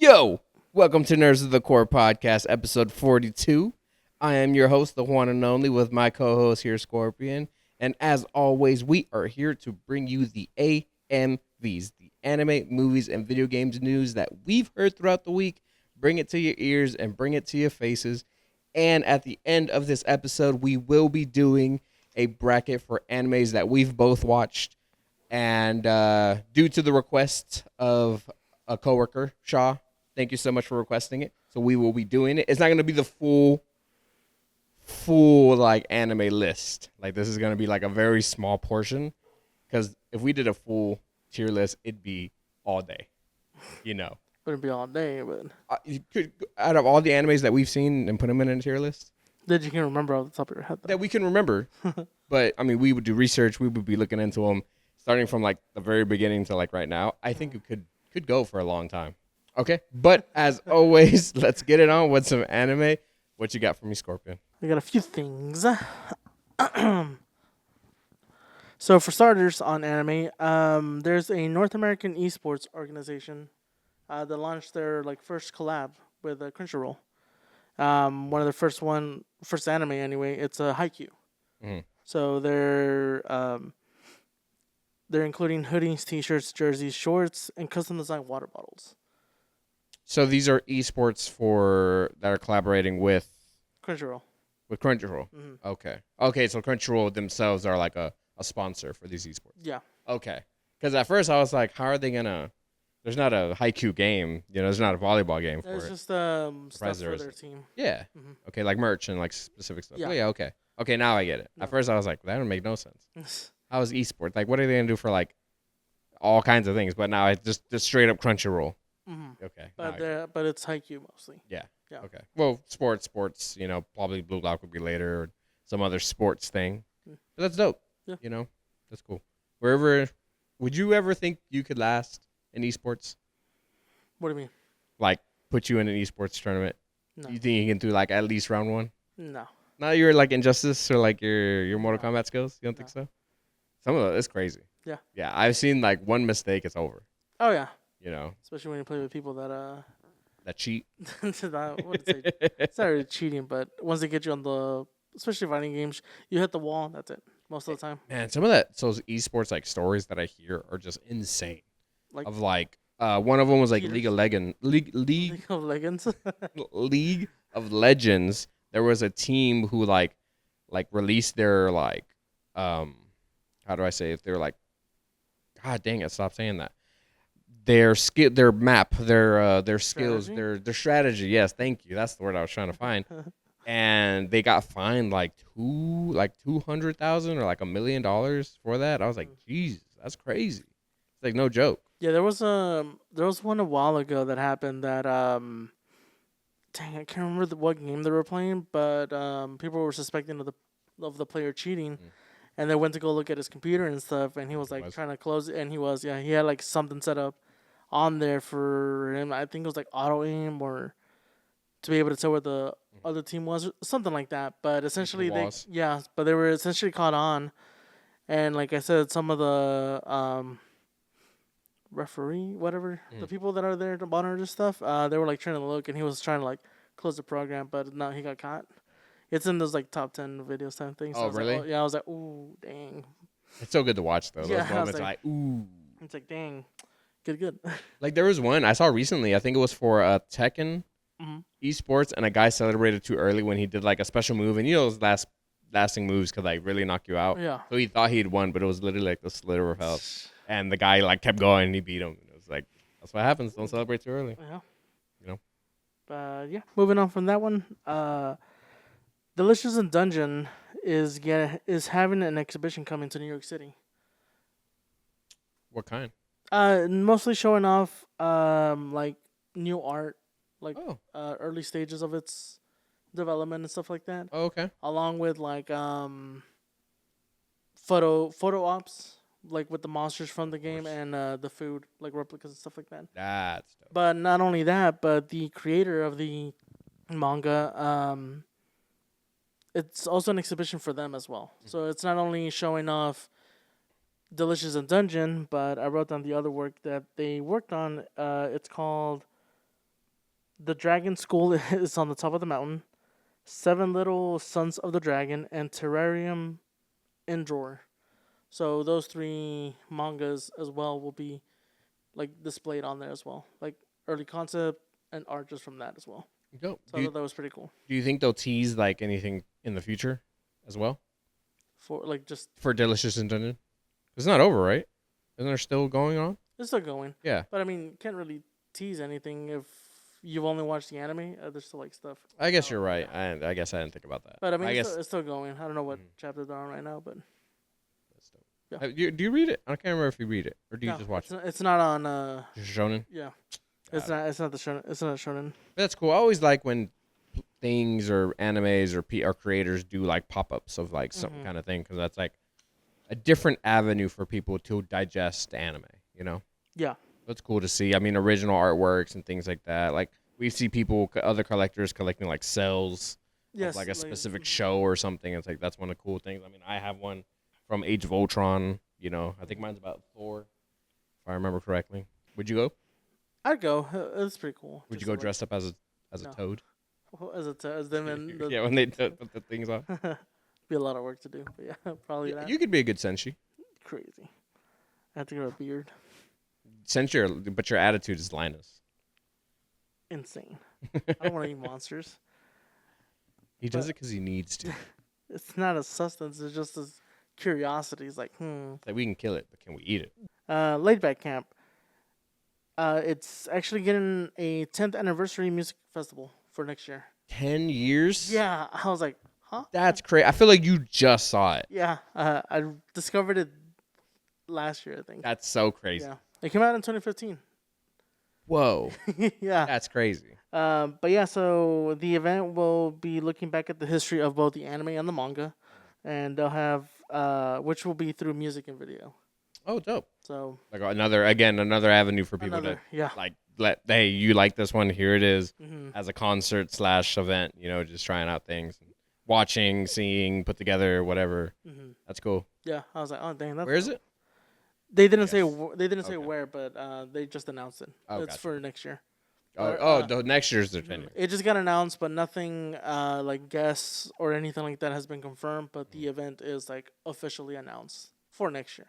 Yo, welcome to Nerds of the Core podcast, episode 42. I am your host, the one and only, with my co-host here, Scorpion. And as always, we are here to bring you the AMVs, the anime, movies, and video games news that we've heard throughout the week. Bring it to your ears and bring it to your faces. And at the end of this episode, we will be doing a bracket for animes that we've both watched. And due to the request of a coworker, Shaw, thank you so much for requesting it. So we will be doing it. It's not going to be the full like anime list. Like this is going to be like a very small portion, because if we did a full tier list, it'd be all day. You know, Wouldn't be all day, but you could, out of all the animes that we've seen and put them in a tier list that you can remember off the top of your head. Though. that we can remember. But I mean, we would do research. We would be looking into them, starting from like the very beginning to like right now. I think it could go for a long time. Okay, but as always, let's get it on with some anime. What you got for me, Scorpion? We got a few things. So for starters, on anime, there's a North American esports organization that launched their first collab with Crunchyroll. One of their first anime anyway. It's a Haikyuu. Mhm. So they're including hoodies, t-shirts, jerseys, shorts, and custom designed water bottles. So these are esports that are collaborating with Crunchyroll. Crunchyroll. Mhm. Okay. So Crunchyroll themselves are like a sponsor for these esports. Yeah. Okay. Because at first I was like, how are they gonna? There's not a Haikyuu game. You know, there's not a volleyball game for It's it. just stuff for Prizes. their team. Yeah. Mhm. Okay, like merch and like specific stuff. Yeah. Oh, yeah. Okay. Okay. Now I get it. No. At first I was like, that would make no sense. How is esports? Like, what are they gonna do for like all kinds of things? But now it's just straight up Crunchyroll. Mm-hmm. Okay. now I get it. But it's Haikyuu mostly. Yeah. Yeah. Okay. Well, sports. You know, probably Blue Lock would be later, or some other sports thing. Mm. But that's dope. Yeah. You know, that's cool. Would you ever think you could last in esports? What do you mean? Like, put you in an esports tournament? No. You think you can do like at least round one? No. Not your like Injustice or like your Mortal No. Kombat skills. You don't think No. so? Some of it's crazy. Yeah. Yeah, I've seen like one mistake, it's over. Oh yeah. You know, Especially when you play with people that that cheat. it's not really cheating, but once they get you on especially fighting games, you hit the wall. That's it. Most of the time. Man, some of those esports like stories that I hear are just insane. Like Of like, one of them was like Cheaters. League of Legends. League League of Legends. League of Legends. There was a team who like released their like, how do I say it? They're like, God dang it! Stop saying that. Their skill, their map, their skills, Strategy? their strategy. Yes, thank you. That's the word I was trying to find. And they got fined like $200,000 or like $1 million for that. I was like, Jesus, that's crazy. It's like no joke. Yeah, there was one a while ago that happened that dang, I can't remember what game they were playing, but people were suspecting of the player cheating, and they went to go look at his computer and stuff, and he was like trying to close it, and he had like something set up on there for him. I think it was like auto aim or to be able to tell where the other team was, or something like that. But essentially they were essentially caught on, and like I said, some of the referee, whatever, the people that are there to monitor this stuff, they were like trying to look, and he was trying to like close the program, but no, he got caught. It's in those like top 10 videos type thing. So Oh, really? Like, yeah, I was like, ooh, dang. It's so good to watch though. Yeah, Those I was moments, like, ooh. It's like, dang, good. Like there was one I saw recently. I think it was for Tekken Mhm. esports, and a guy celebrated too early when he did like a special move, and you know those lasting moves could like really knock you out. Yeah. So he thought he'd won, but it was literally like the sliver of health, and the guy like kept going, and he beat him. It was like that's what happens. Don't celebrate too early. Yeah. You know. But yeah, moving on from that one, Delicious in Dungeon is having an exhibition coming to New York City. What kind? Mostly showing off like new art, like Oh. early stages of its development and stuff like that, Oh, okay. along with like photo ops, like with the monsters from the game course. and the food, like replicas and stuff like that. That's dope. But not only that, but the creator of the manga, it's also an exhibition for them as well. So it's not only showing off Delicious in Dungeon, but I wrote down the other work that they worked on. It's called the dragon school is on the top of the mountain. 7 Little Sons of the Dragon and Terrarium in Drawer. So those 3 mangas as well will be like displayed on there as well, like early concept and art just from that as well. Dope. So I thought that was pretty cool. Do you think they'll tease like anything in the future as well For like just for Delicious in Dungeon? It's not over, right? Isn't there still going on? it's still going, Yeah. but I mean, can't really tease anything if you've only watched the anime. There's still like stuff. I guess you're right. I guess I didn't think about that. But I mean, I it's, guess it's still going. I don't know what chapter they're on right now, but that's dope. Yeah. Do you read it? I can't remember if you read it or do you no, just watch it? It's not on. Just Shonen. Yeah, Got it. it's not the shonen. It's not shonen. That's cool. I always like when things or animes or creators do like pop-ups of like some kind of thing because that's like a different avenue for people to digest anime, you know? Yeah. That's cool to see. I mean, original artworks and things like that. Like we see people, other collectors collecting like cells Yes. of like a specific show or something. It's like that's one of the cool things. I mean, I have one from Age of Ultron, you know. I think mine's about Thor, if I remember correctly. Would you go? I'd go. It's pretty cool. Would you Just go like- dressed up as a No. toad? as them and the, Yeah, when they put the things on. be a lot of work to do, but yeah, probably that. You could be a good senshi. Crazy. I have to grow a beard. Senshi, but your attitude is Linus. Insane. I don't want to eat monsters. He does it because he needs to. It's not a sustenance. It's just a curiosity. It's like, Like we can kill it, but can we eat it? Laid Back Camp. It's actually getting a 10th anniversary music festival for next year. 10 years? Yeah, I was like, huh? That's crazy. I feel like you just saw it. Yeah, I discovered it last year, I think. That's so crazy. Yeah, it came out in 2015. Whoa. Yeah. That's crazy. But yeah, so the event will be looking back at the history of both the anime and the manga, and they'll have which will be through music and video. Oh, dope. So Like another avenue for people to yeah. like hey, you like this one, here it is, Mhm. as a concert / event, you know, just trying out things, watching, seeing, put together, whatever. Mhm. That's cool. Yeah, I was like, oh dang, that's Where is it? They didn't say Yes. they didn't say Okay. where, but they just announced it. Oh, It's gotcha. for next year. The next year's their tenure. It just got announced, but nothing like guests or anything like that has been confirmed. But Mm-hmm. the event is like officially announced for next year.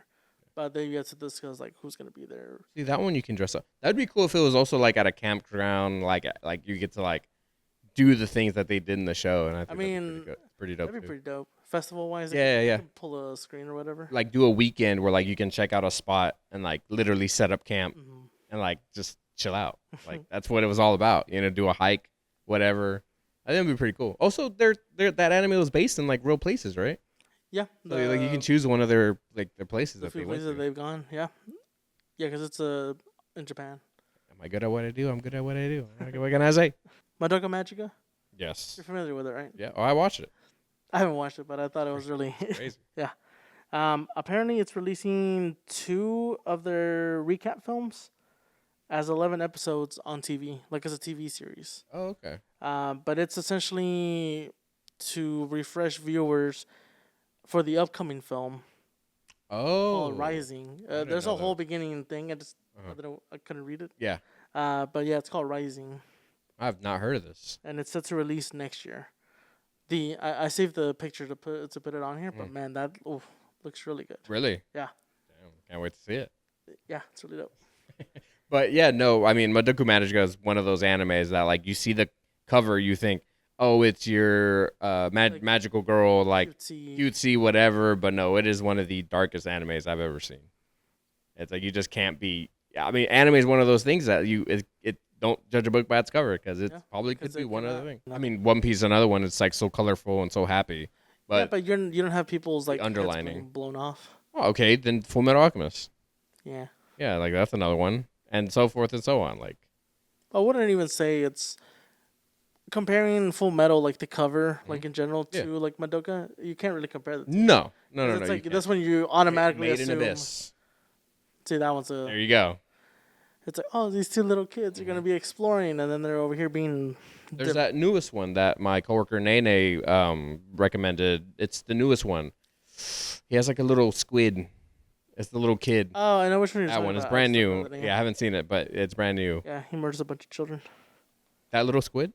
But they yet to discuss like who's gonna be there. See, that one you can dress up. That'd be cool if it was also like at a campground, like you get to like do the things that they did in the show, and I think mean, that'd be pretty dope. That'd be Too. pretty dope. Festival wise, Yeah. Pull a screen or whatever. Like do a weekend where like you can check out a spot and like literally set up camp Mhm. and like just chill out. Like that's what it was all about. You know, do a hike, whatever. I think it'd be pretty cool. Also, that anime was based in like real places, right? Yeah, So like you can choose one of their places the that they few went places that to. they've gone. Yeah, because it's in Japan. Am I good at what I do? I'm good at what I do. What can I say? Madoka Magica. Yes. You're familiar with it, right? Yeah. Oh, I watched it. I haven't watched it, but I thought it was really Crazy. yeah. Apparently, it's releasing 2 of their recap films as 11 episodes on TV, like as a TV series. Oh, okay. But it's essentially to refresh viewers for the upcoming film Oh. called Rising. didn't There's know a whole that. beginning thing. Uh-huh. I couldn't read it. Yeah. But yeah, it's called Rising, I've not heard of this. and it's set to release next year. I saved the picture to put it on here, but man, that looks really good. Really? Yeah. Damn, can't wait to see it. Yeah, it's really dope. But yeah, no, I mean, Madoka Magica is one of those animes that like you see the cover, you think, oh, it's your Like, magical girl, like Cutesy. cutesy, whatever. But no, it is one of the darkest animes I've ever seen. It's like you just can't be. I mean, anime is one of those things that it don't judge a book by its cover because it Yeah, probably could 'cause be it one of the cannot- things. I mean, One Piece is another one. It's like so colorful and so happy. Yeah, But, but you don't have people's like heads underlining. being blown off. oh, okay, then Full Metal Alchemist. Yeah. Yeah, like that's another one, and so forth and so on. Like, I wouldn't even say it's comparing Full Metal like the cover like in general to Yeah. like Madoka. You can't really compare the two. no. 'Cause you It's like can't. this one you automatically Made in assume. Abyss. See, that one's There a. you go. It's like, oh, these 2 little kids are gonna be exploring, and then they're over here being. There's that newest one that my coworker Nene recommended. It's the newest one. He has like a little squid. It's the little kid. Oh, I know which one you're That talking one is about. I brand just don't know new. the name. Yeah, I haven't seen it, but it's brand new. Yeah, he murders a bunch of children. That little squid?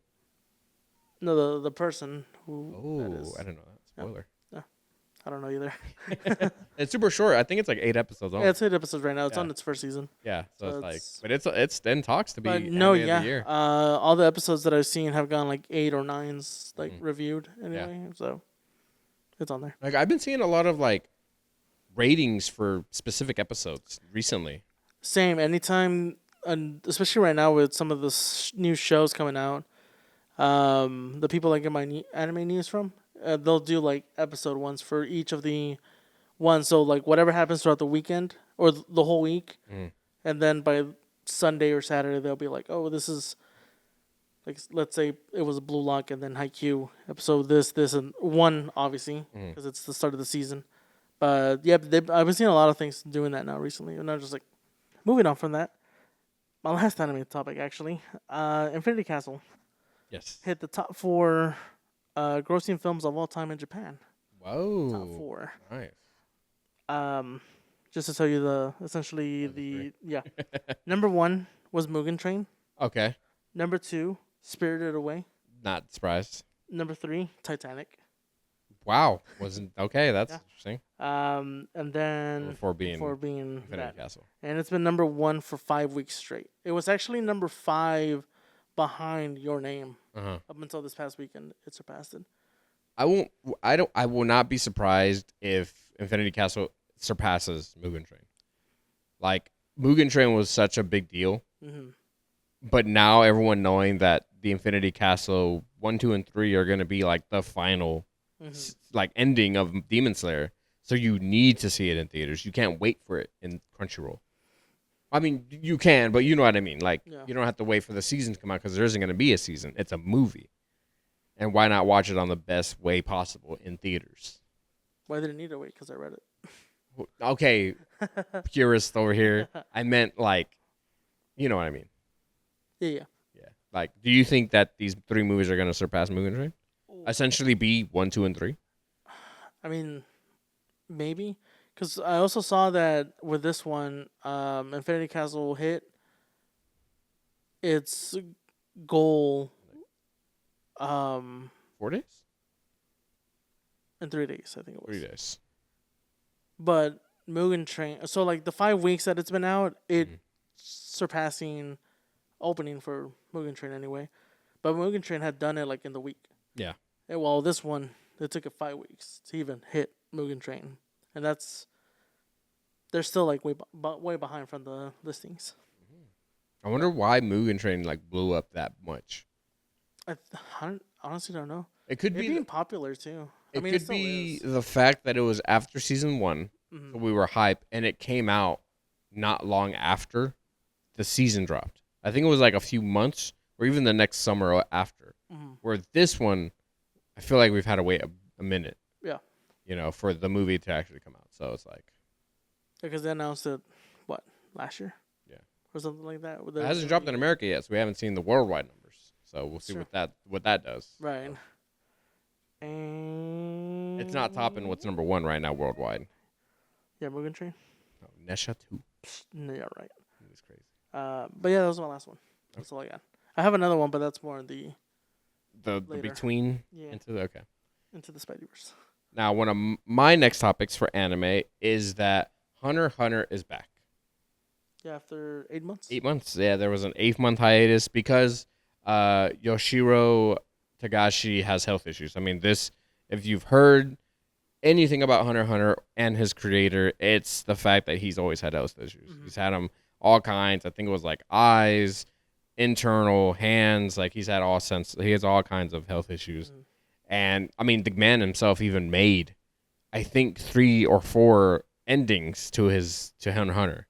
No, the person who that Oh, is. I didn't know that. Spoiler. Yeah, I don't know either. It's super short. I think it's like 8 episodes Yeah, only. it's 8 episodes right now. It's Yeah. on its first season. Yeah, so So it's like, it's. but it's in talks to But be no, anime of the yeah. year. All the episodes that I've seen have gone like 8 or 9s, like Mhm. reviewed anyway. So it's on there. Like I've been seeing a lot of like ratings for specific episodes recently. Same. Anytime, and especially right now with some of the new shows coming out, the people I get my anime news from, they'll do like episode ones for each of the ones. So like whatever happens throughout the weekend or the whole week, Mm. and then by Sunday or Saturday they'll be like, oh, this is like let's say it was Blue Lock and then Haikyuu episode this and one obviously because it's the start of the season. But yeah, I've been seeing a lot of things doing that now recently, and I'm just like moving on from that. My last anime topic actually, Infinity Castle Yes. hit the top 4 grossing films of all time in Japan. Whoa. Top 4. Nice. Just to tell you number 1 was Mugen Train. Okay. Number 2, Spirited Away. Not surprised. Number 3, Titanic. Wow. Wasn't okay. That's Yeah. interesting. And then Before being Infinity Infinity Castle. And it's been number 1 for 5 weeks straight. It was actually number 5 behind Your Name Uh-huh. up until this past weekend. It surpassed it. I will not be surprised if Infinity Castle surpasses Mugen Train. Like Mugen Train was such a big deal. Mm-hmm. But now everyone knowing that the Infinity Castle 1, 2, and 3 are going to be like the final like ending of Demon Slayer. So you need to see it in theaters. You can't wait for it in Crunchyroll. I mean, you can, but you know what I mean. Like, you don't have to wait for the season to come out because there isn't going to be a season. It's a movie. And why not watch it on the best way possible in theaters? Why did it need to wait? Because I read it. Okay, purist over here. I meant like, you know what I mean. Yeah. Like, do you think that these 3 movies are going to surpass Mugen Train? Essentially be 1, 2, and 3? I mean, maybe. Because I also saw that with this one, Infinity Castle hit its goal 4 days? in 3 days, I think it was. 3 days. But Mugen Train, so like the 5 weeks that it's been out, it surpassing opening for Mugen Train anyway. But Mugen Train had done it like in the week. Yeah. And well, this one, it took it 5 weeks to even hit Mugen Train. And they're still like way behind from the listings. I wonder why Mugen Train like blew up that much. I honestly don't know. It could It be being popular too. It I mean, could it still be is. the fact that it was after season 1, so we were hyped, and it came out not long after the season dropped. I think it was like a few months, or even the next summer after. Where this one, I feel like we've had to wait a minute. Yeah. You know, for the movie to actually come out. So it's like, Because they announced it, what, last year? Yeah. Or something like that. It hasn't dropped in America yet, so we haven't seen the worldwide numbers. So we'll see Sure. what that does. Right. And It's not topping what's number 1 right now worldwide. Yeah, Mugen Train. Oh, Nesha 2. No, yeah, right. It's crazy. But yeah, that was my last one. That's all I got. I have another one, but that's more in the later. Between Yeah. into the okay. into the Spideyverse. Now, one of my next topics for anime is that Hunter x Hunter is back. Yeah, after 8 months. 8 months. Yeah, there was an 8-month hiatus because Yoshiro Tagashi has health issues. I mean, if you've heard anything about Hunter x Hunter and his creator, it's the fact that he's always had health issues. He's had them all kinds. I think it was like eyes, internal, hands. Like he has all kinds of health issues. And I mean, the man himself even made, I think, 3 or 4 endings to Hunter x Hunter.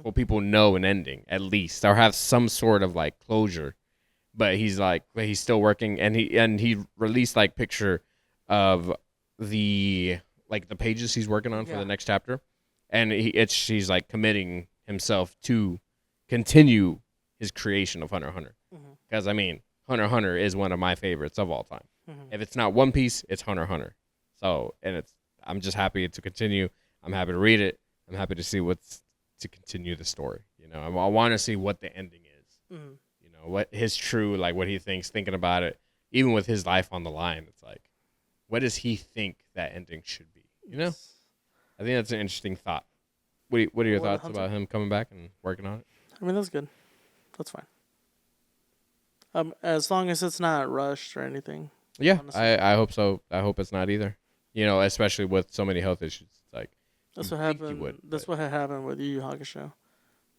Well, people know an ending at least, or have some sort of like closure. But he's still working, and he released like picture of the pages he's working on for the next chapter, and he's like committing himself to continue his creation of Hunter x Hunter. Because I mean, Hunter x Hunter is one of my favorites of all time. If it's not One Piece, it's Hunter x Hunter. So, and I'm just happy to continue. I'm happy to read it. I'm happy to see to continue the story. You know, I want to see what the ending is. You know, what his true, like, what he thinks, thinking about it, even with his life on the line. It's like, what does he think that ending should be? I think that's an interesting thought. What are your thoughts about him coming back and working on it? I mean, that's good. That's fine. As long as it's not rushed or anything. Yeah, I hope so. I hope it's not either. Especially with so many health issues. It's like, that's what happened. That's what had happened with Yu Yu Hakusho.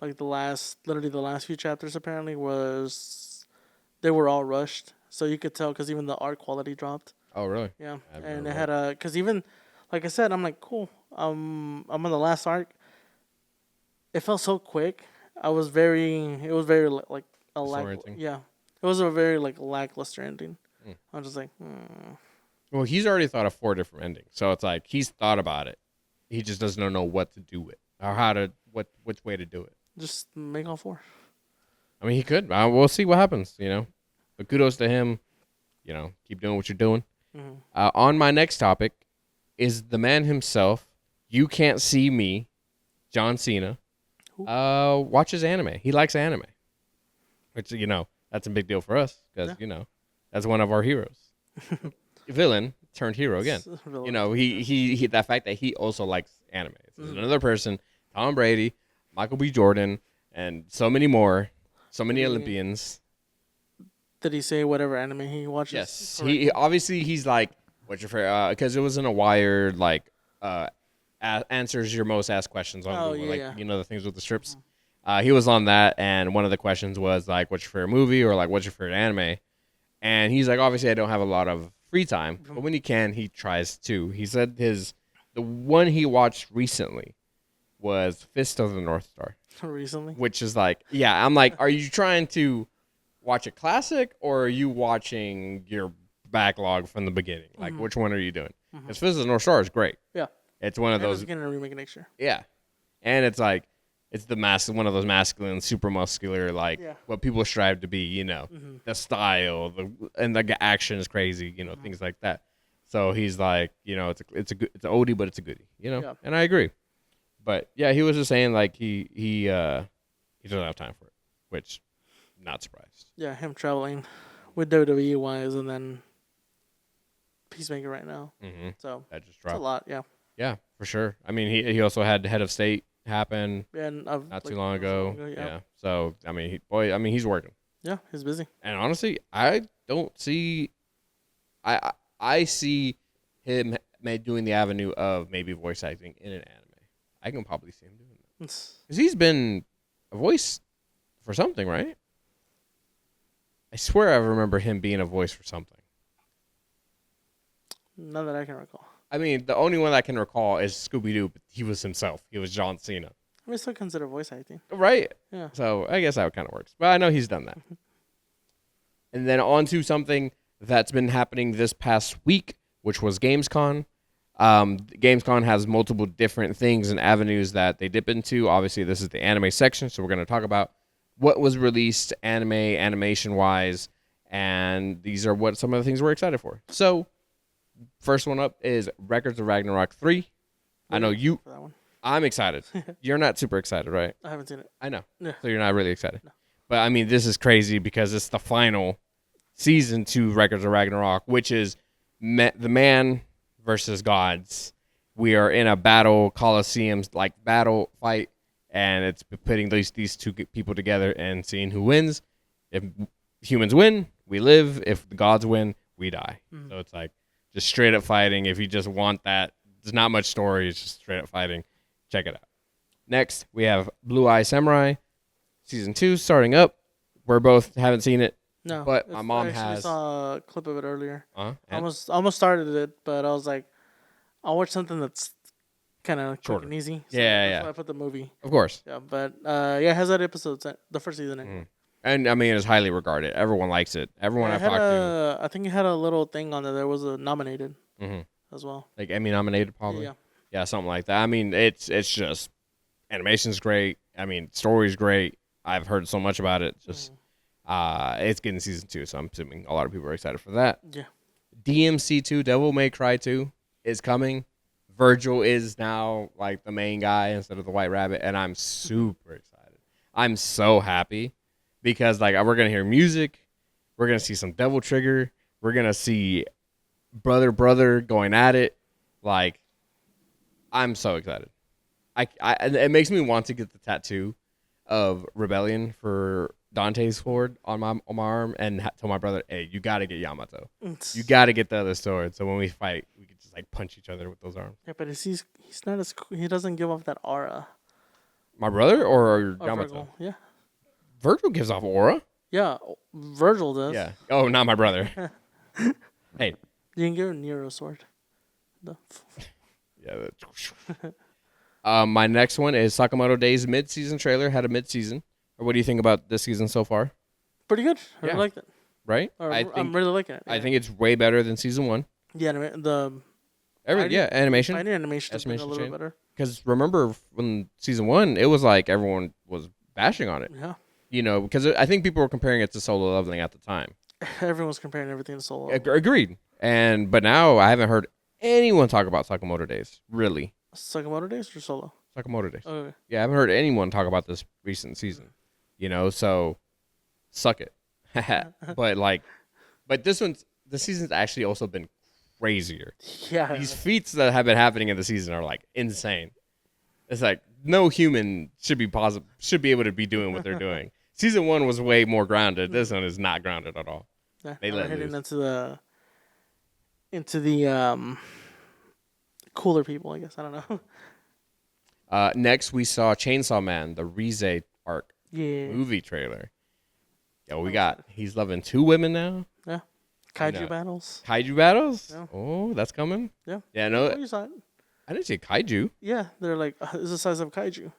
Like literally the last few chapters apparently they were all rushed, so you could tell because even the art quality dropped. Oh really? Yeah, and it had because even like I said, I'm like cool. I'm on the last arc. It felt so quick. It was very like a yeah. It was a very like lackluster ending. I'm just like, Well, he's already thought of 4 different endings, so it's like he's thought about it. He just doesn't know what to do with or which way to do it. Just make all 4. I mean, he could. We'll see what happens. But kudos to him. Keep doing what you're doing. Mm-hmm. On my next topic is the man himself. You can't see me, John Cena. Watches anime. He likes anime, which that's a big deal for us because that's one of our heroes. Villain turned hero again. He that fact that he also likes anime. There's another person, Tom Brady, Michael B. Jordan, and so many more, so many Olympians. Did he say whatever anime he watches? Yes, he obviously he's like, what's your favorite? Because it was in a Wired answers your most asked questions on Google, the things with the strips. He was on that, and one of the questions was like, what's your favorite movie or like what's your favorite anime? And he's like, obviously I don't have a lot of free time, but when he can, he tries to. He said the one he watched recently was Fist of the North Star. Recently? Which is like, yeah, I'm like, are you trying to watch a classic or are you watching your backlog from the beginning? Like, which one are you doing? Because Fist of the North Star is great. Yeah. It's one of those. It's getting a remake next year. Yeah. And it's like, it's one of those masculine, super muscular, like what people strive to be, the style, and the action is crazy, things like that. So he's like, it's an oldie, but it's a goodie, and I agree. But yeah, he was just saying like he doesn't have time for it, which not surprised. Yeah, him traveling with WWE wise, and then Peacemaker right now. Mm-hmm. So that just dropped. It's a lot, yeah. Yeah, for sure. I mean, he also had the head of state happen not too long ago. Yeah. So I mean, he's working. Yeah, he's busy. And honestly, I don't see. I see him doing the avenue of maybe voice acting in an anime. I can probably see him doing that because he's been a voice for something, right? I swear I remember him being a voice for something. None that I can recall. I mean, the only one I can recall is Scooby-Doo, but he was himself. He was John Cena. I mean, still consider voice acting. Right. Yeah. So I guess that kind of works. But I know he's done that. And then on to something that's been happening this past week, which was Gamescom. Gamescom has multiple different things and avenues that they dip into. Obviously, this is the anime section, so we're going to talk about what was released animation-wise, and these are what some of the things we're excited for. So, first one up is Records of Ragnarok 3. I know you. For that one. I'm excited. You're not super excited, right? I haven't seen it. I know. Yeah. So you're not really excited. No. But, I mean, this is crazy because it's the final Season 2 Records of Ragnarok, which is the man versus gods. We are in a battle, Colosseums, like battle fight, and it's pitting these two people together and seeing who wins. If humans win, we live. If the gods win, we die. Mm-hmm. So it's like just straight up fighting. If you just want that, there's not much story. It's just straight up fighting. Check it out. Next, we have Blue Eye Samurai, Season 2 starting up. We're both haven't seen it. No, but my mom has. I saw a clip of it earlier. I almost started it, but I was like, I'll watch something that's kind of quick and easy. So that's why I put the movie. Of course. Yeah, but it has that episode, the first season in it. And I mean, it's highly regarded. Everyone likes it. Everyone I've talked to. I think it had a little thing on there. There was a nominated as well. Like Emmy nominated, probably. Yeah. Yeah, something like that. I mean, it's just animation's great. I mean, story's great. I've heard so much about it. Just. It's getting Season 2, so I'm assuming a lot of people are excited for that. Yeah. DMC 2, Devil May Cry 2 is coming. Virgil is now like the main guy instead of the White Rabbit, and I'm super excited. I'm so happy because like we're gonna hear music, we're gonna see some Devil Trigger, we're gonna see brother going at it. Like, I'm so excited. And it makes me want to get the tattoo of Rebellion for Dante's sword on my arm and tell my brother, hey, you got to get Yamato. You got to get the other sword. So when we fight, we can just like punch each other with those arms. Yeah, but he's not as cool. He doesn't give off that aura. My brother or Yamato? Virgil. Yeah. Virgil gives off aura. Yeah, Virgil does. Yeah. Oh, not my brother. Hey. You can give him Nero sword. No. Yeah. My next one is Sakamoto Days mid-season trailer. Had a mid-season. What do you think about this season so far? Pretty good. I really liked it. Right? I'm really liking it. Yeah. I think it's way better than season 1. Yeah, animation. Animation has been a little bit better. Because remember when season 1, it was like everyone was bashing on it. Yeah. You know, because I think people were comparing it to Solo Leveling at the time. Everyone's comparing everything to Solo. Agreed. But now I haven't heard anyone talk about Sakamoto Days. Really. Sakamoto Days or Solo? Sakamoto Days. Okay. Yeah, I haven't heard anyone talk about this recent season. You know, so suck it. but this season's actually also been crazier. Yeah. These feats that have been happening in the season are like insane. It's like no human should be able to be doing what they're doing. Season 1 was way more grounded. This one is not grounded at all. Yeah, they let heading loose. into the cooler people, I guess. I don't know. Next, we saw Chainsaw Man, the Rize arc movie trailer. Yeah, he's loving 2 women now. Yeah. Kaiju battles. Kaiju battles? Yeah. Oh, that's coming? Yeah. Yeah, no. You saw it. I didn't see kaiju. Yeah, they're like, it's the size of kaiju.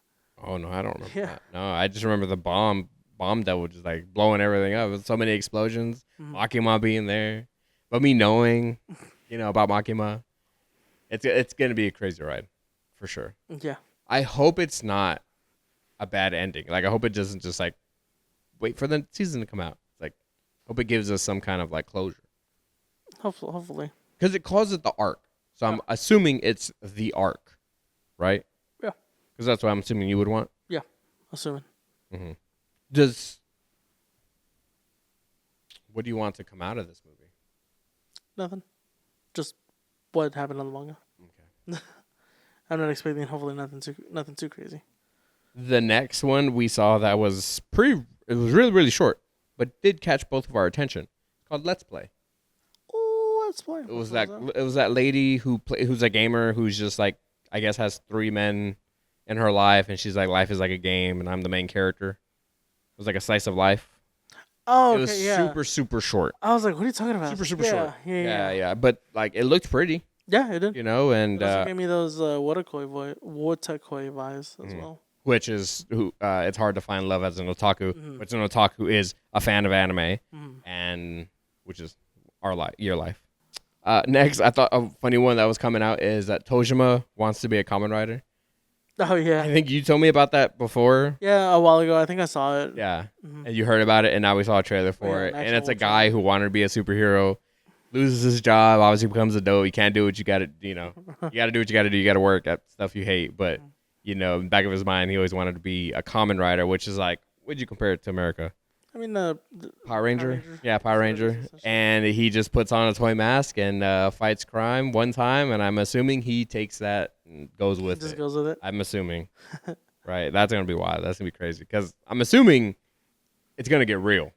Oh, no, I don't remember that. No, I just remember the bomb devil just like blowing everything up with so many explosions. Makima being there. But me knowing, about Makima, it's going to be a crazy ride for sure. Yeah. I hope it's not a bad ending. Like, I hope it doesn't just like wait for the season to come out. Like, hope it gives us some kind of like closure. Hopefully. Because it calls it the arc. So I'm assuming it's the arc, right? Yeah. Because that's what I'm assuming you would want. Yeah, assuming. Mm-hmm. What do you want to come out of this movie? Nothing. Just what happened on the manga. Okay. I'm not expecting hopefully nothing too crazy. The next one we saw that was it was really, really short, but did catch both of our attention. It's called Let's Play. Oh, Let's Play. It was that lady who's a gamer who's just like, I guess has 3 men in her life, and she's like, life is like a game, and I'm the main character. It was like a slice of life. Oh, okay, it was super, super short. I was like, what are you talking about? Super, super short. Yeah. But like, it looked pretty. Yeah, it did. And it also gave me those Watakoi vibes as well. Which is it's hard to find love as an otaku. But an otaku is a fan of anime, and which is your life. Next, I thought a funny one that was coming out is that Tojima wants to be a Kamen Rider. Oh, yeah. I think you told me about that before. Yeah, a while ago. I think I saw it. Yeah. And you heard about it, and now we saw a trailer for it. And it's a guy who wanted to be a superhero, loses his job, obviously becomes a dope. You can't do what you got to, you got to do what you got to do. You got to work at stuff you hate. But, in the back of his mind, he always wanted to be a Kamen Rider, which is like, would you compare it to America? I mean, Power Ranger? Yeah, Power Ranger. And he just puts on a toy mask and fights crime one time, and I'm assuming he takes that and goes with it. Goes with it? I'm assuming. Right? That's going to be wild. That's going to be crazy. Because I'm assuming it's going to get real.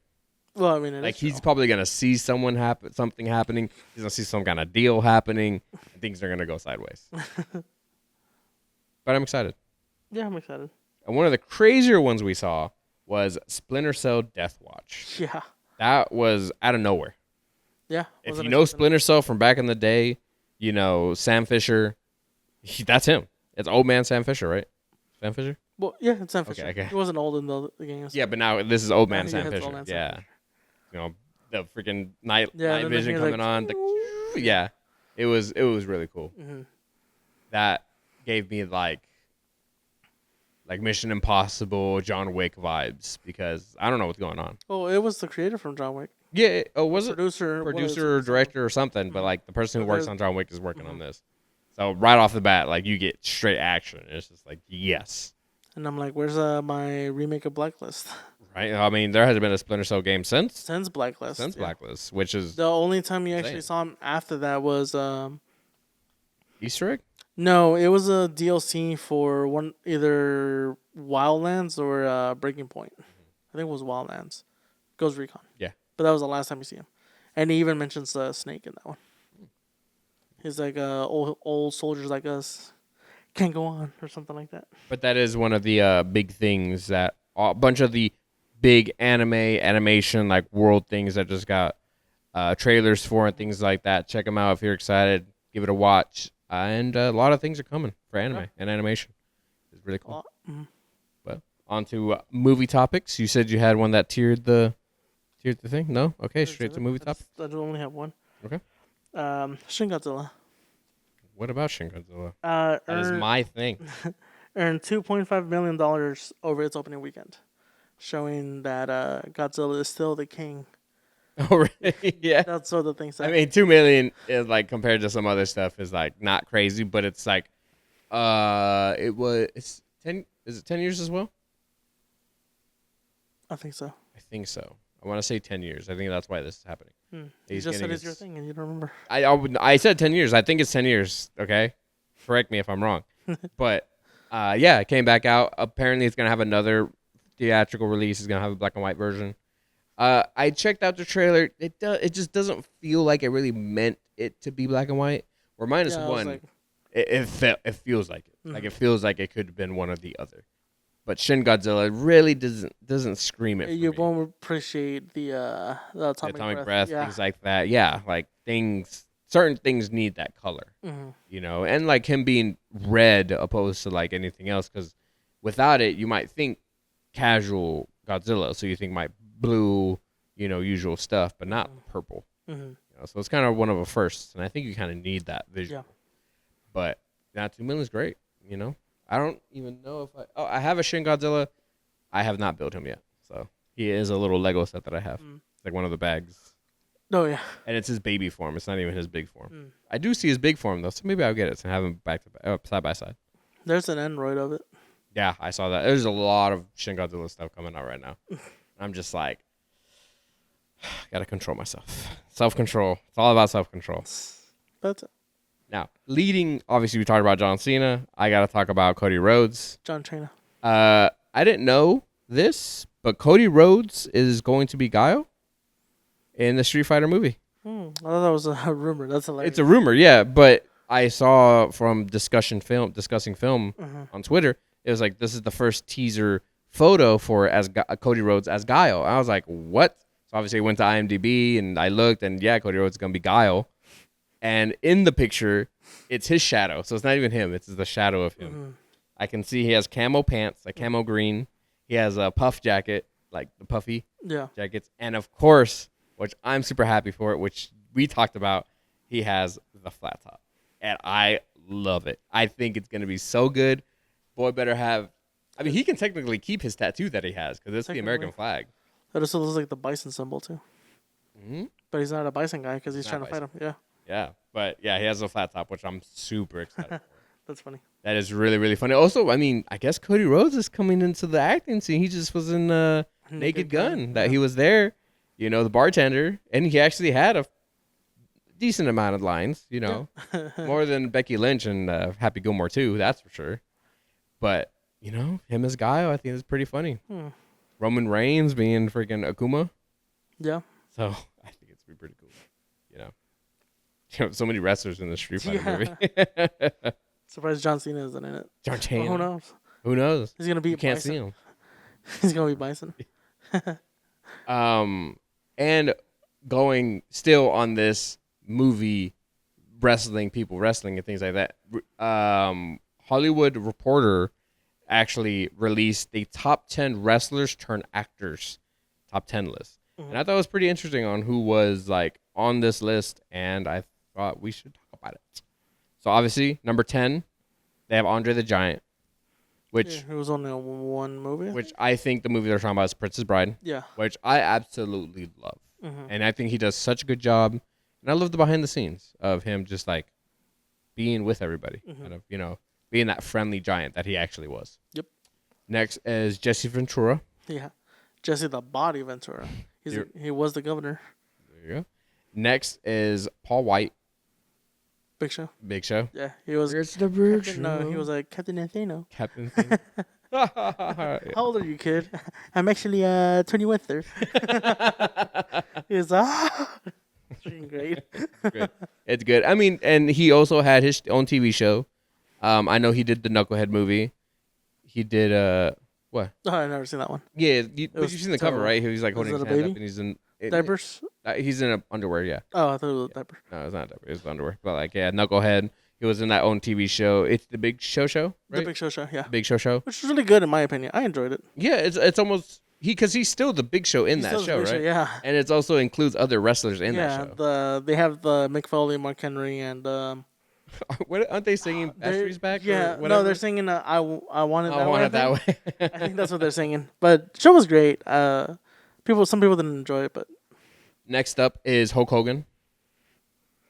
Well, I mean, he's probably going to see something happening. He's going to see some kind of deal happening. And things are going to go sideways. But I'm excited. Yeah, I'm excited. And one of the crazier ones we saw was Splinter Cell Death Watch. Yeah. That was out of nowhere. Yeah. If you know Splinter Cell from back in the day, Sam Fisher, that's him. It's old man Sam Fisher, right? Sam Fisher? Well, yeah, it's Sam Fisher. Okay. He wasn't old in the games. Yeah, but now this is old man Sam Fisher. Fisher. Sam Fisher. The freaking night the vision coming on. Yeah. It was really cool. Mm-hmm. That gave me like Mission Impossible, John Wick vibes because I don't know what's going on. Oh, it was the creator from John Wick. Yeah. Was it? Producer Or director or something, but like the person who works on John Wick is working on this. So right off the bat, like you get straight action. It's just like, yes. And I'm like, where's my remake of Blacklist? Right? I mean, there hasn't been a Splinter Cell game since Blacklist. Yeah. Blacklist, which is The only time you insane. actually saw him after that was Easter egg. no, it was a DLC for one either Wildlands or Breaking Point. I think it was Wildlands. Ghost Recon. Yeah. But that was the last time you see him, and he even mentions Snake in that one. He's like old soldiers like us can't go on or something like that. But that is one of the big things that a bunch of the big animation, like world things that just got trailers for and things like that. Check them out if you're excited. Give it a watch. And a lot of things are coming for anime and animation. It's really cool. But on to movie topics. You said you had one that tiered the thing? No? Okay, straight to movie topics. I only have one. Okay. Shin Godzilla. What about Shin Godzilla? That is my thing. Earned $2.5 million over its opening weekend, showing that Godzilla is still the king. Oh, really? Yeah. That's what the thing said. I mean, 2 million is like compared to some other stuff is like not crazy, but it's like, it's 10. Is it 10 years as well? I think so. I think so. I want to say 10 years. I think that's why this is happening. You just said it's your thing and you don't remember. I said 10 years. I think it's 10 years. Okay, correct me if I'm wrong. But yeah, it came back out. Apparently, it's gonna have another theatrical release. It's gonna have a black and white version. I checked out the trailer. It just doesn't feel like it really meant it to be black and white. Or minus one, like, it feels like it. Like it feels like it could have been one or the other. But Shin Godzilla really doesn't scream it. For you me. won't appreciate the atomic breath, things like that. Yeah, like certain things need that color, you know, and like him being red opposed to like anything else, because without it, you might think casual Godzilla, so you think my blue, you know, usual stuff, but not purple. You know, so it's kind of one of a first, and I think you kind of need that visual. Yeah. But now 2 million is great, you know. I don't even know if I have a Shin Godzilla. I have not built him yet, so he is a little Lego set that I have, like one of the bags. Oh yeah, and it's his baby form. It's not even his big form. I do see his big form though, so maybe I'll get it and have him back to back, side by side. there's an Android of it. Yeah, I saw that. There's a lot of Shin Godzilla stuff coming out right now. I'm just like, gotta control myself. Self-control. It's all about self-control. That's it. Now, obviously we talked about John Cena. I gotta talk about Cody Rhodes. John Cena. I didn't know this, but Cody Rhodes is going to be Guile in the Street Fighter movie. I thought that was a rumor. That's hilarious. It's a rumor, yeah, but I saw from discussing film on Twitter, it was like, this is the first teaser photo for Cody Rhodes as Guile. I was like, what? So obviously I went to IMDb and I looked, and yeah, Cody Rhodes is going to be Guile. And in the picture, it's his shadow. So it's not even him. It's the shadow of him. I can see he has camo pants, like camo green. He has a puff jacket, like the puffy jackets. And of course, which I'm super happy for, which we talked about, he has the flat top. And I love it. I think it's going to be so good. Boy better have... I mean, he can technically keep his tattoo that he has, because it's the American flag. That also looks like the bison symbol, too. But he's not a bison guy because he's trying to fight him. Yeah. Yeah. But, yeah, he has a flat top, which I'm super excited for. That's funny. That is really, really funny. Also, I mean, I guess Cody Rhodes is coming into the acting scene. He just was in Naked Gun. That he was there, you know, the bartender. And he actually had a decent amount of lines, you know. More than Becky Lynch and Happy Gilmore, too. That's for sure. But, you know, him as Guile, I think is pretty funny. Roman Reigns being freaking Akuma. Yeah. So, I think it's pretty cool. You know, so many wrestlers in the Street Fighter movie. Surprised John Cena isn't in it. John Cena. Well, who knows? Who knows? He's gonna be. You can't Bison. see him. He's gonna be Bison. And going still on this movie, people wrestling and things like that. Hollywood Reporter actually released the top 10 wrestlers turned actors top 10 list, and I thought it was pretty interesting on who was like on this list, and I thought we should talk about it. So obviously, number 10, they have Andre the Giant, which it was only one movie. Which I think the movie they're talking about is Princess Bride. Yeah. Which I absolutely love, and I think he does such a good job. And I love the behind the scenes of him just like being with everybody, kind of, you know, being that friendly giant that he actually was. Yep. Next is Jesse Ventura. Yeah. Jesse the Body Ventura. He was the governor. There you go. Next is Paul White. Big Show. Big Show. Yeah, he was. It's the Big Captain, Show. no, he was like Captain Anthano. Captain Thing. How old are you, kid? I'm actually 21, sir. He was freaking great. Good. It's good. I mean, and he also had his own TV show. I know he did the Knucklehead movie. He did what? Oh, I've never seen that one. Yeah, you've was seen the cover, terrible. right? He's like Was holding it his a hand baby? up, and he's in Diapers? he's in a underwear. Yeah. Oh, I thought it was a diaper. No, it's not diaper. It's underwear. But like, yeah, Knucklehead. He was in that own TV show. It's the Big Show, right? The Big Show, yeah. Big Show. Which is really good in my opinion. I enjoyed it. Yeah, it's almost because he's still the Big Show in He's that still the show, Big right? yeah. And it also includes other wrestlers in that show. They have the Mick Foley, Mark Henry, and What aren't they singing Backstreet's Back? yeah, or no, they're singing I Want It That Way. I want it that way. I think that's what they're singing. But the show was great. Some people didn't enjoy it, but Next up is Hulk Hogan,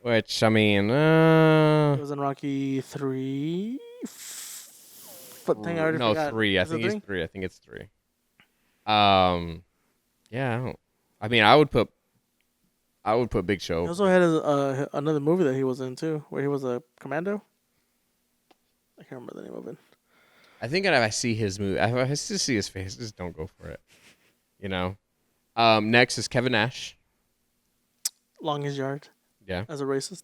which I mean, it was in Rocky 3. But thing I already no, forgot. 3. I Is it think 3? it's 3. I think it's 3. Yeah. I mean, I would put Big Show. He also had another movie that he was in too, where he was a commando. I can't remember the name of it. I think if I see his movie, if I just see his face, just don't go for it. You know. Next is Kevin Nash. Longest Yard. Yeah. As a racist.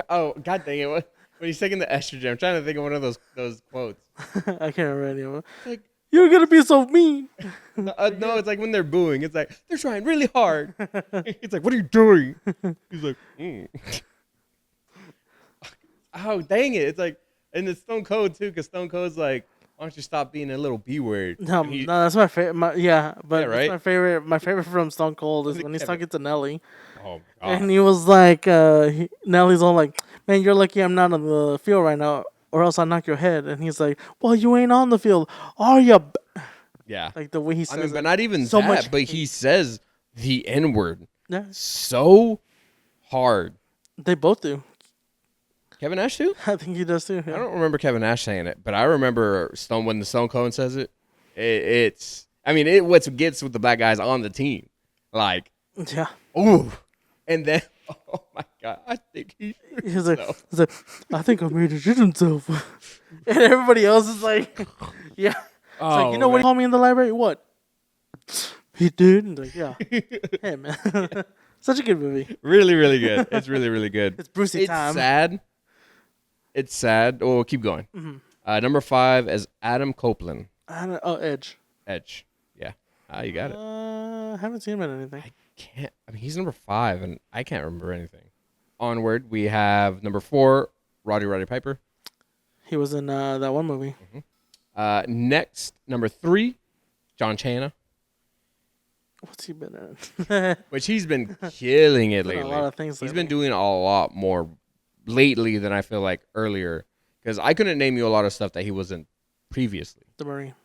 Oh, god dang it! When he's taking the estrogen, I'm trying to think of one of those quotes. I can't remember any of them. Like, you're gonna be so mean. no, it's like when they're booing. It's like they're trying really hard. It's like, what are you doing? He's like, oh dang it! It's like, and it's Stone Cold too, because Stone Cold's like, why don't you stop being a little B word? No, that's my favorite. But yeah, right? My favorite from Stone Cold is when he's talking to Nelly. Oh, God. And he was like, Nelly's all like, man, you're lucky I'm not on the field right now, or else I'll knock your head. And he's like, well, you ain't on the field, are you? Yeah. Like the way he says but not even so that, much but hate. he says the N word Yeah, so hard. they both do. Kevin Nash too? I think he does too. I Yeah. don't remember Kevin Nash saying it, but I remember when the Stone Cold says it. It's what gets with the black guys on the team. Like, Yeah. ooh. And then, oh my God, I think He's like, I think I made it shit himself. And everybody else is like, yeah. It's like, you know what he called me in the library? What? He did? And like, yeah. Hey, man. Such a good movie. Really, really good. It's really, really good. It's Brucey time. Sad. It's sad. Oh, keep going. Mm-hmm. Number 5 is Adam Copeland. Edge. Edge. Yeah. You got it. I haven't seen him in anything. He's number 5, and I can't remember anything. Onward, we have number 4, Roddy Piper. He was in that one movie. Next, number 3, John Cena, What's he been in? which he's been killing it Been in lately. a lot of things He's lately. been doing a lot more lately than I feel like earlier, because I couldn't name you a lot of stuff that he wasn't previously. The Marine.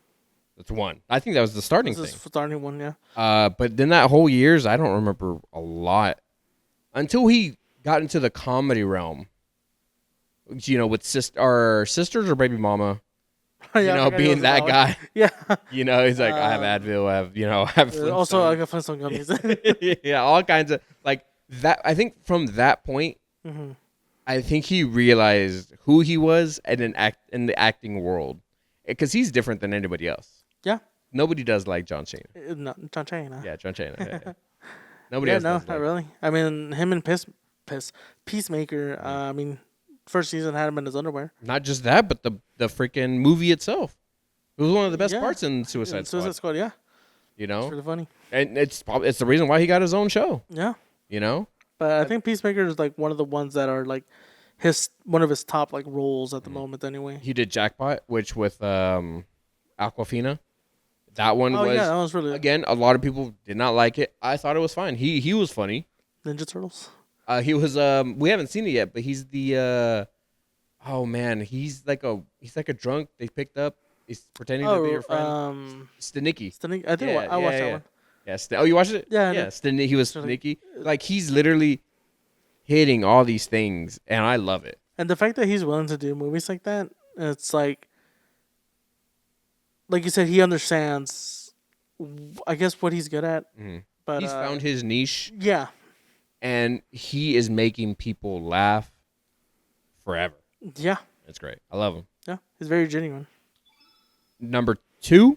That's one. I think that was the starting This thing. is starting one, yeah. But then that whole years, I don't remember a lot until he got into the comedy realm. You know, with our sisters or baby mama. Yeah, You I know, forgot he being was in that one. guy. Yeah. You know, he's like, I have Advil, I have Also, I Flintstones. got Flintstone gummies. Yeah, all kinds of like that. I think from that point, Mm-hmm. I think he realized who he was in the acting world, because he's different than anybody else. Yeah. Nobody does like John Cena. No, John Cena. Yeah, John Cena. Yeah. Nobody Yeah, else no, does not like. really. I mean, him and Peacemaker. I mean, first season had him in his underwear. Not just that, but the freaking movie itself. It was one of the best Yeah. parts in Suicide Squad. Suicide Squad, yeah. You It's know, really funny. and it's the reason why he got his own show. Yeah. You know, But I think Peacemaker is like one of the ones that are like one of his top like roles at the moment anyway. he did Jackpot, which with Aquafina. That one Oh was yeah, that was really again. A lot of people did not like it. I thought it was fine. He was funny. Ninja Turtles. He was we haven't seen it yet, but he's the oh man, he's like a drunk they picked up. He's pretending to be your friend. Stanicky. I think I watched that one. Yeah. Oh, you watched it? Yeah, I Yeah. did. He was Stanicky. Like he's literally hitting all these things, and I love it. And the fact that he's willing to do movies like that, it's like you said, he understands I guess what he's good at. Mhm. But He's found his niche, yeah, and he is making people laugh forever. yeah, That's great. I love him. yeah. He's very genuine. Number 2,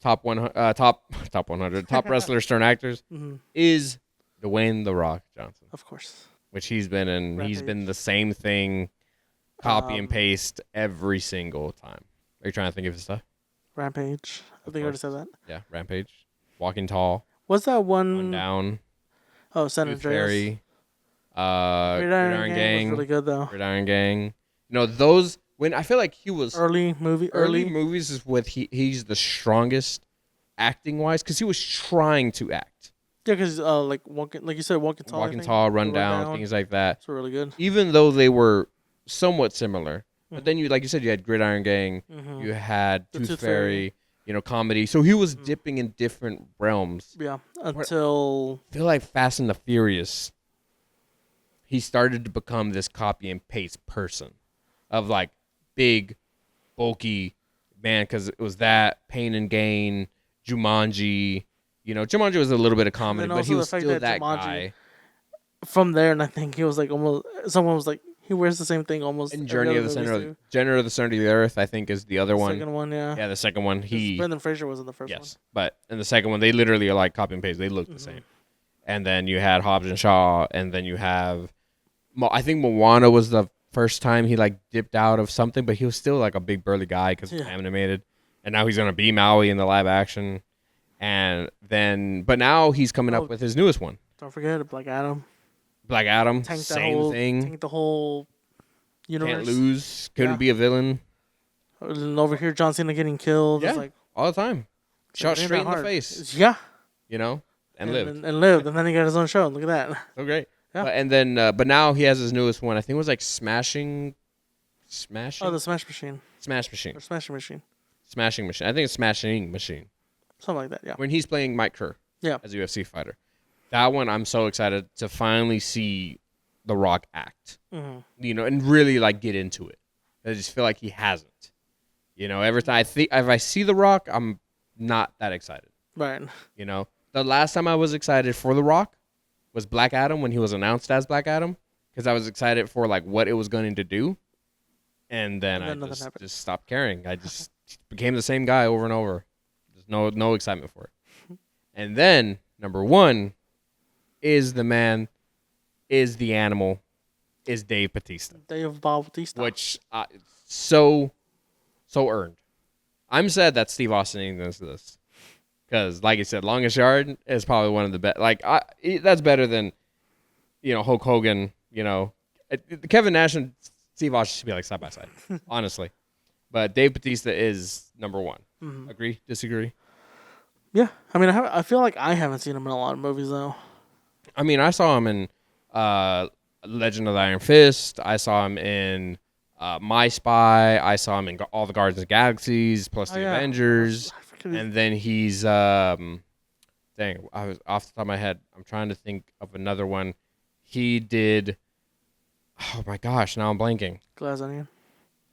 top 100, top wrestlers turned actors Mm-hmm. is Dwayne The Rock Johnson, Of course. which he's been in. He's been the same thing, copy and paste every single time. Are you trying to think of his stuff? Rampage. I think I already said that. Yeah, Rampage, Walking Tall, What's that one? One Down, Oh, San Tooth Andreas. Fairy, Gridiron Gang was really good though. Gridiron Gang. You know those when I feel like he was Early movies is what he's the strongest acting wise because he was trying to act. Yeah, because like you said, Walking Tall. Walking Tall, Rundown, things like that. It's really good. Even though they were somewhat similar, but Mhm. then you, like you said, you had Gridiron Gang, Mhm. you had The Tooth Tooth Fairy, comedy. So he was Mhm. dipping in different realms. Yeah, until I feel like Fast and the Furious, he started to become this copy and paste person of like big, bulky man, because it was that Pain and Gain, Jumanji. Jumanji was a little bit of comedy, but also he the was fact still that that Jumanji- guy. from there, and I think he was like almost. Someone was like, he wears the same thing almost. And every Journey other of the movies Center, too. Journey of the Center of the Earth, I think, is the other one. Second one, yeah. Yeah, the second one. 'Cause Brendan Fraser was in the first one. Yes, but in the second one, they literally are like copy and paste. They look the Mhm. same. And then you had Hobbs and Shaw, and then you have, I think Moana was the first time he like dipped out of something, but he was still like a big burly guy because it's Yeah. animated. And now he's gonna be Maui in the live action, but now he's coming Oh. up with his newest one, Don't forget Black Adam. Black Adam. Tank Same thing. Tank the whole universe. Can't lose. Couldn't Yeah. be a villain. And over here, John Cena getting killed. Yeah. It's like All the time. it's Shot like, it ain't straight that in the hard. face. Yeah. And lived. And lived, and then he got his own show. Look at that. So great. Yeah. But now he has his newest one. I think it was like Smashing. Oh, the Smash Machine Smash Machine. or Smashing Machine, Smashing Machine. I think it's Smashing Machine. something like that. Yeah. When he's playing Mike Kerr. Yeah. As a UFC fighter. That one I'm so excited to finally see The Rock act. Mm-hmm. And really like get into it. I just feel like he hasn't. Every time if I see The Rock, I'm not that excited. Right. The last time I was excited for The Rock was Black Adam when he was announced as Black Adam because I was excited for like what it was going to do, and then I nothing happened. just stopped caring. I just became the same guy over and over. There's no excitement for it. And then number 1 is the man, is the animal, is Dave Bautista, Dave Bautista. which so earned. I'm sad that Steve Austin ain't into this. Because, like I said, Longest Yard is probably one of the best. That's better than, Hulk Hogan. Kevin Nash and Steve Austin should be like side by side, honestly. But Dave Bautista is number 1. Mhm. Agree? Disagree? Yeah. I mean, I feel like I haven't seen him in a lot of movies though. I mean, I saw him in Legend of the Iron Fist. I saw him in My Spy. I saw him in all the Guardians of the Galaxies plus the yeah. Avengers. I forget his- And then he's dang, I was off the top of my head. I'm trying to think of another one. He did. Oh my gosh, now I'm blanking. Glass Onion.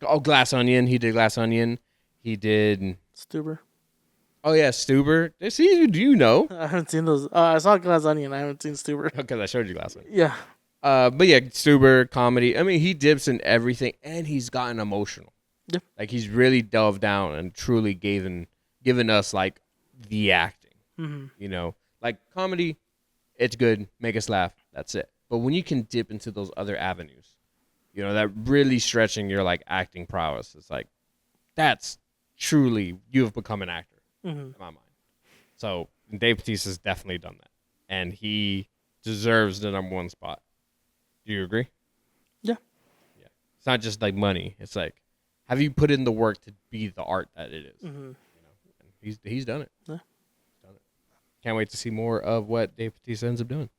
Oh, Glass Onion. He did Glass Onion. He did. Stuber. Oh yeah, Stuber. See, do you know? I haven't seen those. I saw Glass Onion. I haven't seen Stuber. Because I showed you Glass Onion. Yeah. But yeah, Stuber, comedy. I mean, he dips in everything, and he's gotten emotional. Yeah. Like he's really delved down and truly given us like the acting. Mm-hmm. Like comedy, it's good, make us laugh. That's it. But when you can dip into those other avenues, that really stretching your like acting prowess, it's like that's truly you have become an actor in my mind. So Dave Bautista's definitely done that, and he deserves the number 1 spot. Do you agree? Yeah. Yeah. It's not just like money. It's like, have you put in the work to be the art that it is? Mm-hmm. And he's done it. Yeah. Done it. Can't wait to see more of what Dave Bautista ends up doing.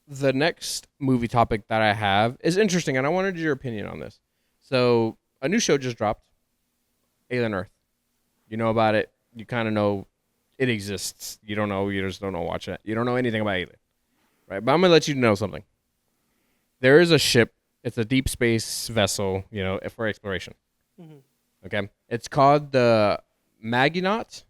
The next movie topic that I have is interesting, and I wanted your opinion on this. So a new show just dropped, Alien Earth. You know about it. You kind of know it exists. You don't know. You just don't know. Watch it. You don't know anything about Alien, right? But I'm gonna let you know something. There is a ship. It's a deep space vessel, for exploration. Mm-hmm. Okay, it's called the Maginaut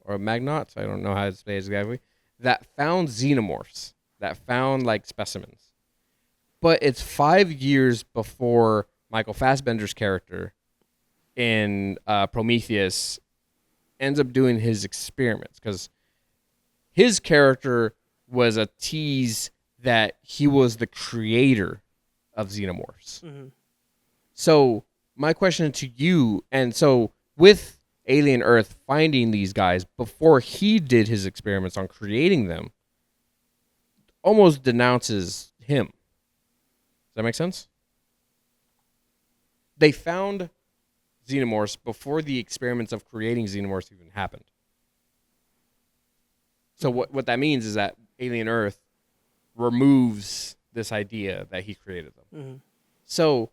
or Magnauts, I don't know how to say it exactly, that found xenomorphs, that found like specimens. But it's 5 years before Michael Fassbender's character in Prometheus ends up doing his experiments, because his character was a tease that he was the creator of xenomorphs. Mm-hmm. So my question to you, and so with Alien Earth finding these guys before he did his experiments on creating them, almost denounces him. Does that make sense? They found xenomorphs before the experiments of creating xenomorphs even happened. So what that means is that Alien Earth removes this idea that he created them. Mm-hmm. So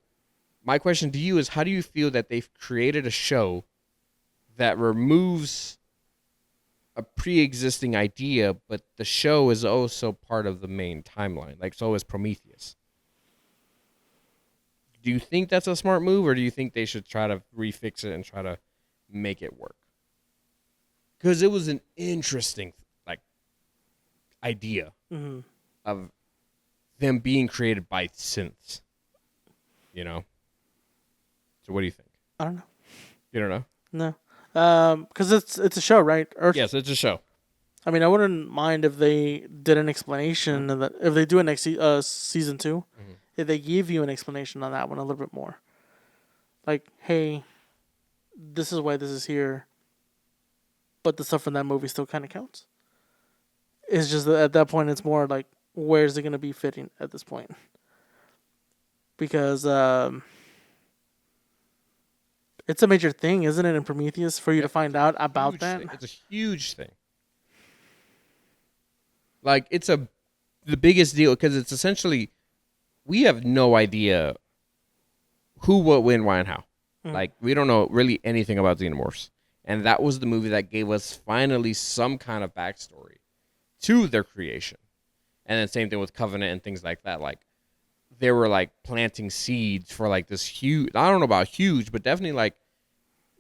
my question to you is, how do you feel that they've created a show that removes a pre-existing idea, but the show is also part of the main timeline, like so is Prometheus? Do you think that's a smart move, or do you think they should try to refix it and try to make it work? Because it was an interesting idea Mm-hmm. of them being created by synths, you know? So what do you think? I don't know. You don't know? No. Because it's a show, right? Earth. Yes, it's a show. I mean, I wouldn't mind if they did an explanation, and that if they do it next season 2, if they give you an explanation on that one a little bit more. Like, hey, this is why this is here, but the stuff from that movie still kind of counts. It's just that at that point, it's more like, where's it going to be fitting at this point? Because it's a major thing, isn't it, in Prometheus, for you to find out about that? Thing. It's a huge thing. Like, it's the biggest deal, because it's essentially, we have no idea who, what, when, why, and how. Like, we don't know really anything about xenomorphs. And that was the movie that gave us finally some kind of backstory to their creation. And then same thing with Covenant and things like that. Like, they were like planting seeds for like this huge, I don't know about huge, but definitely like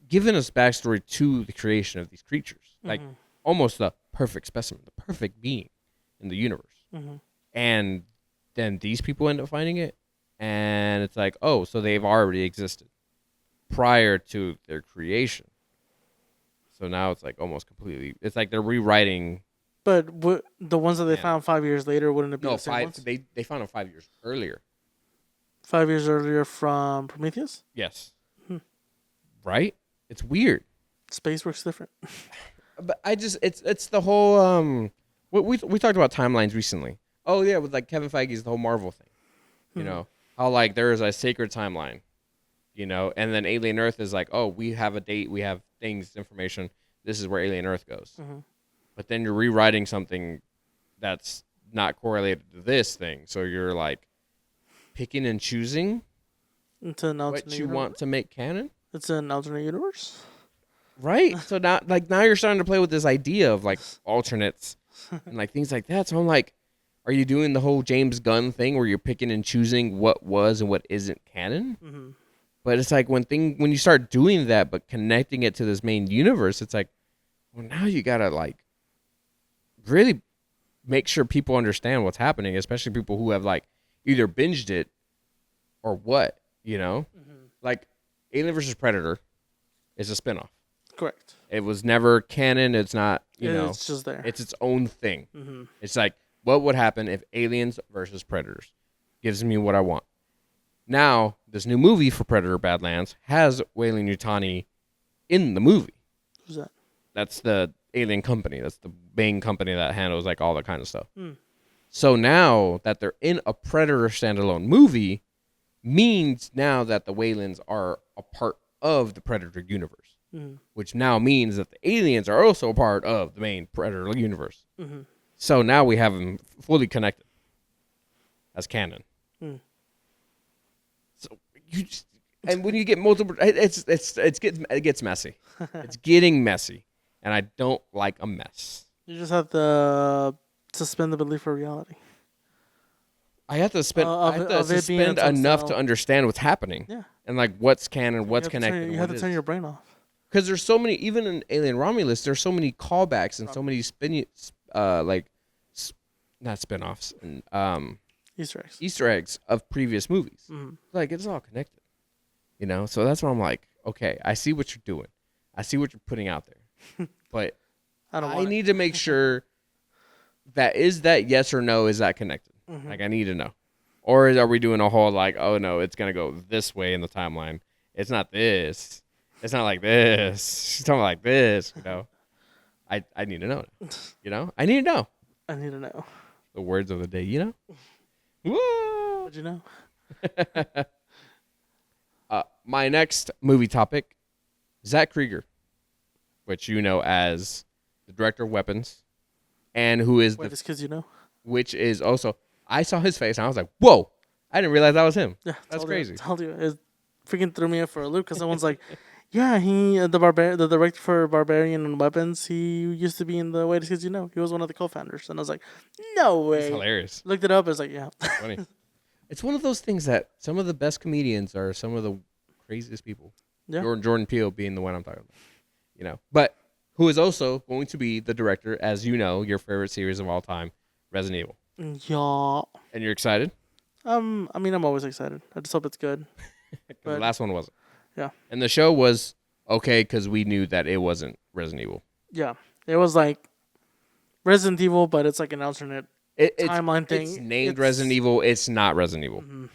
giving us backstory to the creation of these creatures. Like almost the perfect specimen, the perfect being in the universe. And then these people end up finding it, and it's like, oh, so they've already existed prior to their creation. So now it's like almost completely, it's like they're rewriting. But the ones that they found 5 years later, wouldn't it be the same ones? They found them 5 years earlier. 5 years earlier from Prometheus? Yes. Right? It's weird. Space works different. But I just, it's the whole, we talked about timelines recently. Oh yeah, with like Kevin Feige's the whole Marvel thing. You know, how like there is a sacred timeline, you know, and then Alien Earth is like, oh, we have a date, we have things, information. This is where Alien Earth goes. But then you're rewriting something that's not correlated to this thing. So you're like picking and choosing what you want to make canon. It's an alternate universe. Right. So now you're starting to play with this idea of like alternates and like things like that. So I'm like, are you doing the whole James Gunn thing where you're picking and choosing what was and what isn't canon? But it's like when you start doing that, but connecting it to this main universe, it's like, well, now you gotta like really make sure people understand what's happening, especially people who have like either binged it or what, you know? Like Alien vs. Predator is a spinoff. Correct. It was never canon. It's not, you know. It's just there. It's its own thing. It's like, what would happen if Aliens versus Predators gives me what I want? Now, this new movie for Predator Badlands has Weyland Yutani in the movie. Who's that? That's the Alien company. That's the main company that handles like all that kind of stuff. So now that they're in a Predator standalone movie means now that the Weylands are a part of the Predator universe, which now means that the aliens are also a part of the main Predator universe. So now we have them fully connected as canon. So you just, and when you get multiple, it gets messy. It's getting messy, and I don't like a mess. You just have to suspend the belief of reality. I have to suspend enough to understand what's happening. Yeah. And like what's canon, what's connected. You have to turn your brain off. because there's so many, even in Alien Romulus, there's so many callbacks and so many not spinoffs and Easter eggs of previous movies. Mm-hmm. Like it's all connected, you know. So that's why I'm like, okay, I see what you're doing, I see what you're putting out there, but I need to make sure that yes or no, is that connected? Mm-hmm. Like I need to know, or are we doing a whole like, oh no, it's gonna go this way in the timeline? It's not this. It's not like this. She's talking like this, you know. I need to know. You know, I need to know. I need to know. The words of the day, you know. Whoa. What'd you know? My next movie topic, Zach Krieger, which you know as the director of Weapons, and who is Wait, just because you know? which is also, I saw his face and I was like, whoa, I didn't realize that was him. Yeah, That's crazy. Told you, it freaking threw me off for a loop because someone's like, yeah, he the director for Barbarian and Weapons. He used to be in the Wait, just because you know. He was one of the co-founders, and I was like, no way. It's hilarious. Looked it up. It's like, yeah. Funny. It's one of those things that some of the best comedians are some of the craziest people. Yeah. Jordan Peele being the one I'm talking about. You know, but who is also going to be the director, as you know, your favorite series of all time, Resident Evil. Yeah. And you're excited? I mean, I'm always excited. I just hope it's good. The last one wasn't. Yeah. And the show was okay because we knew that it wasn't Resident Evil. Yeah. It was like Resident Evil, but it's like an alternate timeline thing. It's named Resident Evil. It's not Resident Evil. Mm-hmm.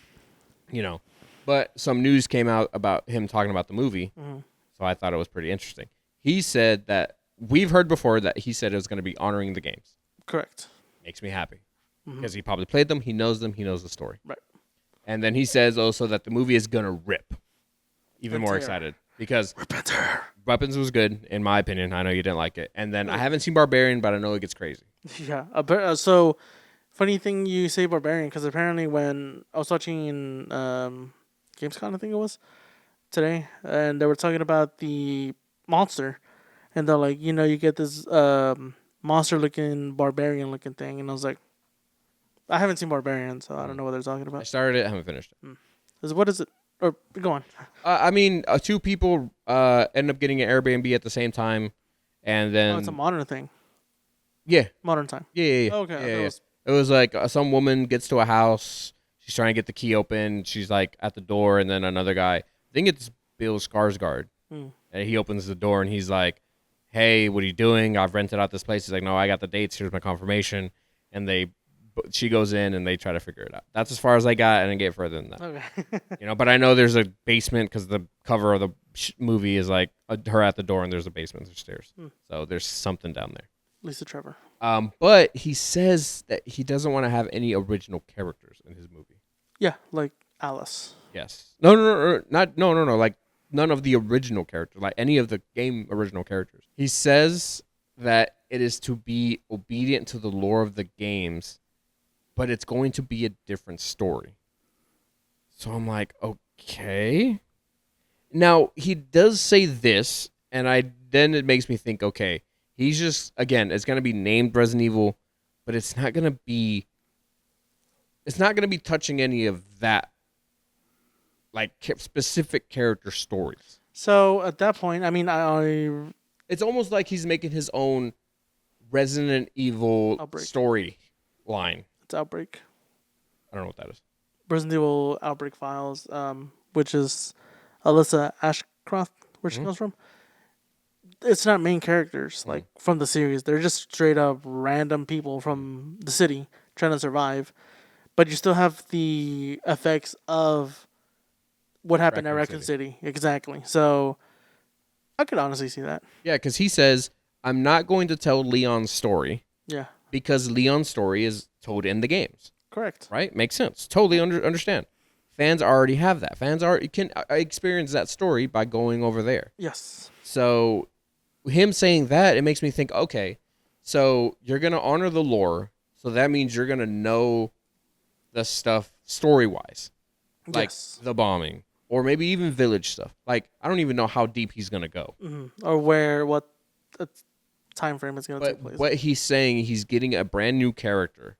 You know. But some news came out about him talking about the movie. Mm-hmm. So I thought it was pretty interesting. He said that we've heard before that he said it was going to be honoring the games. Correct. Makes me happy. Mm-hmm. Because he probably played them. He knows them. He knows the story. Right. And then he says also that the movie is going to rip. Even more excited. Because Weapons was good, in my opinion. I know you didn't like it. And then I haven't seen Barbarian, but I know it gets crazy. Yeah. So, funny thing you say Barbarian, because apparently when I was watching Gamescom, I think it was, today, and they were talking about the monster, and they're like, you know, you get this monster-looking, barbarian-looking thing, and I was like, I haven't seen Barbarian, so I don't know what they're talking I about. started it, haven't finished it. What is it? Or go on. I mean, two people end up getting an Airbnb at the same time, and then It's a modern thing. Yeah. Modern time. Yeah. Okay. Yeah. It was like some woman gets to a house. She's trying to get the key open. She's like at the door, and then another guy, I think it's Bill Skarsgård, and he opens the door, and he's like, "Hey, what are you doing? I've rented out this place." He's like, "No, I got the dates. Here's my confirmation." And she goes in, and they try to figure it out. That's as far as I got. I didn't get further than that. Okay. You know, but I know there's a basement because the cover of the movie is like her at the door, and there's a basement, there's stairs. So there's something down there. Lisa Trevor. But he says that he doesn't want to have any original characters in his movie. Yeah, like Alice. Yes. No. Like none of the original characters, like any of the game original characters. He says that it is to be obedient to the lore of the games, but it's going to be a different story. So I'm like, okay. Now he does say this, and then it makes me think, okay, he's just, again, it's going to be named Resident Evil, but it's not going to be touching any of that, like specific character stories. So at that point, I mean, it's almost like he's making his own Resident Evil story line. It's Outbreak. I don't know what that is. Resident Evil Outbreak Files, which is Alyssa Ashcroft, where she comes from. It's not main characters like from the series. They're just straight up random people from the city trying to survive. But you still have the effects of what happened at Raccoon City. Exactly. So I could honestly see that. Yeah, because he says, I'm not going to tell Leon's story. Yeah. Because Leon's story is told in the games. Correct. Right? Makes sense. Totally understand. Fans already have that. Fans can experience that story by going over there. Yes. So him saying that, it makes me think, okay, so you're going to honor the lore, so that means you're going to know the stuff story-wise. Like the bombing, or maybe even village stuff. Like, I don't even know how deep he's going to go. Mm-hmm. Or what time frame is going to take place. What he's saying, he's getting a brand new character.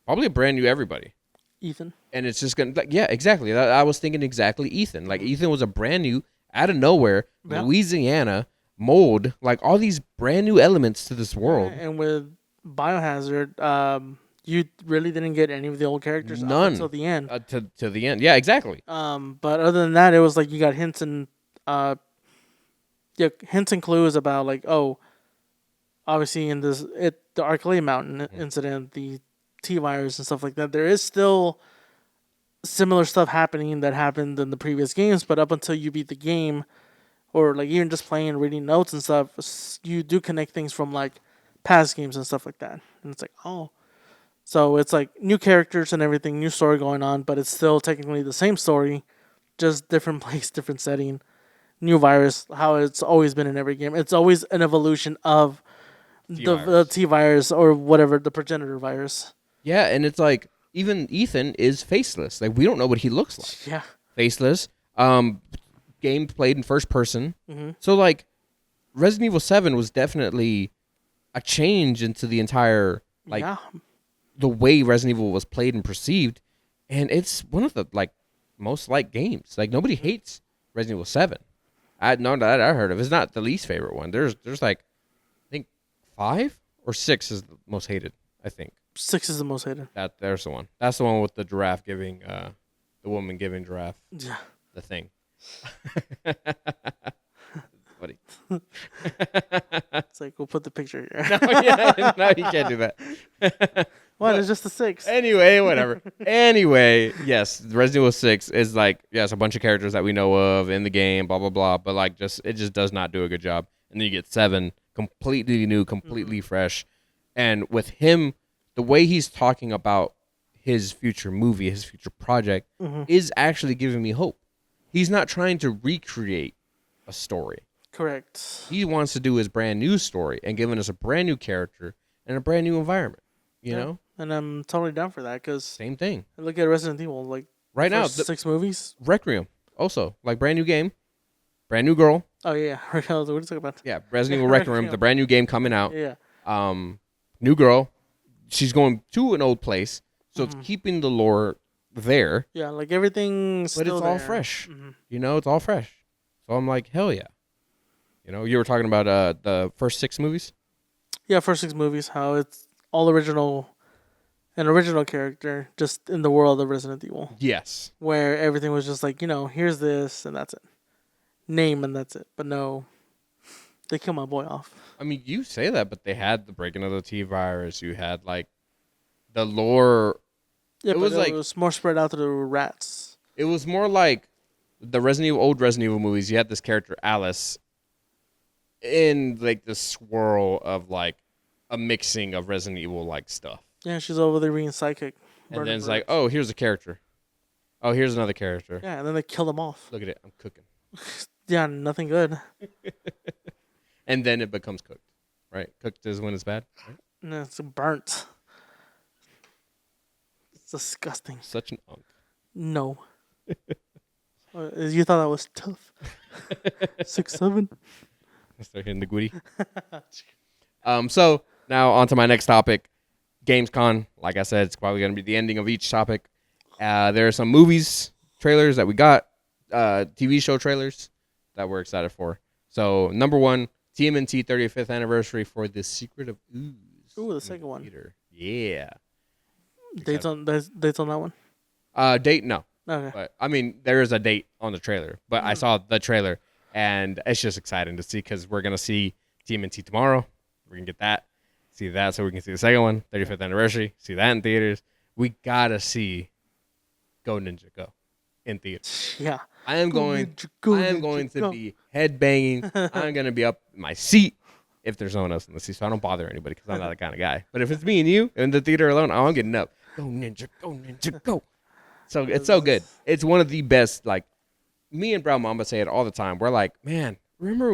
Probably a brand new everybody. Ethan. And it's just going to, yeah, exactly. I was thinking exactly Ethan. Like, Ethan was a brand new, out of nowhere, Louisiana, mold like all these brand new elements to this world. And with Biohazard, you really didn't get any of the old characters up None until the end. to the end. Yeah, exactly. But other than that, it was like you got hints and hints and clues about like, oh, obviously in the Arclay Mountain incident, the T-virus and stuff like that. There is still similar stuff happening that happened in the previous games, but up until you beat the game, or like even just playing, reading notes and stuff, you do connect things from like past games and stuff like that. And it's like, oh, so it's like new characters and everything, new story going on, but it's still technically the same story, just different place, different setting, new virus. How it's always been in every game. It's always an evolution of the T-virus or whatever, the progenitor virus. Yeah, and it's like even Ethan is faceless. Like we don't know what he looks like. Yeah, Faceless. Game played in first person. Mm-hmm. So like Resident Evil 7 was definitely a change into the entire like the way Resident Evil was played and perceived, and it's one of the like most liked games. Like nobody hates Resident Evil 7. None that I heard of. It's not the least favorite one. There's like I think 5 or 6 is the most hated. I think 6 is the most hated. There's the one. That's the one with the giraffe giving the woman giving giraffe the thing. Funny. It's like we'll put the picture here. No, you can't do that. What? It's just a 6. Anyway, whatever. Anyway, yes, Resident Evil 6 is like a bunch of characters that we know of in the game, blah blah blah. But like, it just does not do a good job. And then you get 7, completely new, completely fresh, and with him, the way he's talking about his future movie, his future project, is actually giving me hope. He's not trying to recreate a story. Correct. He wants to do his brand new story and giving us a brand new character and a brand new environment. You know? And I'm totally down for that because Same thing. look at Resident Evil. Like Right now, 6 movies. Requiem, also like brand new game, brand new girl. Oh yeah, what are you talking about? Yeah, Resident Evil Requiem, the brand new game coming out. Yeah. New girl. She's going to an old place, so it's keeping the lore there. Yeah, like everything's But still it's all there. fresh. You know, it's all fresh. So I'm like, hell yeah. You know, you were talking about the first 6 movies? Yeah, first 6 movies, how it's all an original character just in the world of Resident Evil. Yes. Where everything was just like, here's this and that's it. Name and that's it. But no, they kill my boy off. I mean, you say that, but they had the breaking of the T-virus. You had, like, the lore. Yeah, it was more spread out to the rats. It was more like the old Resident Evil movies. You had this character, Alice, in, like, the swirl of, like, a mixing of Resident Evil-like stuff. Yeah, she's over there being psychic. And then it's like, oh, here's a character. Oh, here's another character. Yeah, and then they kill them off. Look at it. I'm cooking. Yeah, nothing good. And then it becomes cooked, right? Cooked is when it's bad. Right? No, it's burnt. It's disgusting. Such an unk. No. You thought that was tough. 6, 7. I start hitting the goodie. So now on to my next topic, Gamescom. Like I said, it's probably going to be the ending of each topic. There are some movies, trailers that we got, TV show trailers that we're excited for. So number 1, TMNT 35th anniversary for The Secret of Ooze. Ooh, the second one. Theater. Yeah. Dates on that one? Date, no. Okay. But I mean, there is a date on the trailer. But I saw the trailer, and it's just exciting to see because we're gonna see TMNT tomorrow. We're gonna get that, see that, so we can see the second one, 35th anniversary. See that in theaters. We gotta see Go Ninja Go in theaters. Yeah. I am going Ninja, to go. be headbanging. I'm gonna be up in my seat if there's no one else in the seat, so I don't bother anybody because I'm not that kind of guy. But if it's me and you in the theater alone, I'm getting up. Go Ninja, go. So it's so good. It's one of the best. Like me and Brown Mamba say it all the time. We're like, man, remember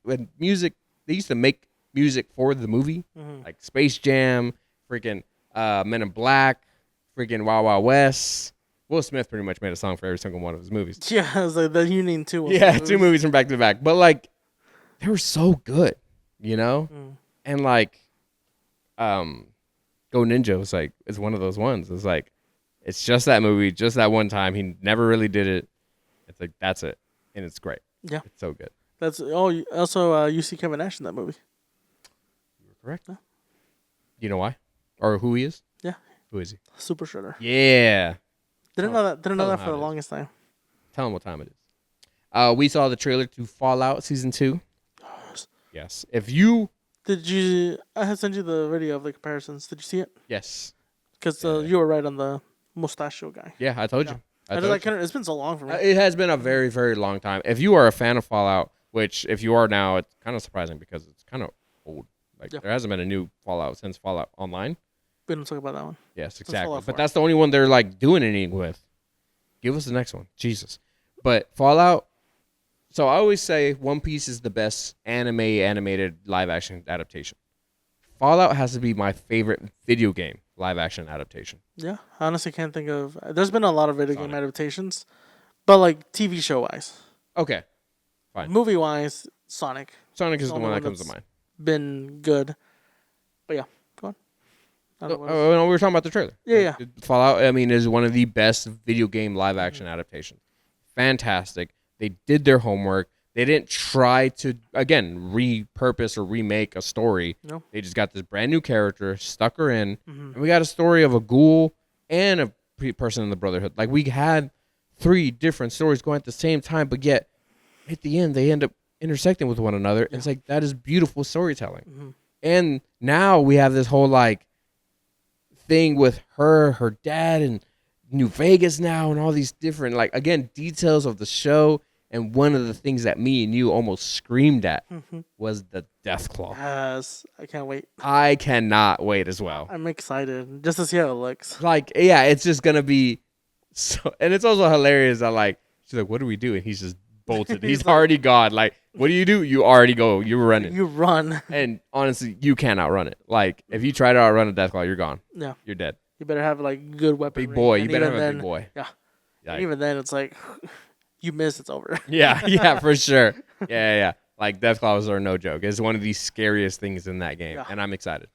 when music? They used to make music for the movie, like Space Jam, freaking Men in Black, freaking Wild Wild West. Will Smith pretty much made a song for every single one of his movies. Yeah, it was like the Union 2. Yeah, 2 movies from back to back. But like, they were so good, you know. And like, Go Ninja was like, it's one of those ones. It's like, it's just that movie, just that one time. He never really did it. It's like, that's it. And it's great. Yeah. It's so good. That's also you see Kevin Nash in that movie. You're correct. Yeah. You know why? Or who he is? Yeah. Who is he? Super Shredder. Yeah. Didn't know that. Didn't know tell that them for how the it is. longest time. Tell him what time it is. We saw the trailer to Fallout Season 2. Yes. If you... Did you? I had sent you the video of the comparisons. Did you see it? Yes. Because Yeah. you were right on the mustachio guy. Yeah, I told Yeah. you. It's been so long for me. It has been a very, very long time. If you are a fan of Fallout, which if you are now, it's kind of surprising because it's kind of old. Like there hasn't been a new Fallout since Fallout Online. We don't talk about that one. Yes, Since exactly. Fallout But 4. that's the only one they're like doing anything with. Give us the next one, Jesus. But Fallout. So I always say One Piece is the best animated live action adaptation. Fallout has to be my favorite video game live action adaptation. Yeah, I honestly can't think of. There's been a lot of video Sonic. game adaptations, but like TV show wise, Okay, fine. movie wise, Sonic Sonic is the the only one that one comes to that's mind. been good. But yeah, go on. I don't know what else. No, we were talking about the trailer. Yeah. Fallout, I mean, is one of the best video game live action adaptations. Fantastic. They did their homework. They didn't try to, again, repurpose or remake a story. No. They just got this brand new character, stuck her in, Mm-hmm. and we got a story of a ghoul and a person in the Brotherhood. Like, we had 3 different stories going at the same time, but yet, at the end, they end up intersecting with one another. Yeah. And it's like, that is beautiful storytelling. Mm-hmm. And now we have this whole, like, thing with her dad, and New Vegas now, and all these different, like, again, details of the show. And one of the things that me and you almost screamed at was the Death Claw. Yes, I can't wait. I cannot wait as well. I'm excited just to see how it looks. Like, yeah, it's just gonna be so. And it's also hilarious that, like, she's like, "What do we do?" And he's just bolted. He's He's like- already gone. Like, what do? You already go. You're running. You run. And honestly, you can't outrun it. Like, if you try to outrun a Death Claw, you're gone. Yeah, You're dead. you better have like good weaponry. Big boy. You and better have even a then, big boy. Yeah. Like, And even then, it's like you miss, it's over. Yeah, for sure. Yeah. Like, Death Claws are no joke. It's one of the scariest things in that game, Yeah. and I'm excited.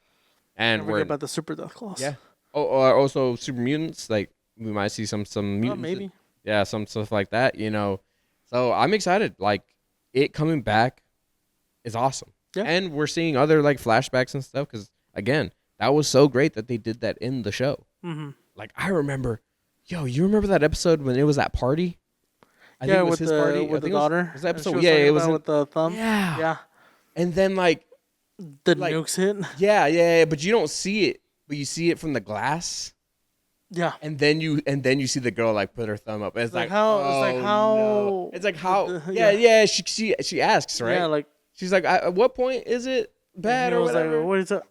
And Don't we're forget about the super death claws. yeah. Oh, or also super mutants. Like, we might see some mutants. Maybe. Yeah, some stuff like that. So I'm excited. Like, it coming back is awesome. Yeah. And we're seeing other like flashbacks and stuff because again, that was so great that they did that in the show. Mm-hmm. Like, I remember, you remember that episode when it was that party? I Yeah, think it was with his the party. with I the think it was- daughter. Was that and she episode? was Yeah, talking it was about in- with the thumb. Yeah. Yeah. And then like, The Like- nukes hit. yeah, but you don't see it, but you see it from the glass. Yeah. And then you see the girl like put her thumb up. It's like, how- oh, it's like how- no. It's like how Yeah. yeah. She asks, right? Yeah, like She's like, at what point is it bad he or was whatever? like, what is it?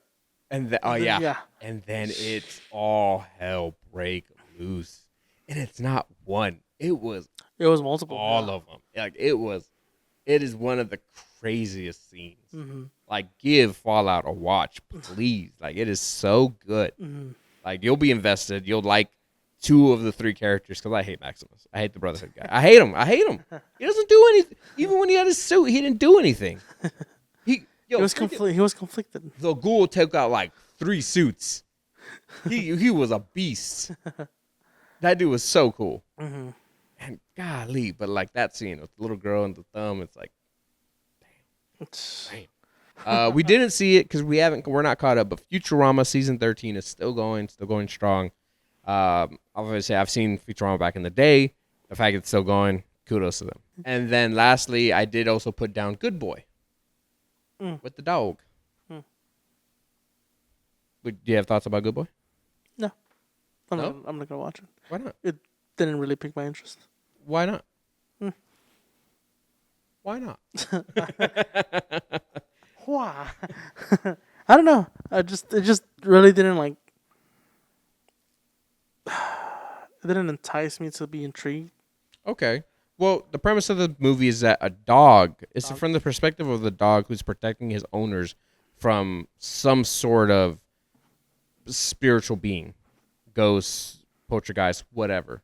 And Yeah. And then it's all hell break loose, and it's not one. It was It was multiple. all of them. Like it is one of the craziest scenes. Mm-hmm. Like, give Fallout a watch, please. Like, it is so good. Mm-hmm. Like, you'll be invested. You'll like 2 of the 3 characters because I hate Maximus. I hate the Brotherhood guy. I hate him. He doesn't do anything. Even when he had his suit, he didn't do anything. He was conflicted. The ghoul took out like 3 suits. He was a beast. That dude was so cool. Mm-hmm. And golly, but like that scene with the little girl and the thumb, it's like, damn. We didn't see it because we're not caught up. But Futurama season 13 is still going strong. Obviously, I've seen Futurama back in the day. The fact it's still going, kudos to them. And then lastly, I did also put down Good Boy with the dog. Mm. Do you have thoughts about Good Boy? No. I'm No? not gonna watch it. Why not? It didn't really pique my interest. Why not? Hmm. Why not? Why? I don't know. It just really didn't like. It didn't entice me to be intrigued. Okay. Well, the premise of the movie is that a dog is from the perspective of the dog who's protecting his owners from some sort of spiritual being, ghosts, poltergeist, whatever.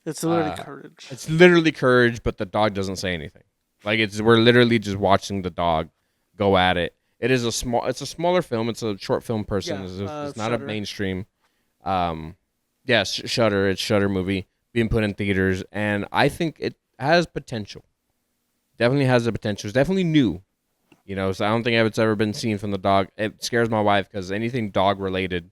It's literally courage. It's literally courage, but the dog doesn't say anything. Like, we're literally just watching the dog go at it. It's a smaller film. It's a short film person. Yeah, It's not a Shudder. mainstream. Shudder. It's Shudder movie being put in theaters, and I think it has potential. Definitely has the potential. It's definitely new. So I don't think it's ever been seen from the dog. It scares my wife because anything dog related,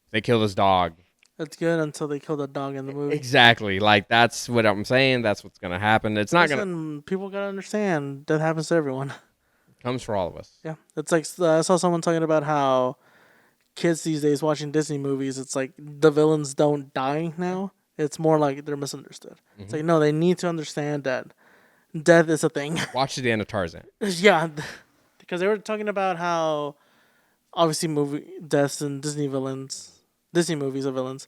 if they kill this dog. It's good until they kill the dog in the movie. Exactly. Like, that's what I'm saying. That's what's going to happen. It's not going to. People gotta understand that happens to everyone. Comes for all of us. Yeah, it's like I saw someone talking about how kids these days watching Disney movies. It's like the villains don't die now. It's more like they're misunderstood. It's like no, they need to understand that death is a thing. Watch the end of Tarzan. Yeah, because they were talking about how obviously movie deaths and Disney movies are villains,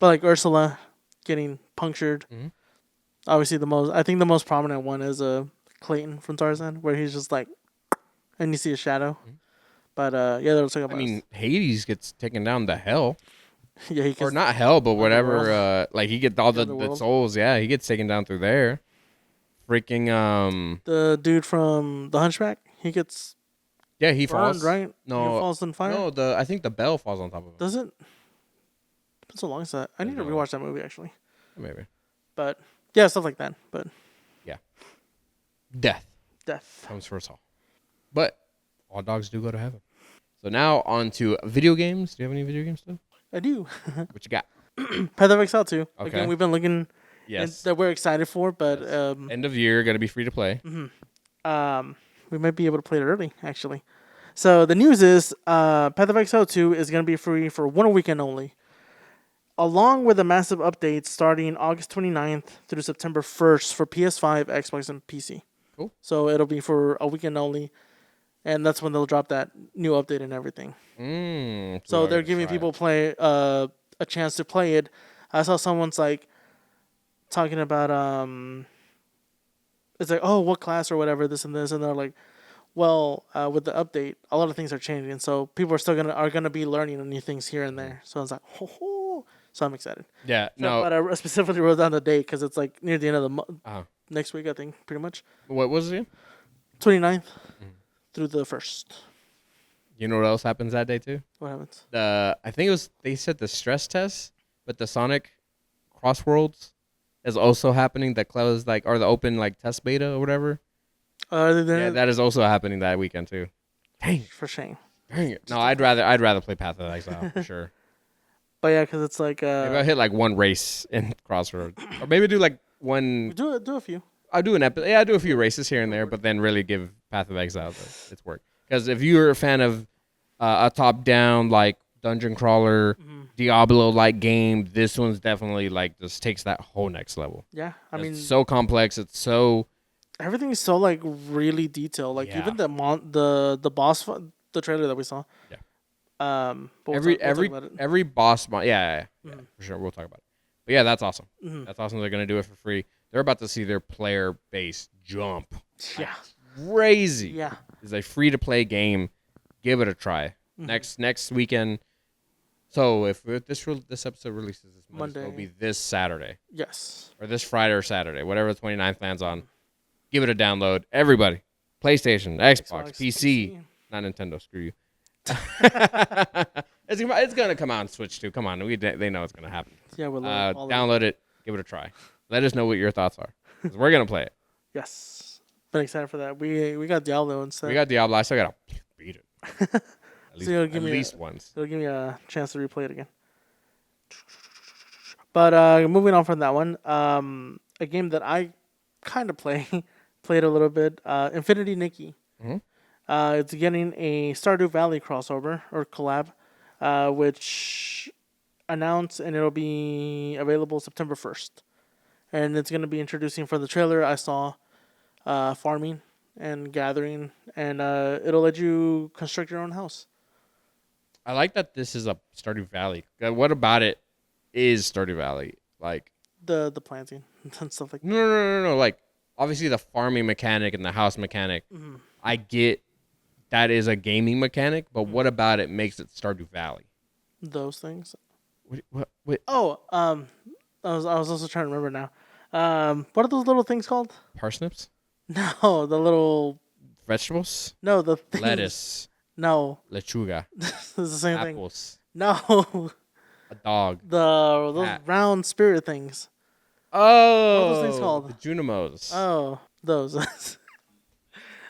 but like Ursula getting punctured. Mhm. Obviously, I think the most prominent one is Clayton from Tarzan, where he's just like, and you see a shadow. But yeah, they were talking about. I mean, Hades gets taken down to hell. Yeah, he Or gets not hell, but whatever. Underworld. Like, he gets all the Underworld. souls. Yeah, he gets taken down through there. Freaking the dude from The Hunchback. He gets yeah, he burned, falls. right? No, He falls in fire. no. I think the bell falls on top of him. Does it? It's so long as that. I need to No. rewatch that movie actually. Maybe. But yeah, stuff like that. But Death death. comes for us all. But all dogs do go to heaven. So now on to video games. Do you have any video games still? I do. What you got? Path of Exile 2. Okay. Again, we've been looking Yes. that we're excited for, but Yes. End of year, gonna be free to play. we might be able to play it early, actually. So the news is Path of Exile 2 is going to be free for 1 weekend only, along with a massive update starting August 29th through September 1st for PS5, Xbox, and PC. Cool. So it'll be for a weekend only, and that's when they'll drop that new update and everything. So they're giving people a chance to play it. I saw someone's like talking about it's like, oh, what class or whatever, this and this, and they're like, well, with the update, a lot of things are changing, so people are still gonna be learning new things here and there. So I was like, ho. So I'm excited. Yeah. No. But I specifically wrote down the date because it's like near the end of the month, next week, I think, pretty much. What was it? 29th through the 1st. You know what else happens that day too? What happens? I think it was, they said the stress test, but the Sonic Crossworlds is also happening. The closed or the open test beta or whatever. Yeah, that is also happening that weekend too. Dang, for shame. dang it. No, I'd rather play Path of Exile for sure. But yeah, because it's like Maybe I'll hit one race in Crossroads, or maybe do one. do a few. I'll do I do a few races here and there, but then really give Path of Exile its work. Because if you're a fan of a top-down dungeon crawler, Diablo-like game, this one's definitely just takes that whole next level. Yeah, I mean, it's so complex. It's so everything is so really detailed. Even the boss, the trailer that we saw. Yeah. But every boss, yeah, for sure. We'll talk about it. But yeah, that's awesome. That's awesome. They're gonna do it for free. They're about to see their player base jump. Yeah. Crazy. Yeah. It's a free to play game. Give it a try. Next weekend. So if this episode releases this Monday, it'll be this Saturday. Yes. Or this Friday or Saturday, whatever the 29th lands on. Give it a download. Everybody. PlayStation, Xbox, PC. Not Nintendo. Screw you. It's gonna come out on Switch too. Come on, they know it's gonna happen. Yeah, we'll download it. Give it a try. Let us know what your thoughts are. 'Cause we're gonna play it. Yes. Been excited for that. We got Diablo instead. We got Diablo. I still gotta beat it. At least once. It'll give me a chance to replay it again. But moving on from that one, a game that I kind of played a little bit, Infinity Nikki. It's getting a Stardew Valley crossover or collab, which announced, and it'll be available September 1st. And it's going to be introducing, from the trailer I saw, farming and gathering, and it'll let you construct your own house. I like that this is a Stardew Valley. What about it is Stardew Valley? The planting and stuff like that. No. Obviously the farming mechanic and the house mechanic. I get that is a gaming mechanic, but what about it makes it Stardew Valley? Those things. What? Oh, I was also trying to remember now. What are those little things called? Parsnips? No, the little vegetables. No, the things. Lettuce. No. Lechuga. It's the same Apples. thing. No. A dog. Those round spirit things. Oh. What are those things called? The Junimos. Oh, those.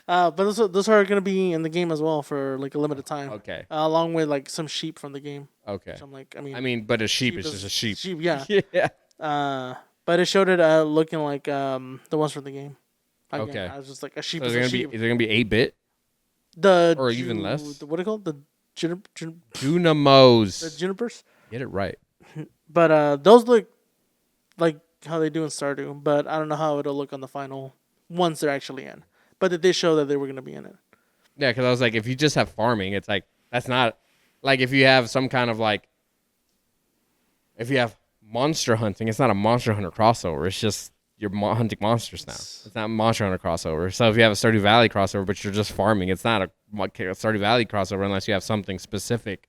But those are gonna be in the game as well for like a limited time. Okay. Along with like some sheep from the game. Okay. Which I'm like, But a sheep is just a sheep. Sheep, yeah. Yeah. But it showed it looking like the ones from the game. Again, Okay. I was just like a sheep So is a sheep. is it gonna be 8-bit or even less? What do you call it? The Dunamos. the junipers. Get it right. But those look like how they do in Stardew. But I don't know how it'll look on the final once they're actually in. But they did show that they were gonna be in it. Yeah, because I was like, if you just have farming, it's like that's not like if you have some kind of like if you have monster hunting, it's not a Monster Hunter crossover. It's just you're hunting monsters now. It's not a Monster Hunter crossover. So if you have a Stardew Valley crossover, but you're just farming, it's not a Stardew Valley crossover unless you have something specific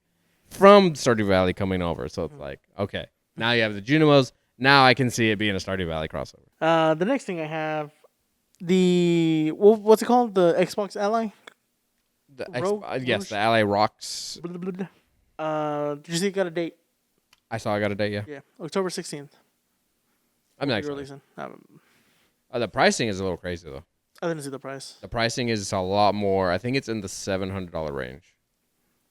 from Stardew Valley coming over. So it's like, okay, now you have the Junimos. Now I can see it being a Stardew Valley crossover. The next thing I have, what's it called? The Xbox Ally? Yes, the Ally Rocks. Did you see it got a date? I got a date, yeah. Yeah, October 16th. I'm not releasing. the pricing is a little crazy, though. I didn't see the price. The pricing is a lot more. I think it's in the $700 range.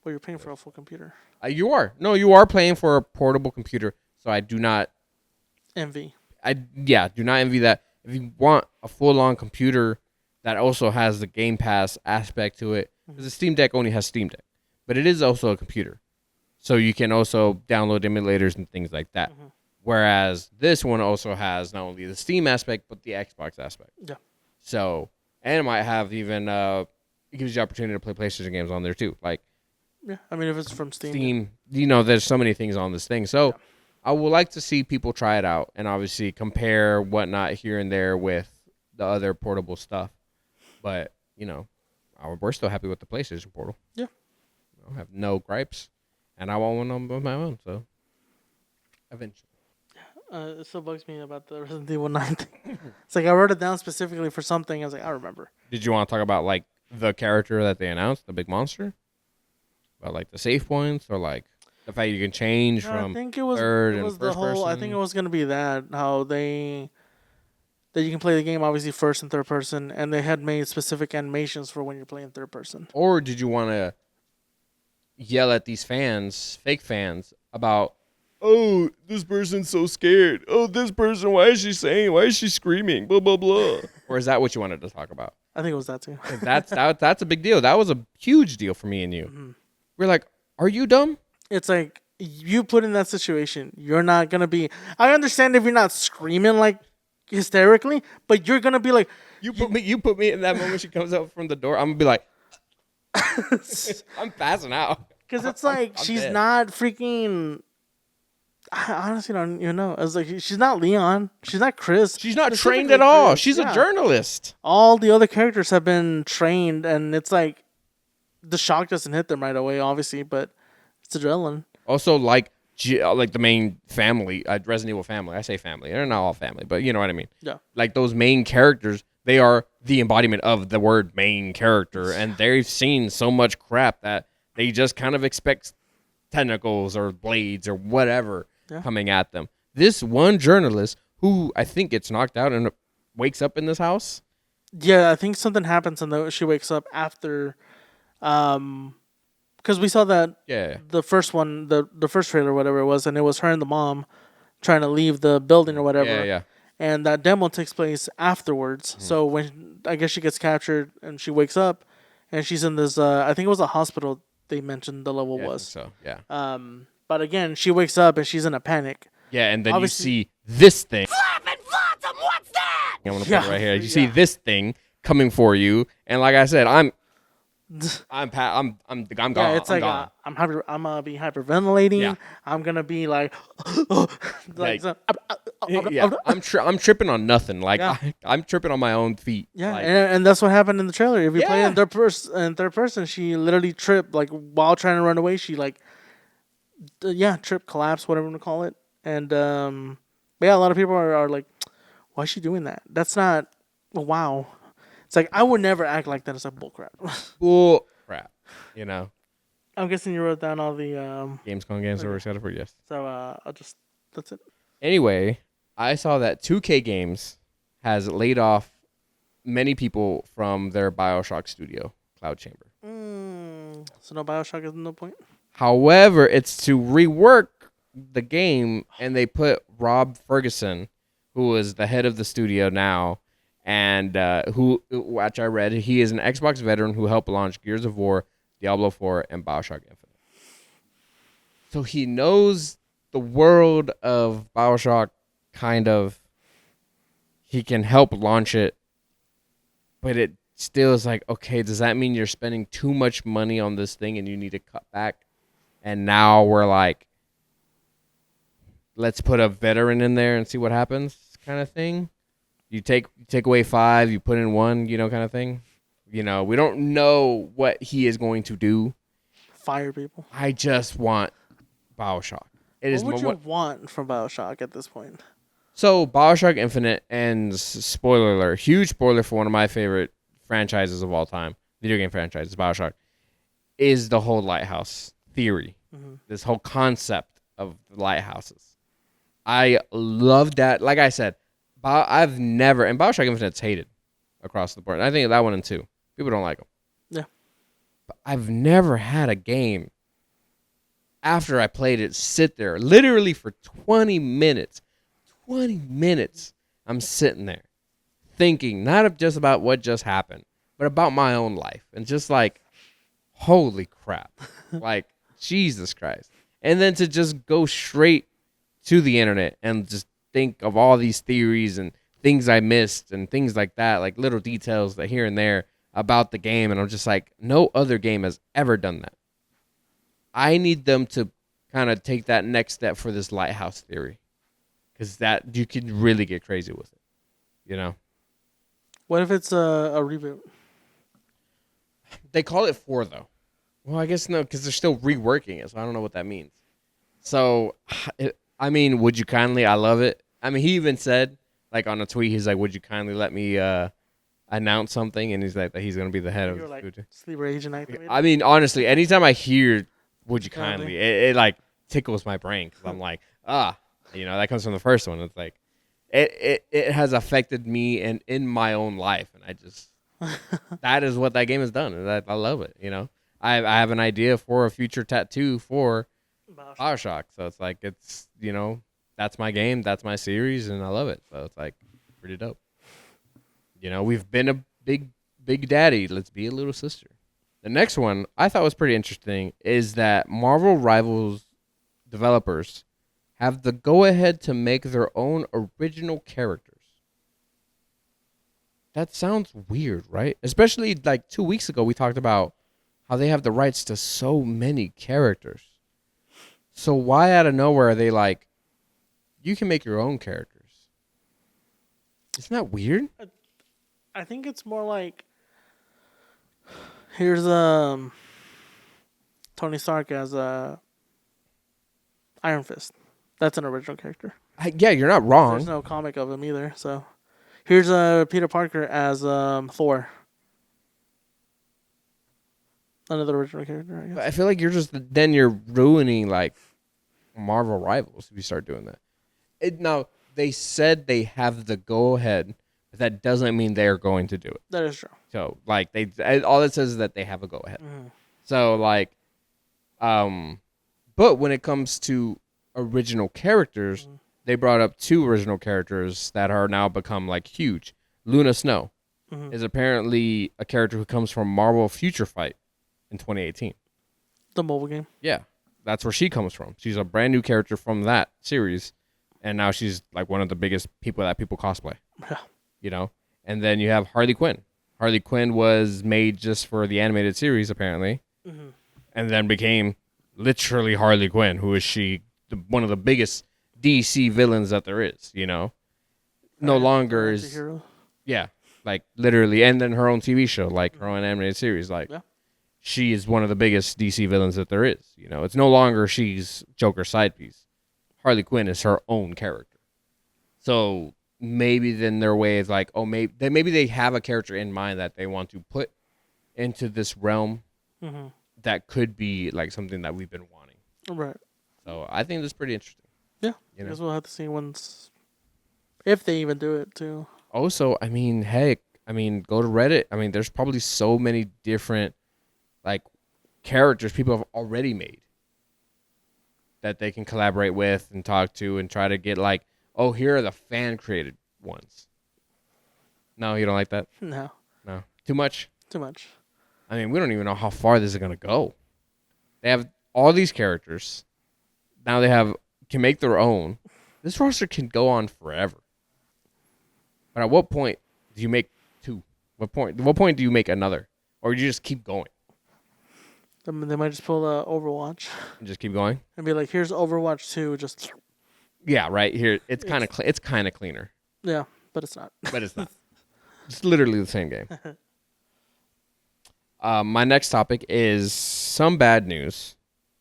Well, you're paying for a full computer. You are. No, you are paying for a portable computer, so I do not envy. Do not envy that. If you want a full-on computer that also has the Game Pass aspect to it, because the Steam Deck only has Steam Deck, but it is also a computer. So you can also download emulators and things like that. Mm-hmm. Whereas this one also has not only the Steam aspect, but the Xbox aspect. Yeah. So, and it might have even, it gives you the opportunity to play PlayStation games on there too. Like, yeah, I mean, if it's from Steam. Steam, there's so many things on this thing. So, yeah. I would like to see people try it out and obviously compare whatnot here and there with the other portable stuff. But, we're still happy with the PlayStation Portal. Yeah. I have no gripes. And I want one on my own, so eventually. It still bugs me about the Resident Evil 9 thing. It's like I wrote it down specifically for something. I was like, I remember. Did you want to talk about, like, the character that they announced, the big monster? About, like, the save points or, like, the fact you can change from third and first person? I think it was going to be that, that you can play the game, obviously, first and third person, and they had made specific animations for when you're playing third person. Or did you want to yell at these fake fans, about, oh, this person's so scared. Oh, this person, why is she screaming? Blah, blah, blah. Or is that what you wanted to talk about? I think it was that too. That's a big deal. That was a huge deal for me and you. Mm-hmm. We're like, are you dumb? It's like, you put in that situation, you're not going to be... I understand if you're not screaming like hysterically, but you're going to be like... You put me in that moment she comes out from the door, I'm going to be like... I'm passing out. Because it's like she's dead. Not freaking. I honestly don't even know. I was like, she's not Leon. She's not Chris. She's not trained at all. She's a journalist. All the other characters have been trained, and it's like the shock doesn't hit them right away, obviously, but it's adrenaline. Also, like the main family, Resident Evil family. I say family. They're not all family, but you know what I mean. Yeah. Like those main characters. They are the embodiment of the word main character, and they've seen so much crap that they just kind of expect tentacles or blades or whatever coming at them. This one journalist, who I think gets knocked out and wakes up in this house. Yeah, I think something happens and she wakes up after, because we saw that the first one, the first trailer, whatever it was, and it was her and the mom trying to leave the building or whatever. Yeah. And that demo takes place afterwards. Mm-hmm. So when I guess she gets captured and she wakes up, and she's in this, I think it was a hospital. They mentioned the level was. So yeah. But again, she wakes up and she's in a panic. Yeah, and then obviously, you see this thing. Flappin' Flotsam, what's that? I'm gonna put it right here. You see this thing coming for you, and like I said, I'm gone. Yeah, it's I'm like gone. I'm gonna be hyperventilating. Yeah. I'm gonna be like, I'm tripping on nothing. Like I'm tripping on my own feet. Yeah, like, and that's what happened in the trailer. If you play in third person, she literally tripped. Like while trying to run away, she trip, collapse, whatever you want to call it. And a lot of people are like, why is she doing that? That's not. Wow. It's like, I would never act like that. It's like, bullcrap. Bullcrap. I'm guessing you wrote down all the... Gamescom games that we're excited for, yes. So, that's it. Anyway, I saw that 2K Games has laid off many people from their BioShock studio, Cloud Chamber. So no Bioshock is no point. However, it's to rework the game, and they put Rob Ferguson, who is the head of the studio now, and which I read, he is an Xbox veteran who helped launch Gears of War, Diablo 4, and BioShock Infinite. So he knows the world of BioShock, kind of. He can help launch it, but it still is like, okay, does that mean you're spending too much money on this thing and you need to cut back? And now we're like, let's put a veteran in there and see what happens, kind of thing. You take away 5, you put in 1, kind of thing. We don't know what he is going to do. Fire people. I just want BioShock. What would you want from BioShock at this point? So BioShock Infinite ends, spoiler alert, huge spoiler for one of my favorite franchises of all time, video game franchises, BioShock, is the whole lighthouse theory. Mm-hmm. This whole concept of lighthouses. I love that. Like I said, I've never, and BioShock Infinite's hated across the board. I think that 1 and 2, people don't like them. Yeah. But I've never had a game, after I played it, sit there literally for 20 minutes. 20 minutes, I'm sitting there thinking not just about what just happened, but about my own life. And just like, holy crap. Like, Jesus Christ. And then to just go straight to the internet and just think of all these theories and things I missed and things like that, like little details that here and there about the game. And I'm just like, no other game has ever done that. I need them to kind of take that next step for this lighthouse theory. Because that you can really get crazy with it, What if it's a reboot? They call it 4, though. Well, I guess no, because they're still reworking it, so I don't know what that means. So, would you kindly? I love it. I mean, he even said, like on a tweet, he's like, "Would you kindly let me announce something?" And he's like, that he's gonna be the head of the studio. Sleeper agent activated. I mean, honestly, anytime I hear "Would you kindly," it like tickles my brain because I'm like, that comes from the first one. It's like, it has affected me and in my own life, and I just that is what that game has done, and I love it. I have an idea for a future tattoo for BioShock, so it's like that's my game, that's my series, and I love it. So it's like pretty dope. We've been a big daddy. Let's be a little sister. The next one I thought was pretty interesting is that Marvel Rivals developers have the go-ahead to make their own original characters. That sounds weird, right? Especially like 2 weeks ago, we talked about how they have the rights to so many characters. So why out of nowhere are they like, you can make your own characters? Isn't that weird? I think it's more like, here's Tony Stark as Iron Fist. That's an original character. Yeah, you're not wrong. There's no comic of him either. So here's Peter Parker as Thor. Another original character, I guess. I feel like you're ruining like Marvel Rivals if you start doing that. Now they said they have the go ahead, but that doesn't mean they're going to do it. That is true. So like all it says is that they have a go ahead. Mm-hmm. So like, but when it comes to original characters, mm-hmm. they brought up 2 original characters that are now become like huge. Luna Snow mm-hmm. is apparently a character who comes from Marvel Future Fight in 2018. The mobile game. Yeah, that's where she comes from. She's a brand new character from that series, and now she's like one of the biggest people that people cosplay. Yeah. And then you have Harley Quinn. Harley Quinn was made just for the animated series apparently, mm-hmm. and then became literally Harley Quinn, who is one of the biggest DC villains that there is. No longer is hero. Yeah, like literally, and then her own TV show, like her own animated series, like. Yeah. She is one of the biggest DC villains that there is. It's no longer she's Joker's side piece. Harley Quinn is her own character. So maybe then their way is like, maybe they have a character in mind that they want to put into this realm mm-hmm. that could be like something that we've been wanting. Right. So I think that's pretty interesting. Yeah. I guess we'll have to see if they even do it too. Also, I mean, heck, I mean, go to Reddit. I mean, there's probably so many different like characters people have already made that they can collaborate with and talk to and try to get like, oh, here are the fan created ones. No, you don't like that? No, No. Too much? too much. I mean, we don't even know how far this is going to go. They have all these characters. Now they can make their own. This roster can go on forever. But at what point do you make two? What point do you make another? Or do you just keep going They might just pull Overwatch and just keep going? and be like, "Here's Overwatch 2." Just Yeah, right here. It's kind of cleaner, yeah, but it's not. but it's not. It's literally the same game. My next topic is some bad news,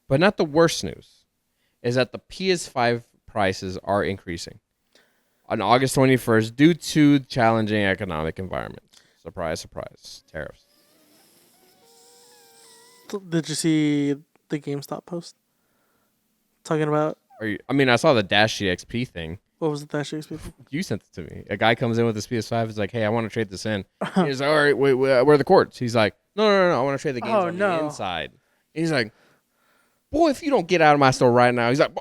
but not the worst news. Is that the PS5 prices are increasing on August 21st due to challenging economic environment. Surprise, surprise. Tariffs. Did you see the GameStop post talking about I mean, I saw the Dash XP thing. what was it that she people? You sent it to me. A guy comes in with his PS5. He's like, "Hey, I want to trade this in." He's like, "All right, wait, where are the cords?" He's like, "No. I want to trade the games on the inside." And he's like, "Boy, if you don't get out of my store right now," he's like,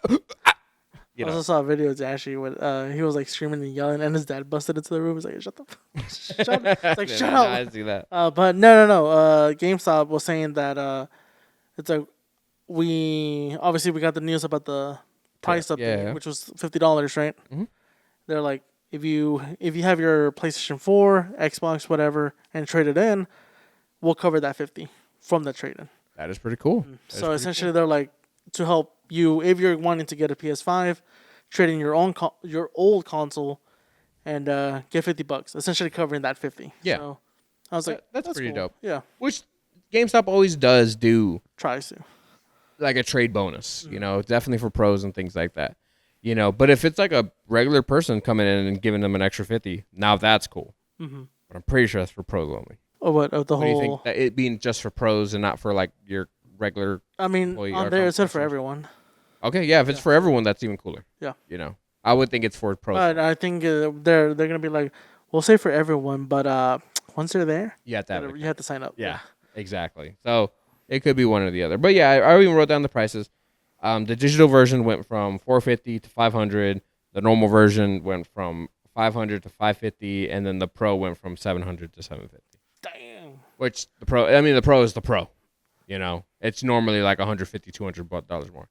I also saw a video of Dashy when he was like screaming and yelling, and his dad busted into the room. He's like, "Shut the, shut, it's like, shut up!" I see that. But no. GameStop was saying that it's like we got the news about the price update, which was $50, right? Mm-hmm. They're like, if you have your PlayStation 4, Xbox, whatever, and trade it in, we'll cover that $50 from the trade in. That is pretty cool. So essentially, they're like to help you if you're wanting to get a PS5, trade in your old console, and get $50, essentially covering that 50. Yeah. So I was like, that's pretty cool. dope. Yeah, Which GameStop always does do tries to. like a trade bonus, definitely for pros and things like that. But if it's like a regular person coming in and giving them an extra 50, now that's cool. Mm-hmm. But I'm pretty sure that's for pros only. Oh, what? Oh, the What do you whole. think that it being just for pros and not for like your regular? I mean, employee on or there it said for customers? everyone. Okay, yeah. If it's for everyone, that's even cooler. Yeah. I would think it's for pros. But I think they're gonna be like, we'll say for everyone, but once they're there, You have to have it. you have to sign up. Yeah, exactly. So it could be one or the other. But yeah, I even wrote down the prices. The digital version went from $450 to $500. The normal version went from $500 to $550, and then the Pro went from $700 to $750. Damn. Which the Pro is the Pro. It's normally like $150, $200 more.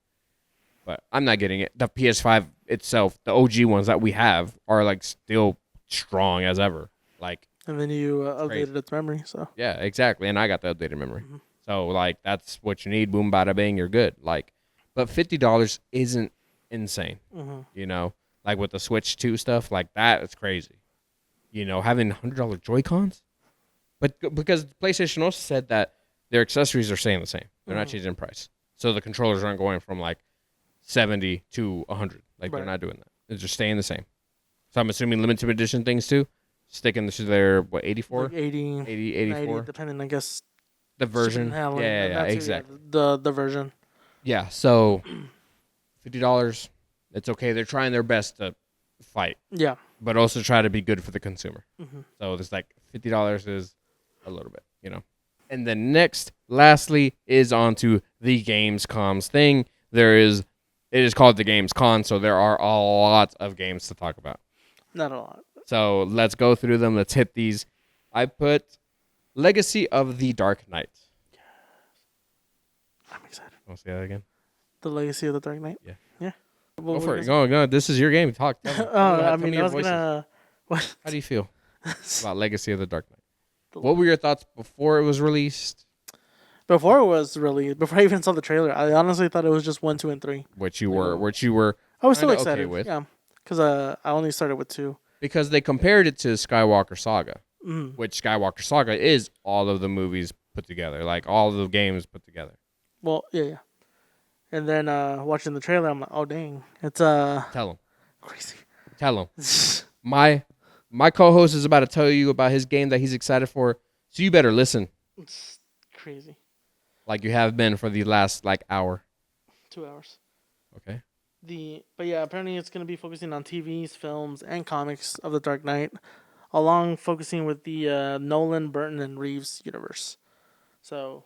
But I'm not getting it. The PS5 itself, the OG ones that we have, are like still strong as ever. Like, And then you crazy. updated its memory, so. yeah, exactly. And I got the updated memory. Mhm. So like that's what you need. Boom, bada bang, you're good. Like, but $50 isn't insane. Mm-hmm. Like with the Switch 2 stuff, like that is crazy. Having $100 Joy-Cons, but because PlayStation also said that their accessories are staying the same. They're not changing price. So the controllers aren't going from like 70 to 100. Like they're not doing that. They're just staying the same. So I'm assuming limited edition things too, sticking to their 84, Like 80, 84, 90, depending, I guess. the version. handling, Yeah, that too, exactly. The version. Yeah, so $50, it's okay. They're trying their best to fight, Yeah. but also try to be good for the consumer. Mm-hmm. So it's like $50 is a little bit, And then lastly, is onto the Gamescom's thing. It is called the Gamescom, so there are a lot of games to talk about. Not a lot. So let's go through them. Let's hit these. I put Legacy of the Dark Knight. I'm excited. Want to say that again? The Legacy of the Dark Knight? Yeah. Yeah. Go for it. Go. This is your game. Talk. Tell me. I Tell me mean, I your was voices. gonna. What? How do you feel about Legacy of the Dark Knight? What were your thoughts before it was released? Before I even saw the trailer, I honestly thought it was just 1, 2, and 3. Which you were I was still kinda excited. okay with. Yeah. Because I only started with 2. because they compared it to Skywalker Saga, Mm. which Skywalker Saga is all of the movies put together, like all of the games put together. Well, yeah. And then watching the trailer, I'm like, oh dang, it's Tell him. crazy. Tell him. My co-host is about to tell you about his game that he's excited for, so you better listen It's crazy. like you have been for the last hour. 2 hours. Okay. But yeah, apparently it's gonna be focusing on TVs, films, and comics of the Dark Knight. along focusing with the Nolan, Burton, and Reeves universe. So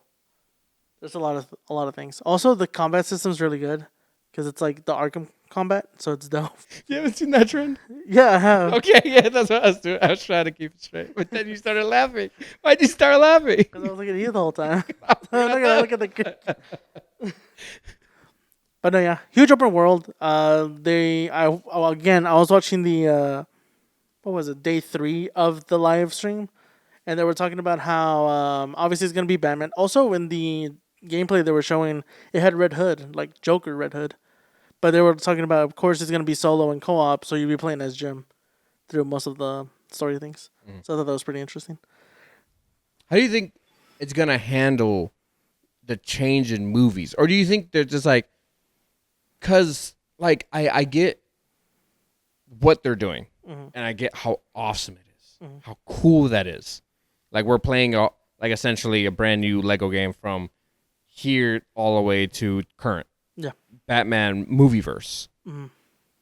there's a lot of things. Also, the combat system's really good because it's like the Arkham combat, so it's dope. You haven't seen that trend? Yeah, I have. Okay, yeah, that's what I was doing. I was trying to keep it straight, but then you started laughing. Why'd you start laughing? Because I was looking at you the whole time. I'm not gonna look at the. But no, yeah, huge open world. I was watching the what was it, day 3 of the live stream, and they were talking about how obviously it's gonna be Batman. Also, in the gameplay they were showing, it had Red Hood, like Joker Red Hood, but they were talking about, of course, it's gonna be solo and co-op, so you'll be playing as Jim through most of the story things. So I thought that was pretty interesting. How do you think it's gonna handle the change in movies, or do you think they're just like, cause like I get what they're doing, and I get how awesome it is, how cool that is. Like we're playing like essentially a brand new Lego game from here all the way to current. Yeah. Batman movieverse.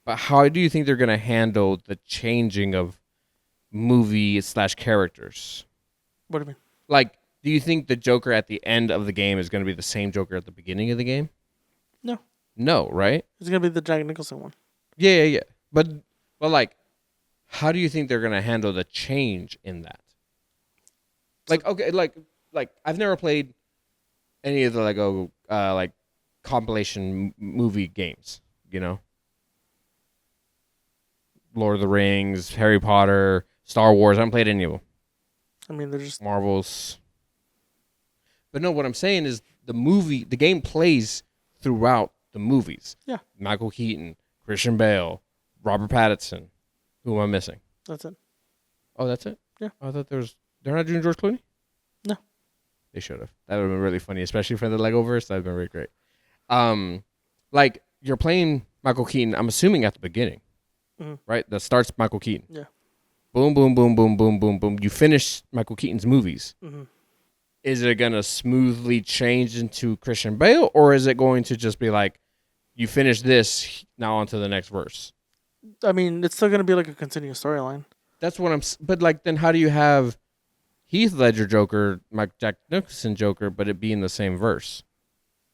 But how do you think they're gonna handle the changing of movie / characters? What do you mean? Like, do you think the Joker at the end of the game is gonna be the same Joker at the beginning of the game? No. No, right? It's gonna be the Jack Nicholson one. Yeah. But like, how do you think they're gonna handle the change in that? Like, okay, like I've never played any of the Lego like compilation movie games. You know, Lord of the Rings, Harry Potter, Star Wars. I haven't played any of them. I mean, they're just Marvels. But no, what I'm saying is the game plays throughout the movies. Yeah. Michael Keaton, Christian Bale, Robert Pattinson. Who am I missing? that's it. Oh, that's it? Yeah. I thought they're not doing George Clooney? No. They should have. That would have been really funny, especially for the Legoverse. That would have been really great. Like, you're playing Michael Keaton, I'm assuming at the beginning, right? That starts Michael Keaton. Yeah. Boom, boom, boom, boom, boom, boom, boom. You finish Michael Keaton's movies. Is it going to smoothly change into Christian Bale, or is it going to just be like, you finish this, now on to the next verse? I mean, it's still gonna be like a continuous storyline. That's what but like, then how do you have Heath Ledger Joker, Jack Nicholson Joker, but it be in the same verse?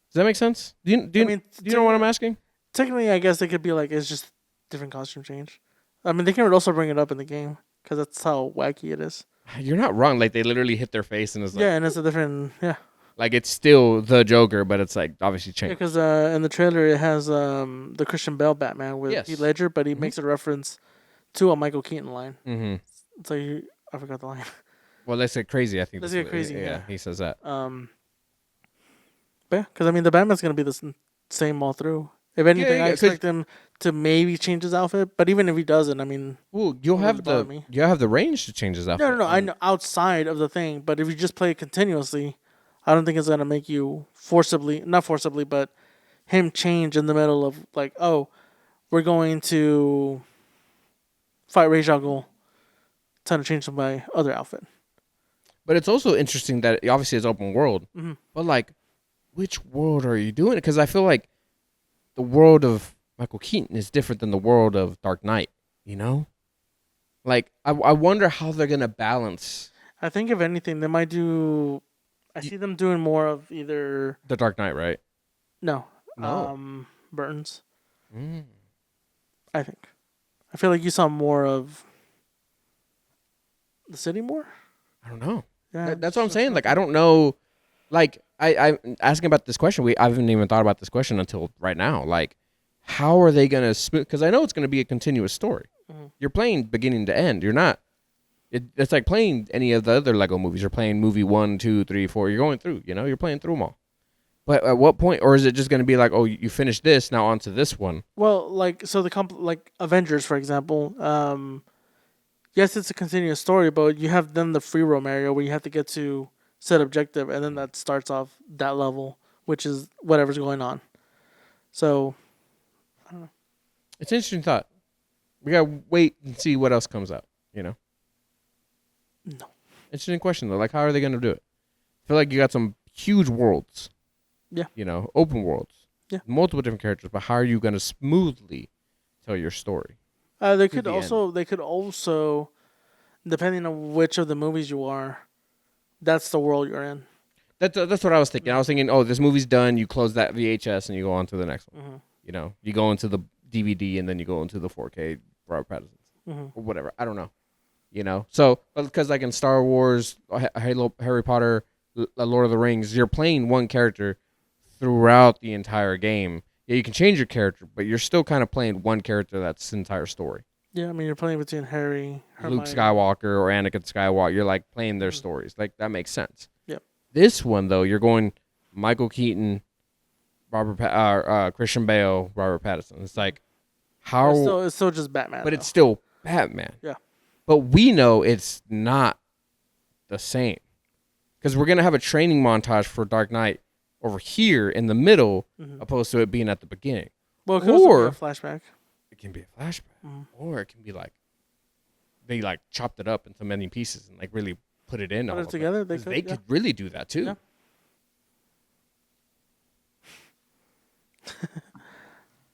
Does that make sense? Do you know what I'm asking? Technically, I guess it could be like it's just different costume change. I mean, they can also bring it up in the game because that's how wacky it is. You're not wrong. Like, they literally hit their face and it's like, Yeah, and it's a different like, it's still the Joker, but it's like obviously Yeah, changed. because in the trailer it has the Christian Bale Batman with Yes. Heath Ledger, but he makes a reference to a Michael Keaton line. Mm-hmm. So I forgot the line. Well, let's get crazy. I think Let's that's get crazy, yeah. he says that. But yeah, because I mean the Batman's gonna be the same all through. If anything, I 'cause- expect him to maybe change his outfit. But even if he doesn't, I mean, Well, you'll Wouldn't have bother the me. range to change his outfit. no. I know outside of the thing, but if you just play it continuously, I don't think it's gonna make you not forcibly, but him change in the middle of like, oh, we're going to fight Ra's al Ghul. Time to change to my other outfit. But it's also interesting that obviously it's open world. But like, which world are you doing? Because I feel like the world of Michael Keaton is different than the world of Dark Knight. You know, like I wonder how they're gonna balance I think if anything, they might do. I see them doing more of either the Dark Knight, right? no, No. Burton's. Mm. I think. I feel like you saw more of the city more. I don't know. Yeah, That's what I'm saying. Like, I don't know. Like, I'm asking about this question. I haven't even thought about this question until right now. Like, how are they gonna smooth? Because I know it's gonna be a continuous story. You're playing beginning to end. You're not. It's like playing any of the other Lego movies. You're playing movie 1, 2, 3, 4. You're going through. You know, you're playing through them all. But at what point, or is it just gonna be like, oh, you finished this, now on to this one? Well, like so like Avengers, for example. Yes, it's a continuous story, but you have then the free roam area where you have to get to set objective, and then that starts off that level, which is whatever's going on. So, I don't know. It's an interesting thought. We gotta wait and see what else comes out. You know. No. Interesting question though. Like, how are they gonna do it? I feel like you got some huge worlds. Yeah. You know, open worlds. Yeah. Multiple different characters, but how are you gonna smoothly tell your story? They could the also Depending on which of the movies you are, that's the world you're in. That's what I was thinking. I was thinking, oh, this movie's done. You close that VHS and you go on to the next one. Mm-hmm. You know, you go into the DVD and then you go into the 4K Robert Pattinson Mm-hmm. or whatever. I don't know. You know, so because like in Star Wars, Harry Potter, Lord of the Rings, you're playing one character throughout the entire game. Yeah, you can change your character, but you're still kind of playing one character that's the entire story. Yeah, I mean, you're playing between Harry, Hermione. Luke Skywalker or Anakin Skywalker, you're like playing their stories. Like that makes sense. Yep. This one though, you're going Michael Keaton, Christian Bale, Robert Pattinson. It's like how, It's still just Batman. but though. it's still Batman. Yeah. But we know it's not the same because we're gonna have a training montage for Dark Knight over here in the middle, opposed to it being at the beginning. Well, it could also or be a flashback. it can be a flashback, Mhm. or it can be like they like chopped it up into many pieces and like really put it in. Put all it of together. They They could. could really do that too. Yeah.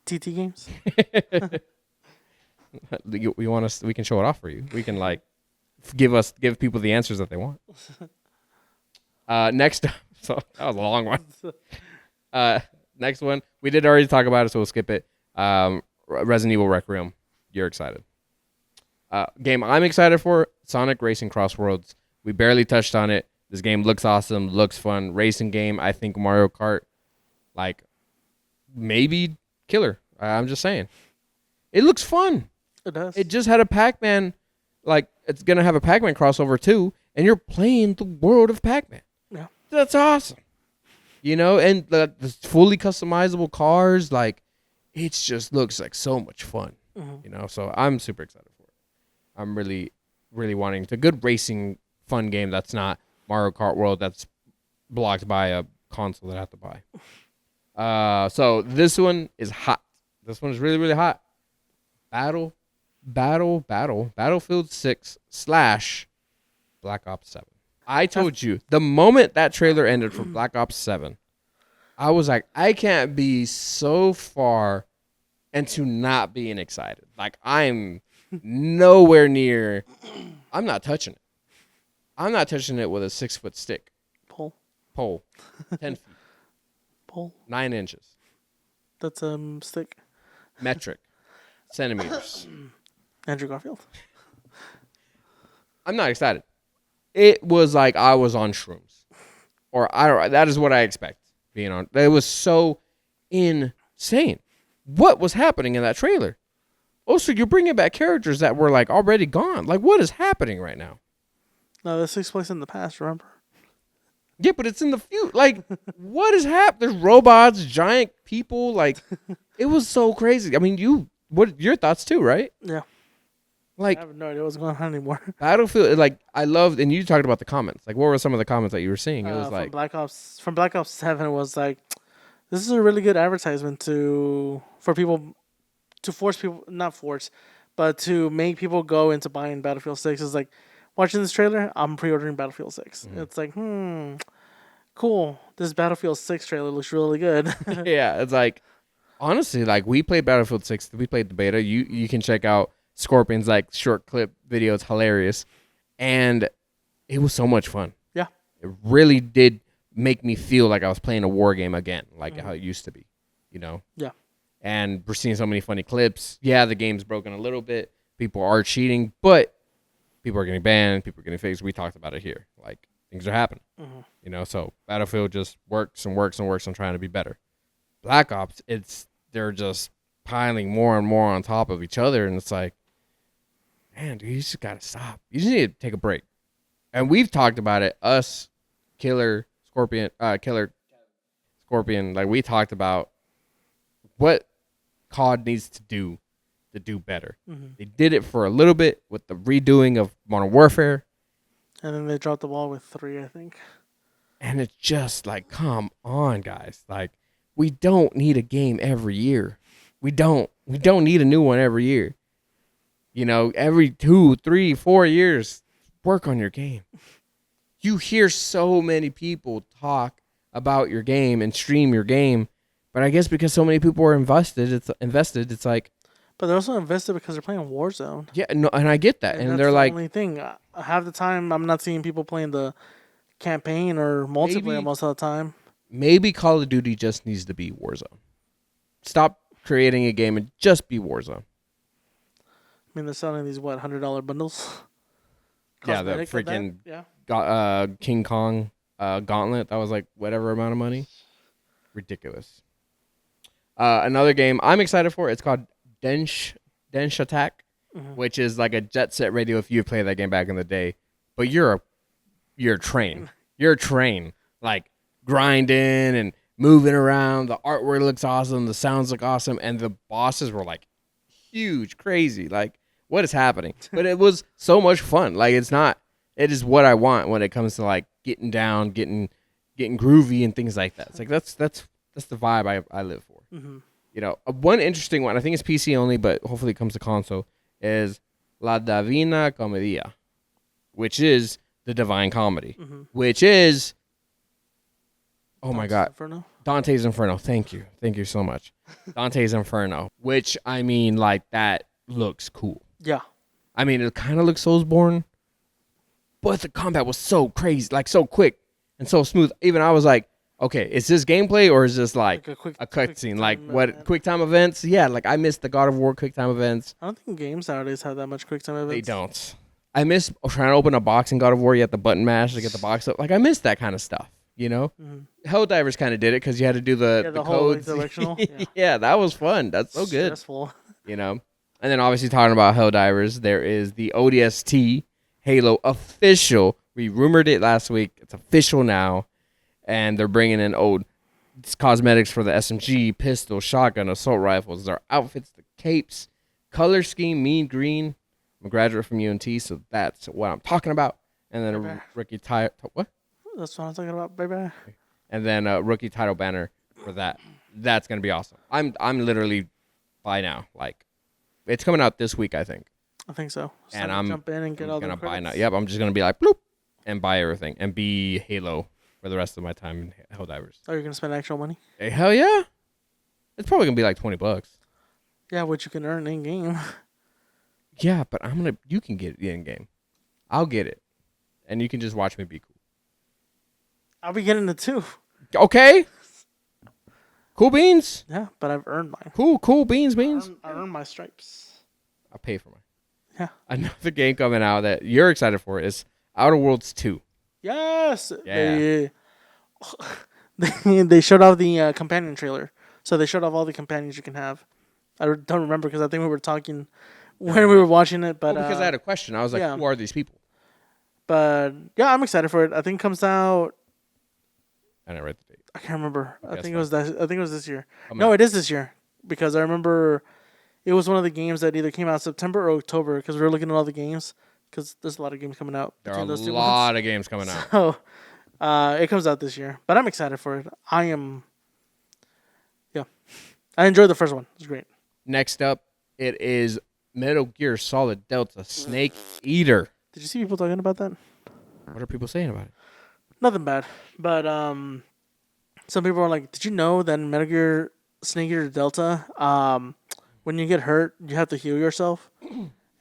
TT games. We want us. We can show it off for you. We can like give people the answers that they want. Next, so that was a long one. Next one, we did already talk about it, so we'll skip it. Resident Evil Requiem. You're excited. Game I'm excited for, Sonic Racing Cross Worlds. We barely touched on it. This game looks awesome, looks fun. Racing game. I think Mario Kart, like, maybe killer. I'm just saying. It looks fun. It does. It just had a Pac-Man, like, it's going to have a Pac-Man crossover too, and you're playing the world of Pac-Man. Yeah. That's awesome. You know, and the fully customizable cars, like, it just looks like so much fun. Mhm. You know, so I'm super excited for it. I'm really, really wanting a good racing fun game that's not Mario Kart World that's blocked by a console that I have to buy. So this one is hot. This one is really, really hot. Battlefield 6 / Black Ops 7. I told you, the moment that trailer ended for Black Ops 7, I was like, I can't be so far into not being excited. Like, I'm nowhere near. I'm not touching it. I'm not touching it with a 6-foot stick. Pole. 10 feet. Pole. 9 inches. That's stick. Metric. Centimeters. Andrew Garfield. I'm not excited. It was like I was on shrooms. Or I don't. That is what I expect being on. It was so insane. What was happening in that trailer? Also, you're bringing back characters that were like already gone. Like, what is happening right now? No, this takes place in the past, remember? Yeah, but it's in the future. Like, what is happening? There's robots, giant people. Like, it was so crazy. I mean, what your thoughts too, right? Yeah. Like, I have no idea what's going on anymore. Battlefield, like, I loved, and you talked about the comments. Like, what were some of the comments that you were seeing? It was from like, Black Ops 7, it was like, this is a really good advertisement for people, to force people, not force, but to make people go into buying Battlefield 6. It's like, watching this trailer, I'm pre-ordering Battlefield 6. Mm-hmm. It's like, cool. This Battlefield 6 trailer looks really good. yeah, it's like, honestly, like, we played Battlefield 6. We played the beta. You can check out Scorpion's, like, short clip video. It's hilarious. And it was so much fun. Yeah. It really did make me feel like I was playing a war game again, like how it used to be, you know? Yeah. And we're seeing so many funny clips. Yeah, the game's broken a little bit. People are cheating, but people are getting banned. People are getting fixed. We talked about it here. Like, things are happening. You know, so Battlefield just works and works and works on trying to be better. Black Ops, they're just piling more and more on top of each other, and it's like, man, dude, you just gotta stop. You just need to take a break. And we've talked about it. Us, Scorpion. Like, we talked about what COD needs to do better. They did it for a little bit with the redoing of Modern Warfare. And then they dropped the ball with 3, I think. And it's just like, come on, guys. Like, we don't need a game every year. We don't need a new one every year. You know, every 2, 3, 4 years, work on your game. You hear so many people talk about your game and stream your game, but I guess because so many people are invested, it's like, But they're also invested because they're playing Warzone. Yeah, no, and I get that. And that's they're the like, only thing. Half the time, I'm not seeing people playing the campaign or multiplayer Maybe- most of the time. maybe Call of Duty just needs to be Warzone. Stop creating a game and just be Warzone. I mean, they're selling these $100 bundles. Yeah, the Cosmetic of that? freaking Yeah. King Kong gauntlet. That was like whatever amount of money. Ridiculous. Another game I'm excited for. It's called Densh Attack, which is like a Jet Set Radio. If you played that game back in the day, but you're a train. You're a train, like grinding and moving around. The artwork looks awesome. The sounds look awesome, and the bosses were like huge, crazy. Like, what is happening? But it was so much fun. Like, it's not. It is what I want when it comes to like getting down, getting groovy and things like that. It's like that's the vibe I live for. Mm-hmm. You know, one interesting one. I think it's PC only, but hopefully it comes to console. Is La Divina Comedia, which is the Divine Comedy, which is my God, Inferno? Dante's Inferno. Thank you so much. Dante's Inferno, which I mean, like that looks cool. Yeah. I mean, it kind of looks Soulsborne, but the combat was so crazy, like so quick and so smooth. Even I was like, okay, is this gameplay or is this like a cutscene? Like what quick time events? Yeah, like I missed the God of War quick time events. I don't think games nowadays have that much quick time events. They don't. I miss trying to open a box in God of War. You have to button mash to get the box up. Like I miss that kind of stuff. You know, Helldivers kind of did it because you had to do the whole codes. directional. Yeah, that was fun. That's so good. Stressful. You know, and then obviously talking about Helldivers, there is the ODST Halo official. We rumored it last week. It's official now, and they're bringing in cosmetics for the SMG, pistol, shotgun, assault rifles. Their outfits, the capes, color scheme, mean green. I'm a graduate from UNT, so that's what I'm talking about. And then a rookie title. What? That's what I'm talking about, baby. And then a rookie title banner for that. That's gonna be awesome. I'm literally by now. Like, it's coming out this week, I think. I think so. And I'm jump in and get all the gonna buy now. credits. Yep, I'm just gonna be like bloop and buy everything and be Halo for the rest of my time in Helldivers. Oh, you're gonna spend actual money? Hey, hell yeah! It's probably gonna be like $20. Yeah, what you can earn in game. Yeah, but you can get it in game. I'll get it, and you can just watch me be cool. I'll be getting it too. Okay. Cool beans. Yeah, but I've earned mine. Cool beans. I earned my stripes. I'll pay for mine. Yeah. Another game coming out that you're excited for is Outer Worlds 2. Yes. Yeah. They showed off the companion trailer. So they showed off all the companions you can have. I don't remember because I think we were talking when we were watching it. But because I had a question. I was like, yeah. who are these people? But yeah, I'm excited for it. I think it comes out. I didn't write the date. I can't remember. Okay, I think it was this year. Coming No, out. it is this year because I remember it was one of the games that either came out September or October because we were looking at all the games because there's a lot of games coming out. There are a between those 2 lot of games coming out. So it comes out this year, but I'm excited for it. I enjoyed the first one. It was great. Next up, it is Metal Gear Solid Delta Snake Eater. Did you see people talking about that? What are people saying about it? Nothing bad, but some people are like, "Did you know that in Metal Gear Snake Eater Delta, when you get hurt, you have to heal yourself,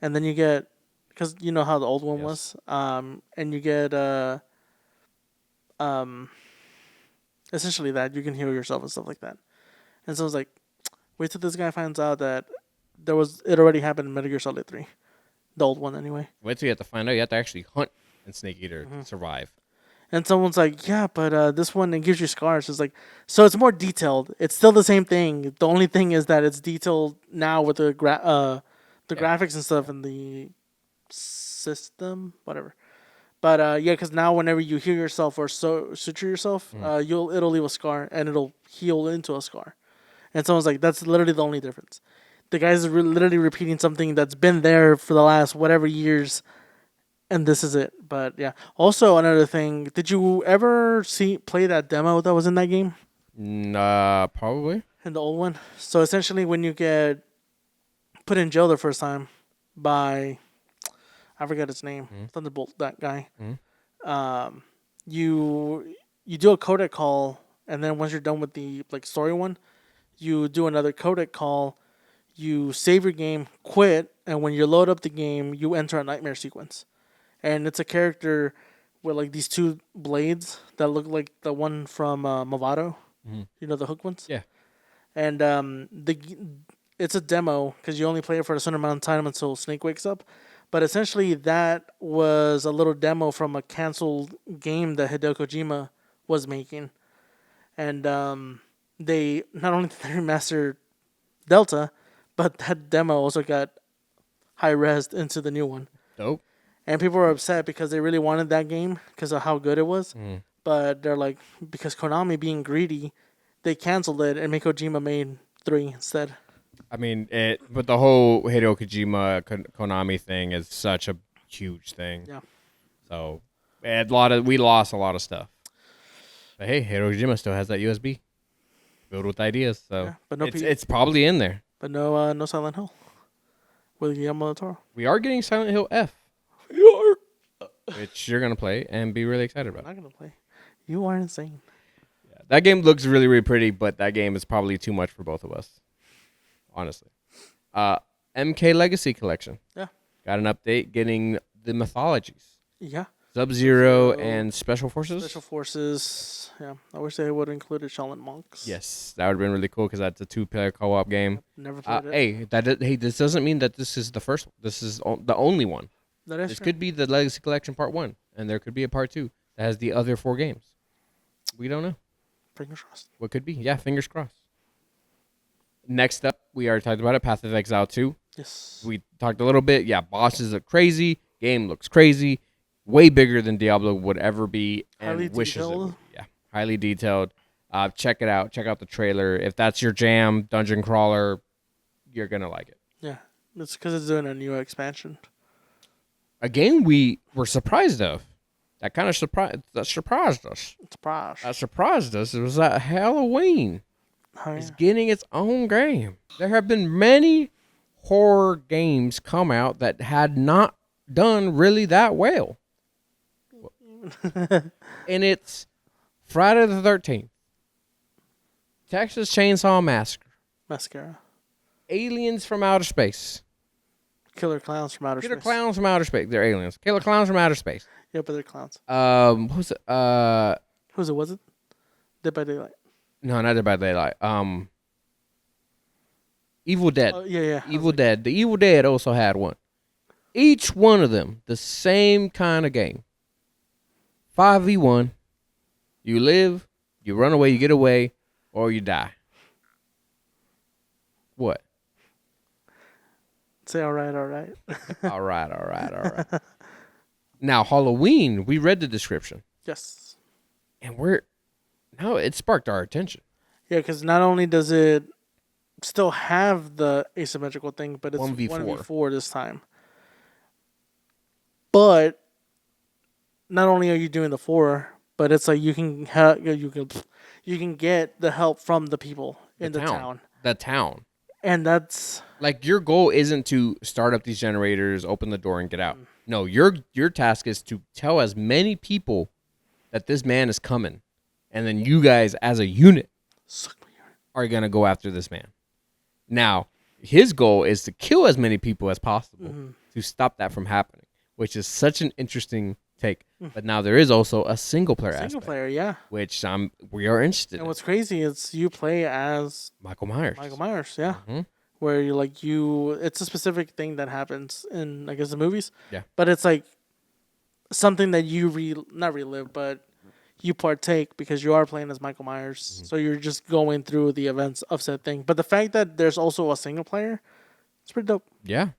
and then you get because you know how the old one was, and you get essentially that you can heal yourself and stuff like that." And so I was like, wait till this guy finds out that it already happened in Metal Gear Solid 3. The old one, anyway. Wait till you have to find out. You have to actually hunt in Snake Eater to survive. And someone's like, yeah, but this one, it gives you scars. It's like, so it's more detailed. It's still the same thing. The only thing is that it's detailed now with the graphics and stuff and the system, whatever. But yeah, because now whenever you heal yourself or suture yourself, it'll leave a scar and it'll heal into a scar. And someone's like, that's literally the only difference. The guy's literally repeating something that's been there for the last whatever years, and this is it. But yeah. Also, another thing, did you ever play that demo that was in that game? Probably. In the old one? So essentially, when you get put in jail the first time by, I forget his name, Thunderbolt, that guy. You do a codec call, and then once you're done with the story one, you do another codec call. you save your game, quit, and when you load up the game, you enter a nightmare sequence. And it's a character with like these two blades that look like the one from Movado. You know, the hook ones? Yeah. And it's a demo because you only play it for a certain amount of time until Snake wakes up. But essentially, that was a little demo from a canceled game that Hideo Kojima was making. And they not only did they remaster Delta, but that demo also got high-resed into the new one. Dope. And people were upset because they really wanted that game because of how good it was. But they're like, because Konami being greedy, they canceled it and made Kojima made 3 instead. I mean, but the whole Hideo Kojima Konami thing is such a huge thing. Yeah. So we lost a lot of stuff. But hey, Hideo Kojima still has that USB filled with ideas. So Yeah, but no it's probably in there. But no Silent Hill with Guillermo del Toro. We are getting Silent Hill F, You are. which you're gonna play and be really excited I'm about. not gonna play. You are insane. Yeah, that game looks really, really pretty, but that game is probably too much for both of us. Honestly. MK Legacy Collection. Yeah. Got an update getting the mythologies. Yeah. Sub-Zero Sub-Zero. and Special Forces. Special Forces. Yeah. I wish they would have included Shaolin Monks. Yes, that would have been really cool because that's a 2-player co-op game. Never played it. Hey, this doesn't mean that this is the first. This is the only one. That is This true. could be the Legacy Collection Part 1, and there could be a Part 2 that has the other 4 games. We don't know. Fingers crossed. What could be? Yeah, fingers crossed. Next up, we already talked about it, Path of Exile 2. Yes. We talked a little bit. Yeah, bosses look crazy. Game looks crazy. Way bigger than Diablo would ever be. And Highly wishes it detailed. would. Yeah, highly detailed. Check it out. Check out the trailer. If that's your jam, dungeon crawler, you're going to like it. Yeah. It's because it's doing a new expansion. A game we were surprised of. That kind of surprised us. Surprise. That surprised us. It was that Halloween Oh, is yeah. getting its own game. There have been many horror games come out that had not done really that well. And it's Friday the 13th, Texas Chainsaw Massacre, Mascara. Aliens from Outer Space, Killer Clowns from Outer Killer Space. Clowns from Outer Space. They're aliens. Killer Clowns from Outer Space. Yeah, but they're clowns. What was it? Who's it? Was it? Dead by Daylight. No, not Dead by Daylight. Evil Dead. Oh, yeah. Evil Dead. The Evil Dead also had one. Each one of them, the same kind of game. 5v1. You live, you run away, you get away, or you die. What? Say all right. All right. Now, Halloween, we read the description. Yes. And it sparked our attention. Yeah, because not only does it still have the asymmetrical thing, but it's 1v4. 1v4 this time. But not only are you doing the 4, but it's like you can get the help from the people in the town. The town. And that's Like, your goal isn't to start up these generators, open the door, and get out. No, your task is to tell as many people that this man is coming. And then you guys, as a unit, are going to go after this man. Now, his goal is to kill as many people as possible to stop that from happening, which is such an interesting take. But now there is also a single-player aspect. single player, yeah. Which we are interested And in. what's crazy is you play as Michael Myers. yeah. Mhm. Where it's a specific thing that happens in, I guess, the movies. Yeah. But it's like something that you not relive, but you partake because you are playing as Michael Myers. So you're just going through the events of said thing. But the fact that there's also a single player, it's pretty dope. Yeah.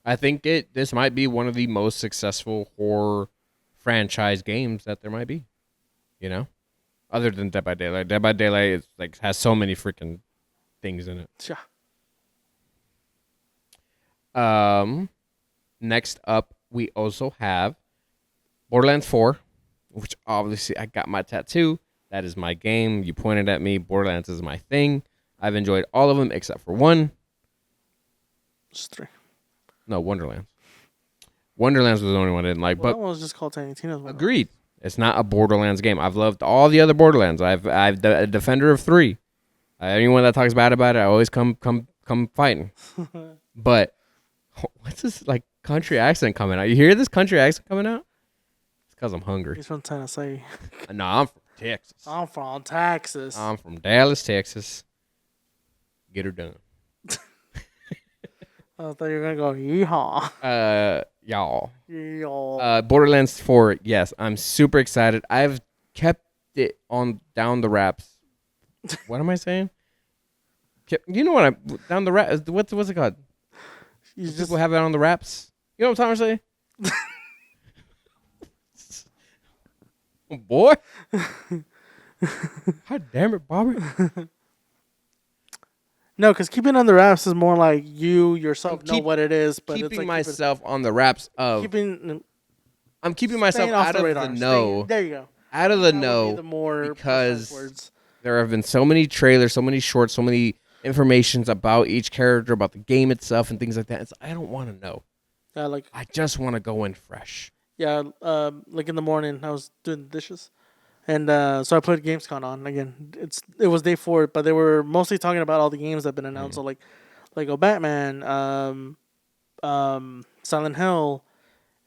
I think this might be one of the most successful horror franchise games that there might be. You know? Other than Dead by Daylight. Dead by Daylight is has so many freaking things in it. Yeah. Next up, we also have Borderlands 4, which obviously I got my tattoo. That is my game. You pointed at me. Borderlands is my thing. I've enjoyed all of them except for one. Just 3. No, Wonderlands. Wonderlands was the only one I didn't like. Well, But that one was just called Tiny Tina's one. agreed. It's not a Borderlands game. I've loved all the other Borderlands. I've a defender of 3. Anyone that talks bad about it, I always come come fighting. But what's this like country accent coming out? You hear this country accent coming out? It's because I'm hungry. He's from Tennessee. No, I'm from Texas. I'm from Texas. I'm from Dallas, Texas. Get her done. I thought you were gonna go yeehaw. Y'all. Yeehaw. Borderlands 4, yes, I'm super excited. I've kept it on down the wraps. What am I saying? You know what down the wraps? What's it called? People have it on the wraps. You know what I'm trying to say? Oh, boy. God damn it, Bobby. No, because keeping it on the wraps is more like you yourself know what it is, but it's Keeping like myself on the wraps of. I'm keeping myself out of the know. There you go. Out of the That would be know the more because precise words. there have been so many trailers, so many shorts, so many informations about each character, about the game itself, and things like that. I don't want to know. Yeah, I just want to go in fresh. Yeah, like in the morning, I was doing the dishes, and so I put Gamescom on again. It was day 4, but they were mostly talking about all the games that have been announced. So like Batman, Silent Hill,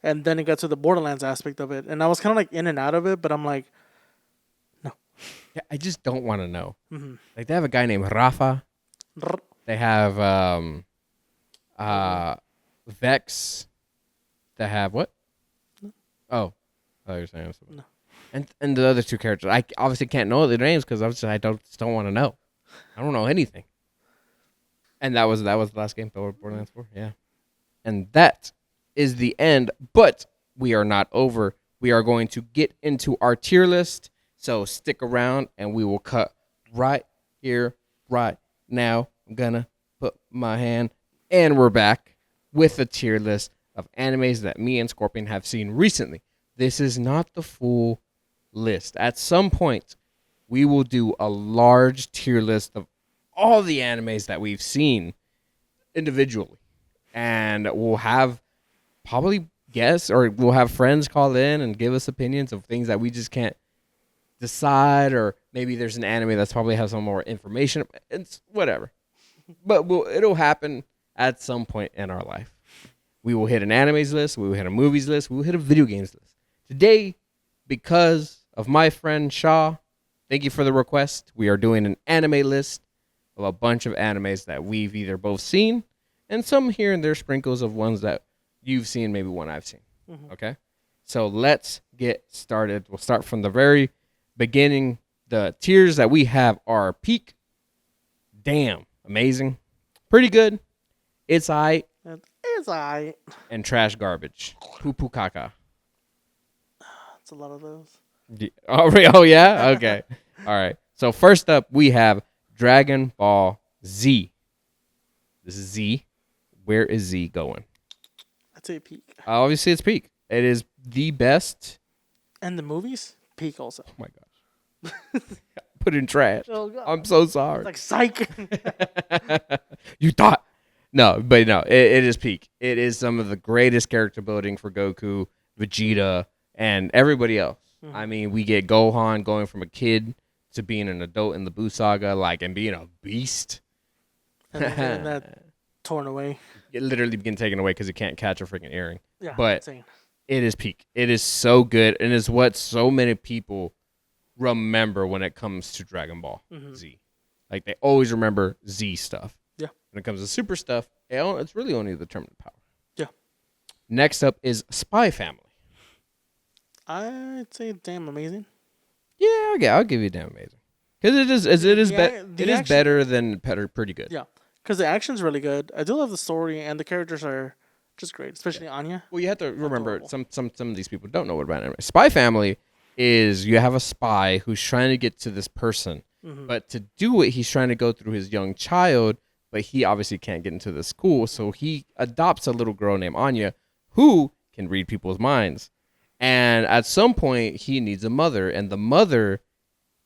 and then it got to the Borderlands aspect of it, and I was kind of like in and out of it, but I'm like, no. Yeah, I just don't want to know. Mm-hmm. Like they have a guy named Rafa. They have Vex. They have what? Oh, I thought you were saying something. No. And the other 2 characters, I obviously can't know their names because I don't want to know. I don't know anything. And that was the last game, Borderlands 4. Yeah, and that is the end. But we are not over. We are going to get into our tier list. So stick around, and we will cut right here, right now. I'm gonna put my hand, and we're back with a tier list of animes that me and Scorpion have seen recently. This is not the full list. At some point, we will do a large tier list of all the animes that we've seen individually. And we'll have probably guests or we'll have friends call in and give us opinions of things that we just can't decide. Or maybe there's an anime that's probably has some more information. It's whatever. But it'll happen at some point in our life. We will hit an animes list. We will hit a movies list. We will hit a video games list. Today, because of my friend Shaw, thank you for the request. We are doing an anime list of a bunch of animes that we've either both seen and some here and there sprinkles of ones that you've seen, maybe one I've seen. Mm-hmm. Okay? So let's get started. We'll start from the very beginning. The tiers that we have are peak, damn, amazing, pretty good, it's aight, It's alright. and trash garbage, poo poo caca. It's a lot of those. Oh yeah? Okay. All right. So first up, we have Dragon Ball Z. This is Z. Where is Z going? I'd say peak. Obviously, it's peak. It is the best. And the movies? Peak also. Oh, my gosh. Put in trash. Oh, God. I'm so sorry. Like, psych. You thought. No, but no, it is peak. It is some of the greatest character building for Goku, Vegeta, and everybody else. Mm-hmm. I mean, we get Gohan going from a kid to being an adult in the Buu Saga, and being a beast. And then that torn away. It literally being taken away because it can't catch a freaking earring. Yeah, but insane. It is peak. It is so good, and is what so many people remember when it comes to Dragon Ball Z. Like, they always remember Z stuff. Yeah. When it comes to super stuff, it's really only the tournament power. Yeah. Next up is Spy Family. I'd say damn amazing. Yeah, okay, I'll give you damn amazing. Because it is better than pretty good. Yeah, because the action's really good. I do love the story, and the characters are just great, especially Anya. Well, you have to remember, some of these people don't know what about anime. Spy Family is you have a spy who's trying to get to this person, but to do it, he's trying to go through his young child, but he obviously can't get into the school, so he adopts a little girl named Anya who can read people's minds. And at some point, he needs a mother, and the mother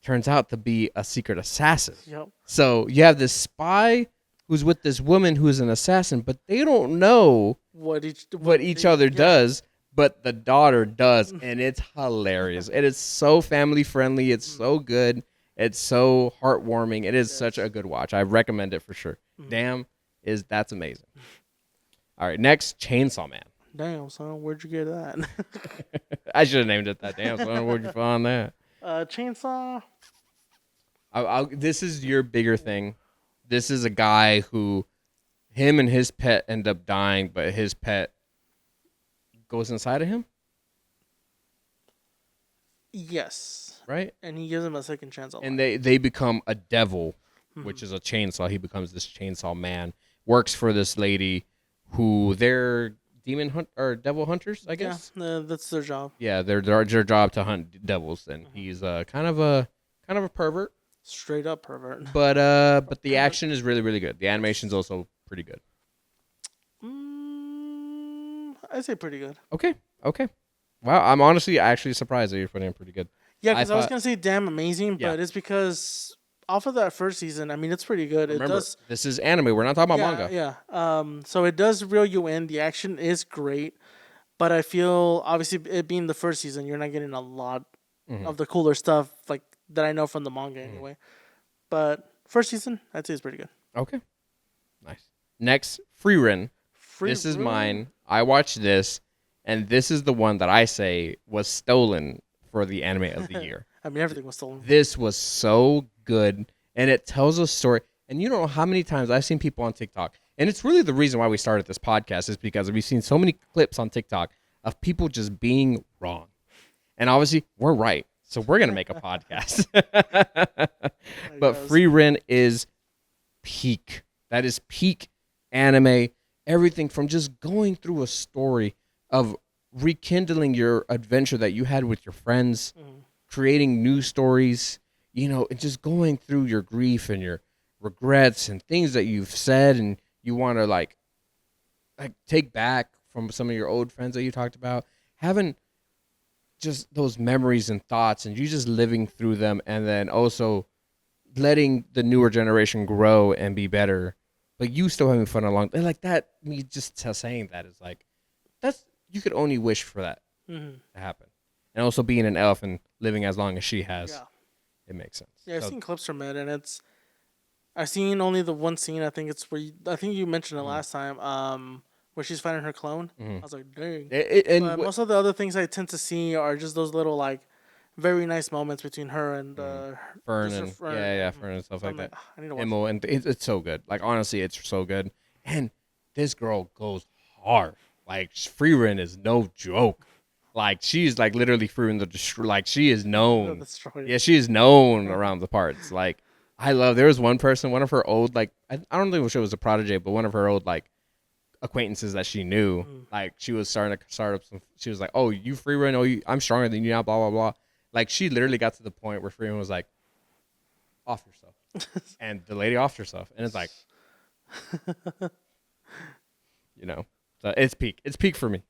turns out to be a secret assassin. Yep. So you have this spy who's with this woman who's an assassin, but they don't know what each other does, but the daughter does, and it's hilarious. It is so family friendly. It's so good. It's so heartwarming. It is such a good watch. I recommend it for sure. Damn, that's amazing. All right, next, Chainsaw Man. Damn, son, where'd you get that? I should have named it that. Damn, son, where'd you find that? Chainsaw. This is your bigger thing. This is a guy who, him and his pet end up dying, but his pet goes inside of him. Yes. Right? And he gives him a second chance. And they become a devil, which is a chainsaw. He becomes this chainsaw man. Works for this lady who they're demon hunt or devil hunters, I guess. Yeah, that's their job. Yeah, their job to hunt devils, and he's kind of a pervert. Straight up pervert. But the action is really, really good. The animation's also pretty good. I'd say pretty good. Okay. Wow, I'm honestly actually surprised that you're putting it pretty good. Yeah, because I was gonna say damn amazing, but it's because off of that first season, I mean, it's pretty good. Remember, this is anime. We're not talking about manga. Yeah. So it does reel you in. The action is great, but I feel obviously it being the first season, you're not getting a lot of the cooler stuff like that I know from the manga anyway. But first season, I'd say it's pretty good. Okay. Nice. Next, Frieren. This is mine. I watched this, and this is the one that I say was stolen for the anime of the year. I mean, everything was stolen. This was so good, and it tells a story. And you don't know how many times I've seen people on TikTok, and it's really the reason why we started this podcast is because we've seen so many clips on TikTok of people just being wrong. And obviously, we're right. So we're going to make a podcast. But Frieren is peak. That is peak anime. Everything from just going through a story of rekindling your adventure that you had with your friends, creating new stories, and just going through your grief and your regrets and things that you've said and you want to like take back from some of your old friends that you talked about, having just those memories and thoughts and you just living through them, and then also letting the newer generation grow and be better, but you still having fun along. And like that, me just saying that is like, you could only wish for that to happen. And also being an elf and living as long as she has, it makes sense. Yeah, I've seen clips from it, and I've seen only the one scene. I think it's where I think you mentioned it last time. Where she's finding her clone. I was like, dang. But most of the other things I tend to see are just those little like very nice moments between her and Fern and Fern and stuff like that. I need to watch Emo, and it's so good. Like honestly, it's so good. And this girl goes hard. Like Frieren is no joke. Like she's like literally Frieren like she is known. Yeah, she is known around the parts. Like I love. There was one person, one of her old like I don't think it was a protege, but one of her old like acquaintances that she knew, like she was starting to start up some. She was like, "Oh, you Frieren? Oh, I'm stronger than you now." Blah blah blah. Like she literally got to the point where Frieren was like, "Off yourself," and the lady offed herself, and it's like, so it's peak. It's peak for me,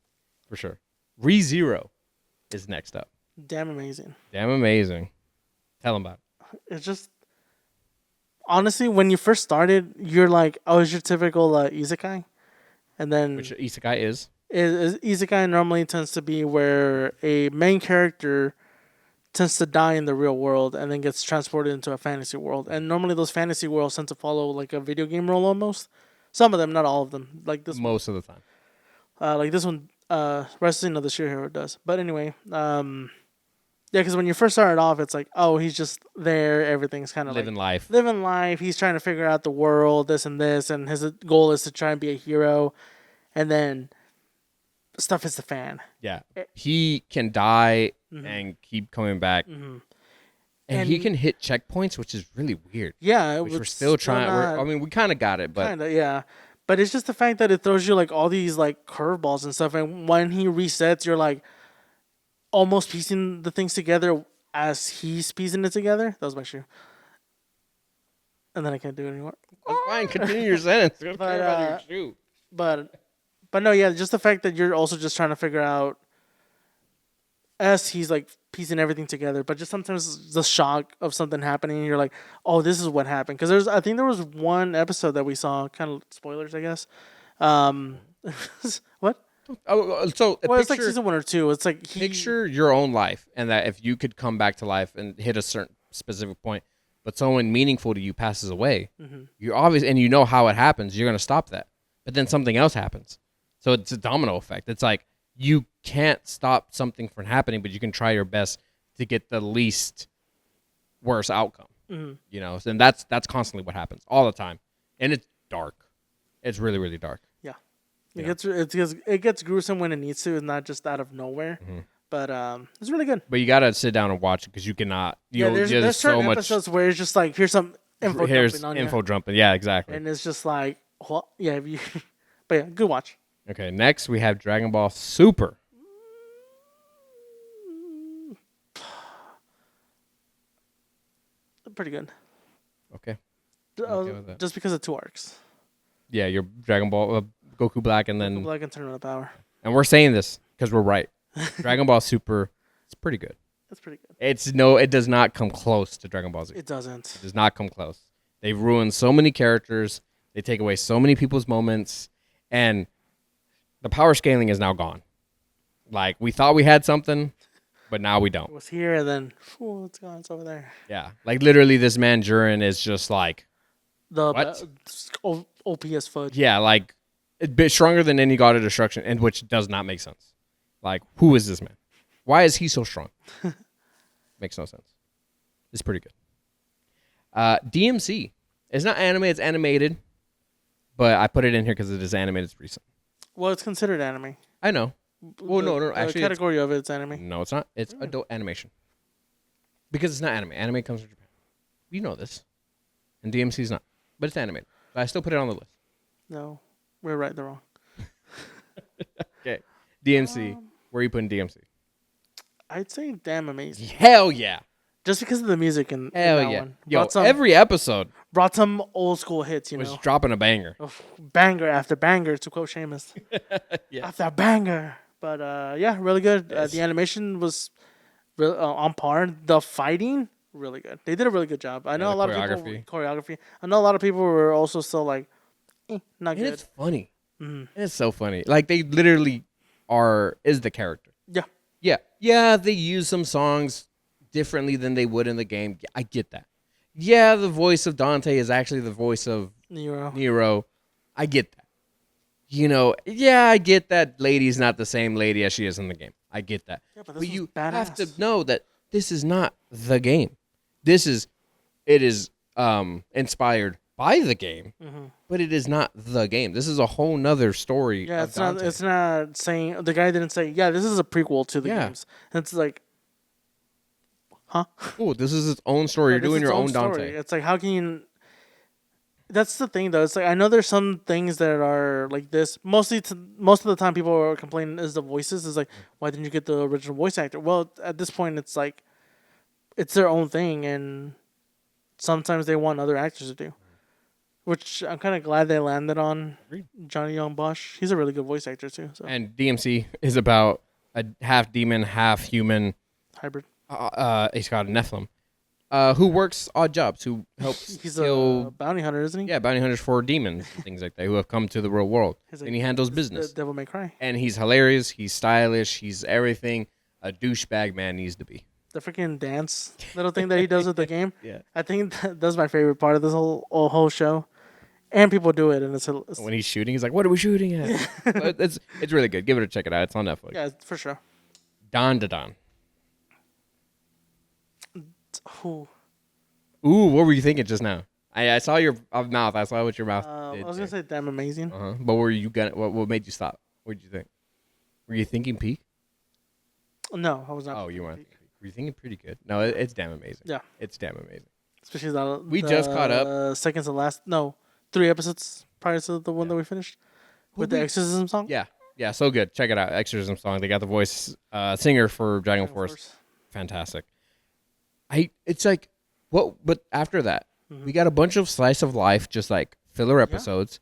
for sure. ReZero is next up. Damn amazing. Tell them about it. It's just honestly, when you first started, you're like, "Oh, it's your typical isekai." And then Which isekai is? Isekai normally tends to be where a main character tends to die in the real world and then gets transported into a fantasy world. And normally those fantasy worlds tend to follow like a video game role almost. Some of them, not all of them. Like this most of the time. Like this one, Wrestling of the Sheer Hero does. But anyway, yeah, because when you first started off, it's like, oh, he's just there. Everything's kind of living life. He's trying to figure out the world, this and this, and his goal is to try and be a hero. And then stuff hits the fan. Yeah, he can die and keep coming back, and he can hit checkpoints, which is really weird. Yeah, which we're still trying. We kind of got it, but yeah. But it's just the fact that it throws you like all these like curveballs and stuff, and when he resets, you're like almost piecing the things together as he's piecing it together. That was my shoe. And then I can't do it anymore. That's fine. Continue your sentence. Don't care about your shoe. But no, yeah, just the fact that you're also just trying to figure out as he's like piecing everything together, but just sometimes the shock of something happening, and you're like, oh, this is what happened. Because I think there was one episode that we saw, kind of spoilers, I guess. What? It's like season 1 or 2. It's like picture your own life, and that if you could come back to life and hit a certain specific point, but someone meaningful to you passes away, Mm-hmm. you're obvious, and you know how it happens. You're gonna stop that, but then something else happens. So it's a domino effect. It's like you can't stop something from happening, but you can try your best to get the least worse outcome. Mm-hmm. You know, and that's constantly what happens all the time, and it's dark. It's really, really dark. Yeah. Yeah. It gets gruesome when it needs to. It's not just out of nowhere. Mm-hmm. But it's really good. But you gotta sit down and watch it because you cannot. There's so certain much. episodes where it's just like here's some info Here's dumping on info you, jumping. Yeah, exactly. and it's just like what? Yeah, if you, but yeah, good watch. Okay, next we have Dragon Ball Super. Pretty good. Okay. Uh, okay with that. just because of 2 arcs. Yeah, your Dragon Ball Goku Black, and then Black and Tournament of Power. and we're saying this because we're right. Dragon Ball Super, it's pretty good. That's pretty good. It does not come close to Dragon Ball Z. It doesn't. It does not come close. They've ruined so many characters. They take away so many people's moments, and the power scaling is now gone. Like we thought we had something, but now we It don't. was here and then it's gone. It's over there. Yeah, like literally, this man Jiren is just like, The What? OPS fudge. yeah, like a bit stronger than any God of Destruction, and which does not make sense. Like, who is this man? Why is he so strong? Makes no sense. It's pretty good. DMC. It's not anime, it's animated. But I put it in here because it is animated. It's recent. Well, it's considered anime. I know. Well, no. The Actually, category of it's anime. no, it's not. It's adult animation. Because it's not anime. Anime comes from Japan. You know this. And DMC is not. But it's animated. But I still put it on the list. No, we're right. They're wrong. Okay. DMC. Where are you putting DMC? I'd say damn amazing. Hell yeah. Just because of the music in Hell that yeah. one. Yo, every episode Brought some old school hits, you was know. dropping a banger. Banger after banger, to quote Seamus. Yeah. After banger. But yeah, really good. Yes. The animation was really on par. The fighting, really good. They did a really good job. I know the a lot of people choreography. I know a lot of people were also still like, not And good. it's funny. Mhm. It's so funny. Like they literally is the character. Yeah. Yeah. Yeah, they use some songs differently than they would in the game. I get that. Yeah, the voice of Dante is actually the voice of Nero. I get that. You know, yeah, I get that lady's not the same lady as she is in the game. I get that. Yeah, but But this you was have to badass. know that this is not the game. It is inspired by the game, but it is not the game. This is a whole nother story. Yeah, of it's not. Dante. It's not saying the guy didn't say. Yeah, this is a prequel to the Yeah. games. And it's like, huh? Cool. This is its own story. You're This doing is your its own story. Dante. It's like, how can you? That's the thing, though. It's like I know there's some things that are like this. Most of the time, people are complaining is the voices. Is like, why didn't you get the original voice actor? Well, at this point, it's like, it's their own thing, and sometimes they want other actors to do. Which I'm kind of glad they landed on Agreed. Johnny Young Bosch. He's a really good voice actor too. So And DMC is about a half demon, half human. hybrid. He's got a Nephilim, who works odd jobs, who helps He's kill a bounty hunter, isn't he? yeah bounty hunters for demons, and things like that, who have come to the real world. He's And he handles business. The Devil May Cry. And he's hilarious. He's stylish. He's everything a douchebag man needs to be. The freaking dance little thing that he does with the game. Yeah. I think that's my favorite part of this whole show. And people do it, and it's When he's shooting, he's like, "What are we shooting at?" But it's really good. Give it a check it out. It's on Netflix. yeah, for sure. Don to Don. Ooh. Ooh, what were you thinking just now? I saw your mouth. I saw what your mouth did. I was gonna say damn amazing. Uh-huh. But were you gonna? What made you stop? What did you think? Were you thinking peak? No, I was not. Oh, you weren't. Were you thinking pretty good? No, it's damn amazing. Yeah. It's damn amazing. Especially the We just caught up. Seconds to last. No, 3 episodes prior to the one that we finished with the exorcism song. Yeah. Yeah, so good. Check it out. Exorcism song. They got the voice singer for Dragon Force. Fantastic. It's like what but after that, we got a bunch of slice of life, just like filler episodes.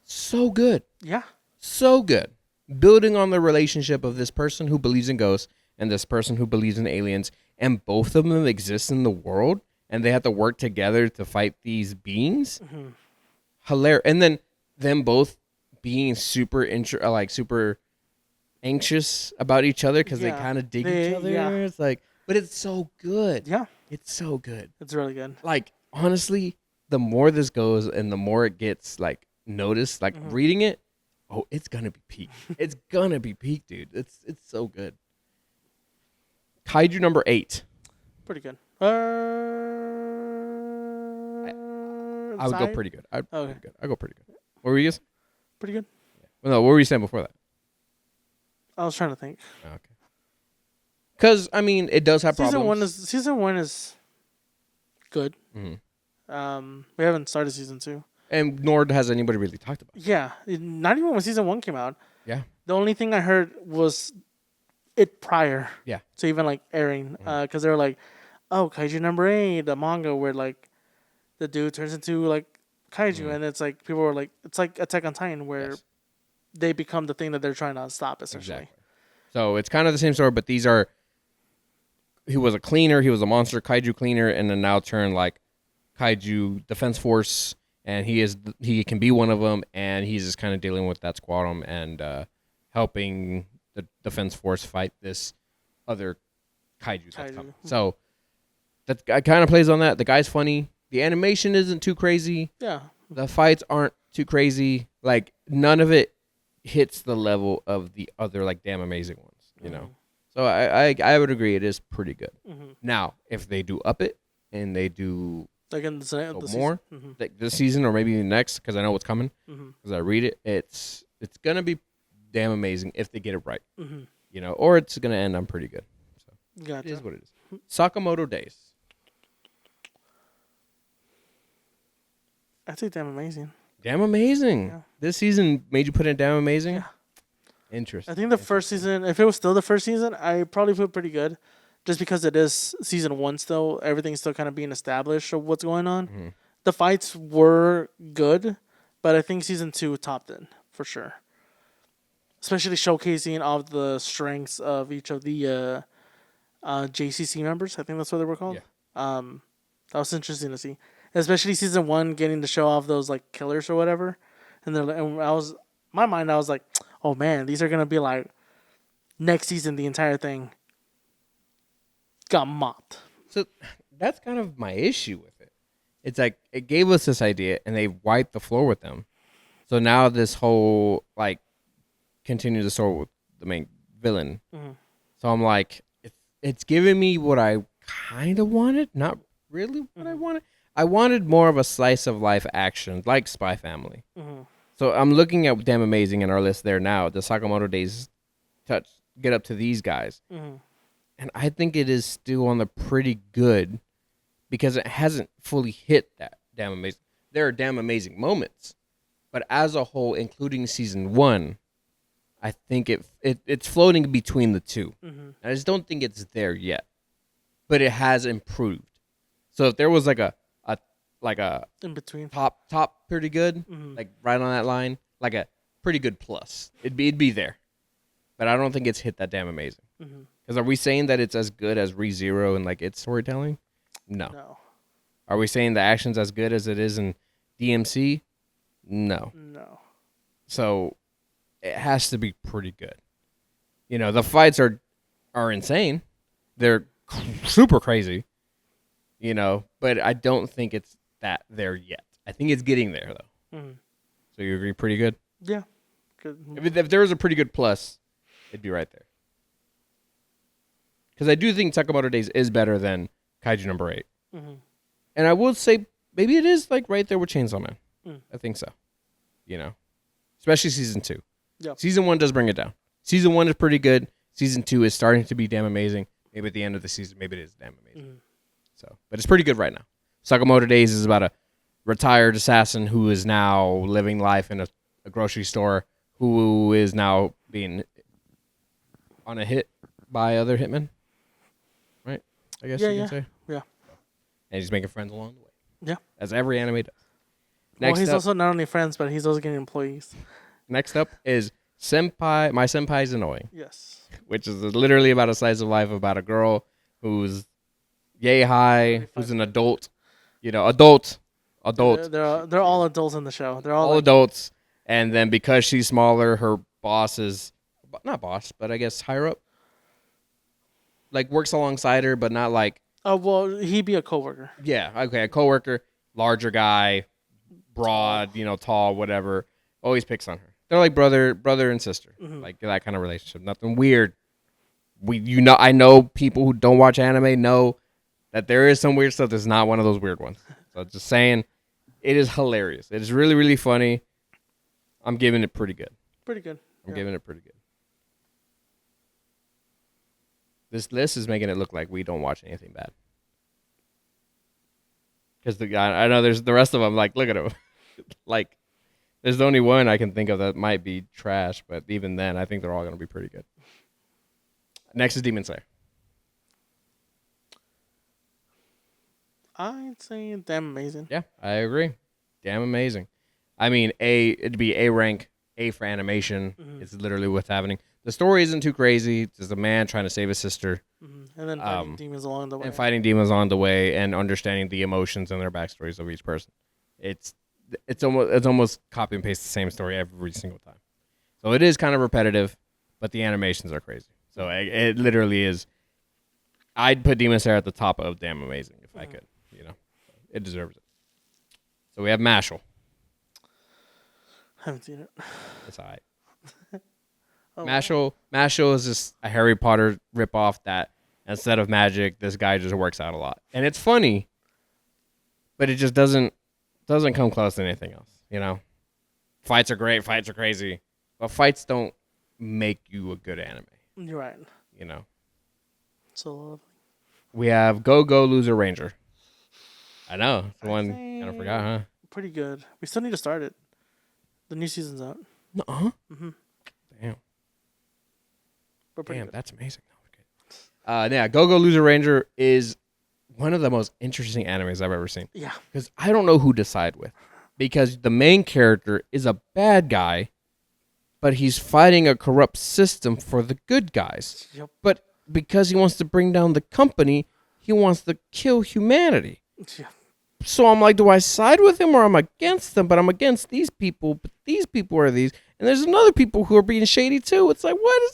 So good. Yeah. So good. Building on the relationship of this person who believes in ghosts and this person who believes in aliens, and both of them exist in the world, and they have to work together to fight these beings. Hilarious. And then them both being super super anxious about each other because they Yeah. kind of dig They- each other. yeah. It's like, but it's so good. Yeah. It's so good. It's really good. Like, honestly, the more this goes and the more it gets like noticed, like reading it, it's gonna be peak. It's gonna be peak, dude. It's so good. Kaiju number 8. Pretty good. I would go Side? pretty good. Okay. I'd go pretty good. What were you guys? Pretty good. Well, no, what were you saying before that? I was trying to think. Oh, okay. Because I mean, it does have Season problems. Season 1 is good. Mhm. We haven't started Season 2. And nor has anybody really talked about it. Yeah, not even when Season 1 came out. Yeah. The only thing I heard was it prior. Yeah. To even like airing, because they were like, "Oh, Kaiju number 8, the manga where like the dude turns into like kaiju," and it's like people were like, "It's like Attack on Titan where Yes. they become the thing that they're trying to stop." Essentially. Exactly. So it's kind of the same story, but these are. He was a cleaner. He was a monster kaiju cleaner, and then now turned like kaiju defense force, and he can be one of them, and he's just kind of dealing with that squadron and helping the defense force fight this other kaiju that's coming. So that guy kind of plays on that. The guy's funny. The animation isn't too crazy. Yeah. The fights aren't too crazy. Like none of it hits the level of the other like damn amazing ones. You know. So I would agree it is pretty good. Now, if they do up it and they do Like in the more like this season or maybe next, because I know what's coming, because I read it, it's gonna be damn amazing if they get it right. You know, or it's gonna end on pretty good. So Gotcha. it is what it is. Sakamoto Days. I'd say damn amazing. Damn amazing. Yeah. This season made you put it damn amazing. Yeah. Interesting. I think the first season, if it was still the first season, I probably feel pretty good, just because it is season 1 still. Everything's still kind of being established of what's going on. The fights were good, but I think season 2 topped it for sure. Especially showcasing all of the strengths of each of the JCC members. I think that's what they were called. Yeah. That was interesting to see, especially season 1 getting to show off those like killers or whatever. And I was like, oh man, these are gonna be like next season. The entire thing got mopped. So that's kind of my issue with it. It's like it gave us this idea and they wiped the floor with them. So now this whole like continue the story with the main villain. So I'm like, it's giving me what I kind of wanted, not really what I wanted. I wanted more of a slice of life action like Spy Family. So I'm looking at Damn Amazing in our list there now. The Sakamoto Days get up to these guys. And I think it is still on the pretty good because it hasn't fully hit that Damn Amazing. There are Damn Amazing moments. But as a whole, including season 1, I think it's floating between the two. I just don't think it's there yet. But it has improved. So if there was like a In between. top pretty good, like right on that line, like a pretty good plus. It'd be there. But I don't think it's hit that damn amazing. Because are we saying that it's as good as ReZero and like its storytelling? No. Are we saying the action's as good as it is in DMC? No. So it has to be pretty good. You know, the fights are insane. They're super crazy. You know, but I don't think it's that there yet. I think it's getting there though. So you agree pretty good? Yeah. Good. If there was a pretty good plus, it'd be right there. Because I do think Sakamoto Days is better than Kaiju number 8. And I will say maybe it is like right there with Chainsaw Man. I think so. You know, especially season 2. Yeah. Season 1 does bring it down. Season 1 is pretty good. Season 2 is starting to be damn amazing. Maybe at the end of the season, maybe it is damn amazing. So, but it's pretty good right now. Sakamoto Days is about a retired assassin who is now living life in a grocery store, who is now being on a hit by other hitmen. Right? I guess you can say. Yeah. And he's making friends along the way. Yeah. As every anime does. Well, he's also not only friends, but he's also getting employees. Next up is Senpai. My Senpai's Annoying. Yes. Which is literally about a slice of life about a girl who's yay high, who's an adult. You know, adult. They're all adults in the show. They're all like, adults. And then because she's smaller, her boss is not boss, but I guess higher up. Like works alongside her, but not like Oh well, he'd be a coworker. Yeah, okay, a coworker, larger guy, broad, tall, whatever. Always picks on her. They're like brother and sister, like that kind of relationship. Nothing weird. I know people who don't watch anime know that there is some weird stuff that's not one of those weird ones. So just saying, it is hilarious. It is really, really funny. I'm giving it pretty good. Pretty good. I'm giving it pretty good. This list is making it look like we don't watch anything bad. Because the guy, I know there's the rest of them. Like, look at him. Like, there's only one I can think of that might be trash, but even then, I think they're all going to be pretty good. Next is Demon Slayer. I'd say damn amazing. Yeah, I agree. Damn amazing. I mean, it'd be A rank, A for animation. It's literally what's happening. The story isn't too crazy. It's just a man trying to save his sister. And then fighting demons along the way. And fighting demons on the way and understanding the emotions and their backstories of each person. It's almost copy and paste the same story every single time. So it is kind of repetitive, but the animations are crazy. So it literally is. I'd put Demon Slayer at the top of damn amazing if I could. It deserves it. So we have Mashal. Haven't seen it. It's alright. Oh, Mashal is just a Harry Potter ripoff that instead of magic, this guy just works out a lot, and it's funny, but it just doesn't come close to anything else. Fights are great, fights are crazy, but fights don't make you a good anime. You're right. So lovely. We have Go Go Loser Ranger. I know. It's the one kind of forgot, huh? Pretty good. We still need to start it. The new season's out. Nuh-uh. Damn. But pretty Damn, good. that's amazing. Yeah, Go Go Loser Ranger is one of the most interesting animes I've ever seen. Yeah. Because I don't know who to side with. Because the main character is a bad guy, but he's fighting a corrupt system for the good guys. Yep. But because he wants to bring down the company, he wants to kill humanity. Yeah. So I'm like, do I side with him or I'm against them? But I'm against these people, but these people are these. And there's another people who are being shady too. It's like, what?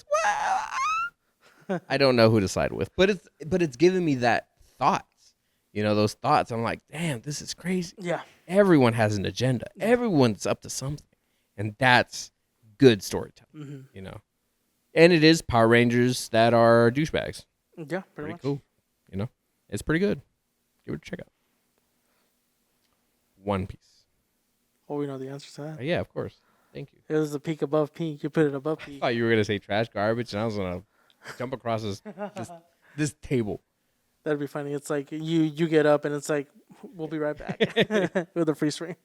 I don't know who to side with. But it's giving me that thoughts. Those thoughts. I'm like, damn, this is crazy. Yeah. Everyone has an agenda. Everyone's up to something. And that's good storytelling. And it is Power Rangers that are douchebags. Yeah, pretty much. Cool. It's pretty good. Give it a check out. One Piece. Oh, we know the answer to that. Yeah, of course. Thank you. It was the peak above peak. You put it above I peak. thought you were gonna say trash garbage, and I was gonna jump across this table. That'd be funny. It's like you get up and it's like, we'll be right back with a free stream.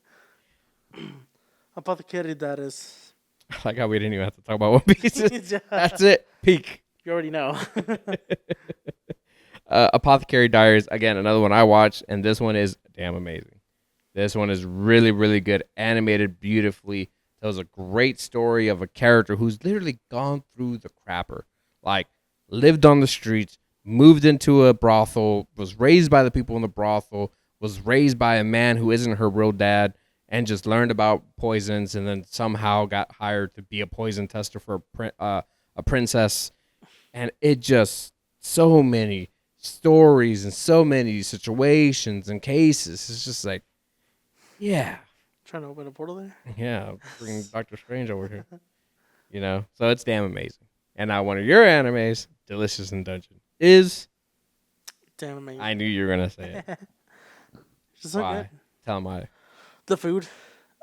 Apothecary, that is. I like how we didn't even have to talk about One Piece. That's it. Peak. You already know. Apothecary Diaries, again, another one I watched, and this one is damn amazing. This one is really, really good, animated beautifully. Tells a great story of a character who's literally gone through the crapper, like lived on the streets, moved into a brothel, was raised by the people in the brothel, was raised by a man who isn't her real dad, and just learned about poisons, and then somehow got hired to be a poison tester for a princess, and it just so many stories and so many situations and cases. It's just like, yeah. Trying to open a portal there? Yeah, bring Doctor Strange over here. So it's damn amazing. And now one of your animes, Delicious in Dungeon, is Damn amazing. I knew you were gonna say it. Just so Why? good. Tell them why. The food.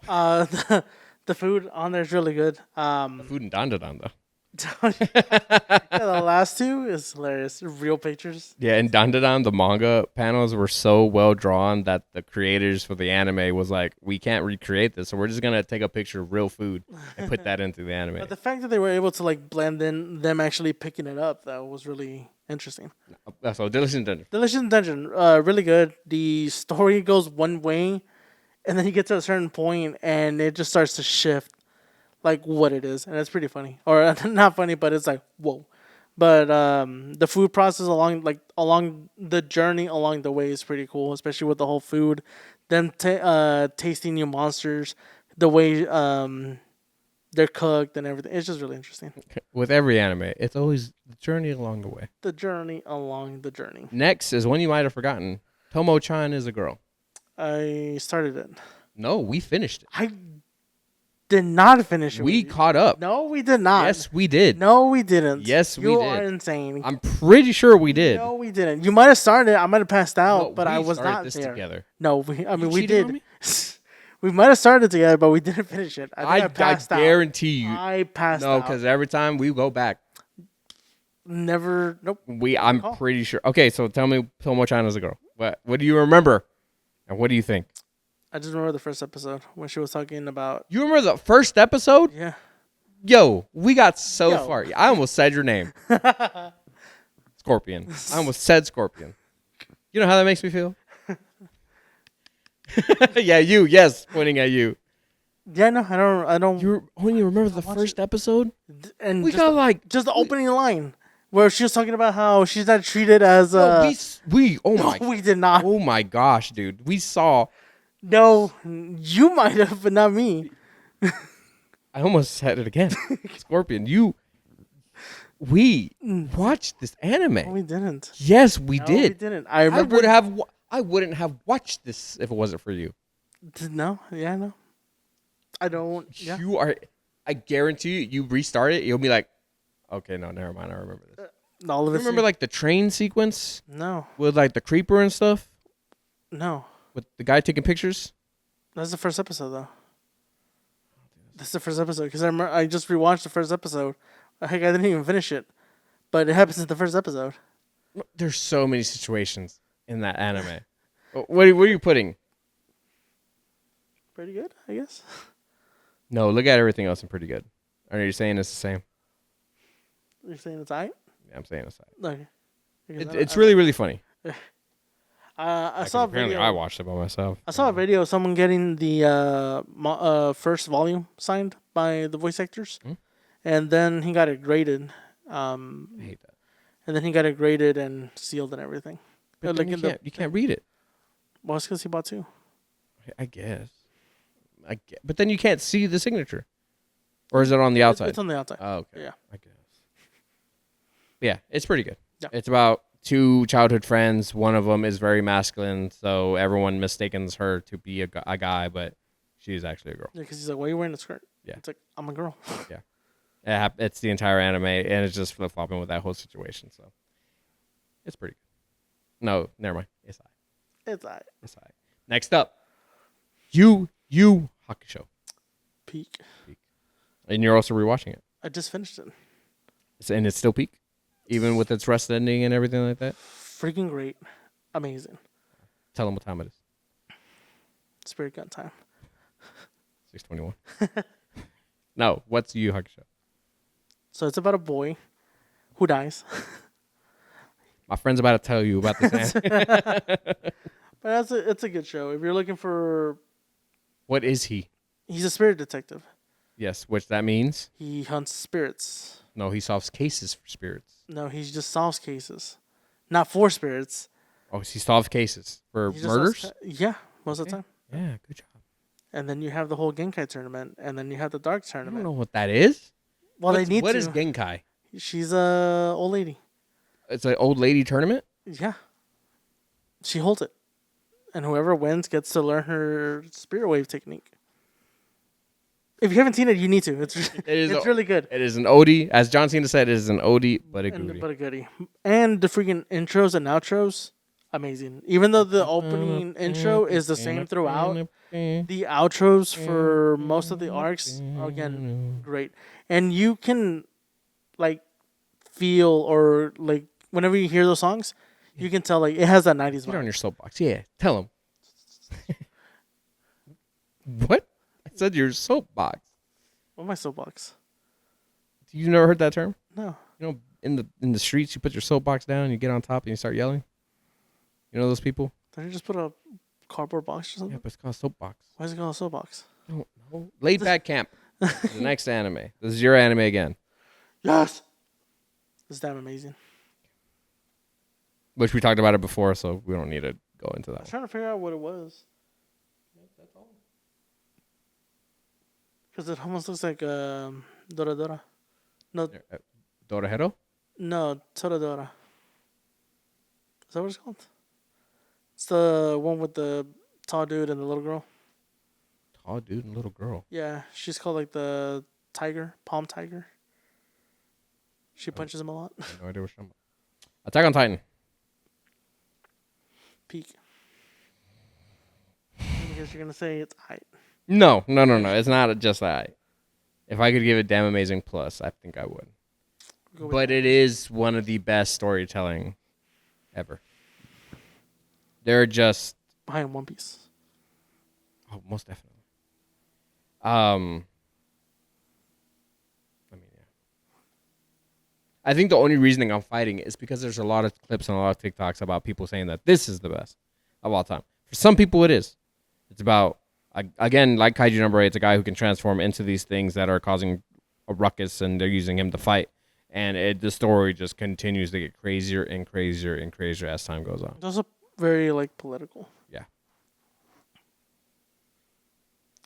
The food on there is really good. The food in Dandadan though. The last two is hilarious. Real pictures. Yeah, in Dandadan, the manga panels were so well drawn that the creators for the anime was like, we can't recreate this, so we're just gonna take a picture of real food and put that into the anime. But the fact that they were able to like blend in them actually picking it up, that was really interesting. So Delicious in Dungeon. Delicious in Dungeon, really good. The story goes one way, and then you get to a certain point, and it just starts to shift, like what it is, and it's pretty funny, or not funny, but it's like whoa. But the food process along the journey along the way is pretty cool, especially with the whole food, them tasting new monsters, the way they're cooked and everything. It's just really interesting. With every anime, it's always the journey along the way. The journey along the journey. Next is one you might have forgotten. Tomo-chan is a girl. I started it. No, we finished it. I did not finish it. We caught up. No, we did not. Yes, we did. No, we didn't. Yes, we You did. are insane. I'm pretty sure we did. No, we didn't. You might have started. I might have passed out, No, but we I was started not this there. together. No, we cheated on did. me? We might have started together, but we didn't finish it. I think I passed out. guarantee you. I passed No, out. because every time we go back, Never. Nope. I'm pretty sure. Okay, so tell me, Tomo-chan is a girl. What do you remember, and what do you think? I just remember the first episode when she was talking about. You remember the first episode? Yeah. Yo, we got so Yo. far. I almost said your name. Scorpion. I almost said Scorpion. You know how that makes me feel? Yeah, you. Yes, pointing at you. Yeah, no, I don't. You only remember the watched first episode? And We just, got like just the opening line where she was talking about how she's not treated as no, we oh no, my we did not. oh my gosh, dude. We saw. No, you might have, but not me. I almost said it again. Scorpion, we watched this anime. No, we didn't. Yes, we No, did. we didn't. I remember. I wouldn't have watched this if it wasn't for you. No, yeah, no. I don't. Yeah. You are. I guarantee you restart it, you'll be like, okay, no, never mind. I remember this. All of You it. remember like the train sequence No, with like the creeper and stuff no. with the guy taking pictures? That's the first episode, though. That's the first episode because I just rewatched the first episode. Heck, I didn't even finish it, but it happens in the first episode. There's so many situations in that anime. What are you putting? Pretty good, I guess. No, look at everything else and pretty good. Are you saying it's the same? You're saying it's alright? Yeah, I'm saying it's the same. Okay. Because It's really, really funny. I saw a Apparently, video. I watched it by myself. I saw a video of someone getting the first volume signed by the voice actors, and then he got it graded. I hate that. And then he got it graded and sealed and everything. But Like then in you can't read it. Well, it's because he bought two. I guess. But then you can't see the signature. Or is it on the outside? It's on the outside. Oh, okay. Yeah. I guess. Yeah, it's pretty good. Yeah. It's about two childhood friends. One of them is very masculine, so everyone mistakes her to be a guy, but she's actually a girl. Yeah, because he's like, why are you wearing a skirt? Yeah. It's like, I'm a girl. It's the entire anime, and it's just flip-flopping with that whole situation, so it's pretty good. No, never mind. It's all right. It's alright. It's all right. Next up, Yu Hakusho. Peak. And you're also rewatching it. I just finished it. And it's still peak? Even with its rest ending and everything like that? Freaking great. Amazing. Tell them what time it is. Spirit gun time. 6:21. No, what's Yu Hakusho? So it's about a boy who dies. My friend's about to tell you about this anime. But it's a good show. If you're looking for... What is he? He's a spirit detective. Yes, which that means? He hunts spirits. No, he solves cases for spirits. No, he just solves cases. Not for spirits. Oh, he solves cases for He just murders? solves yeah, most of the time. Yeah, good job. And then you have the whole Genkai tournament. And then you have the Dark I tournament. don't know what that is. Well, they need What to. is Genkai? She's a old lady. It's an old lady tournament? Yeah. She holds it. And whoever wins gets to learn her spirit wave technique. If you haven't seen it, you need to. It's really good. It is an oldie. As John Cena said, it is an oldie, but a goodie. But a goodie. And the freaking intros and outros, amazing. Even though the opening intro is the same throughout, the outros for most of the arcs are, again, great. And you can, like, feel or, like, whenever you hear those songs, you can tell, like, it has that 90s Get on vibe. your soapbox. Yeah, tell him. What? I said your soapbox. What's my soapbox? You never heard that term? No. You know, in the streets, you put your soapbox down, and you get on top, and you start yelling. You know those people? Did you just put a cardboard box or something? Yeah, but it's called a soapbox. Why is it called a soapbox? I don't know. Laid Back Camp. The next anime. This is your anime again, Yes! This is damn amazing. which we talked about it before, so we don't need to go into I that. was trying to figure out what it was. That's all. Because it almost looks like Dora Dora. No, Dorahero? no, Toradora. Is that what it's called? It's the one with the tall dude and the little girl. Tall dude and little girl. Yeah, she's called like the tiger, palm tiger. She punches him a lot. I have no idea what you're talking about. Attack on Titan. Peak. I guess you're gonna say it's height. No. It's not just that. If I could give it Damn Amazing Plus, I think I would. But it is one of the best storytelling ever. They're just behind One Piece. Oh, most definitely. I mean, yeah. I think the only reasoning I'm fighting is because there's a lot of clips and a lot of TikToks about people saying that this is the best of all time. For some people, it is. It's about, again, like Kaiju number 8, it's a guy who can transform into these things that are causing a ruckus, and they're using him to fight. And the story just continues to get crazier and crazier and crazier as time goes on. It's also very like political. Yeah.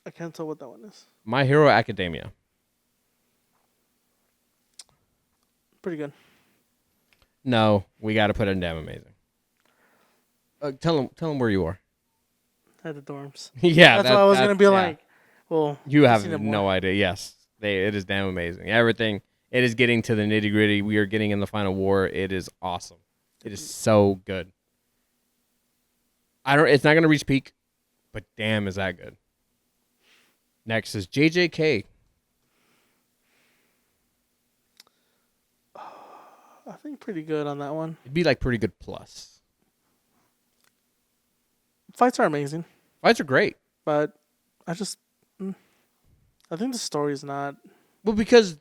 I can't tell what that one is. My Hero Academia. Pretty good. No, we got to put it in Damn Amazing. Tell him where you are. At the dorms. Yeah, that's why I was gonna be like, well, you I've have seen it no more. idea. Yes, it is damn amazing. Everything. It is getting to the nitty gritty. We are getting in the final war. It is awesome. It is so good. It's not gonna reach peak, but damn, is that good. Next is JJK. I think pretty good on that one. It'd be like pretty good plus. Fights are amazing, Fights are great. but I think the story is not. Well, because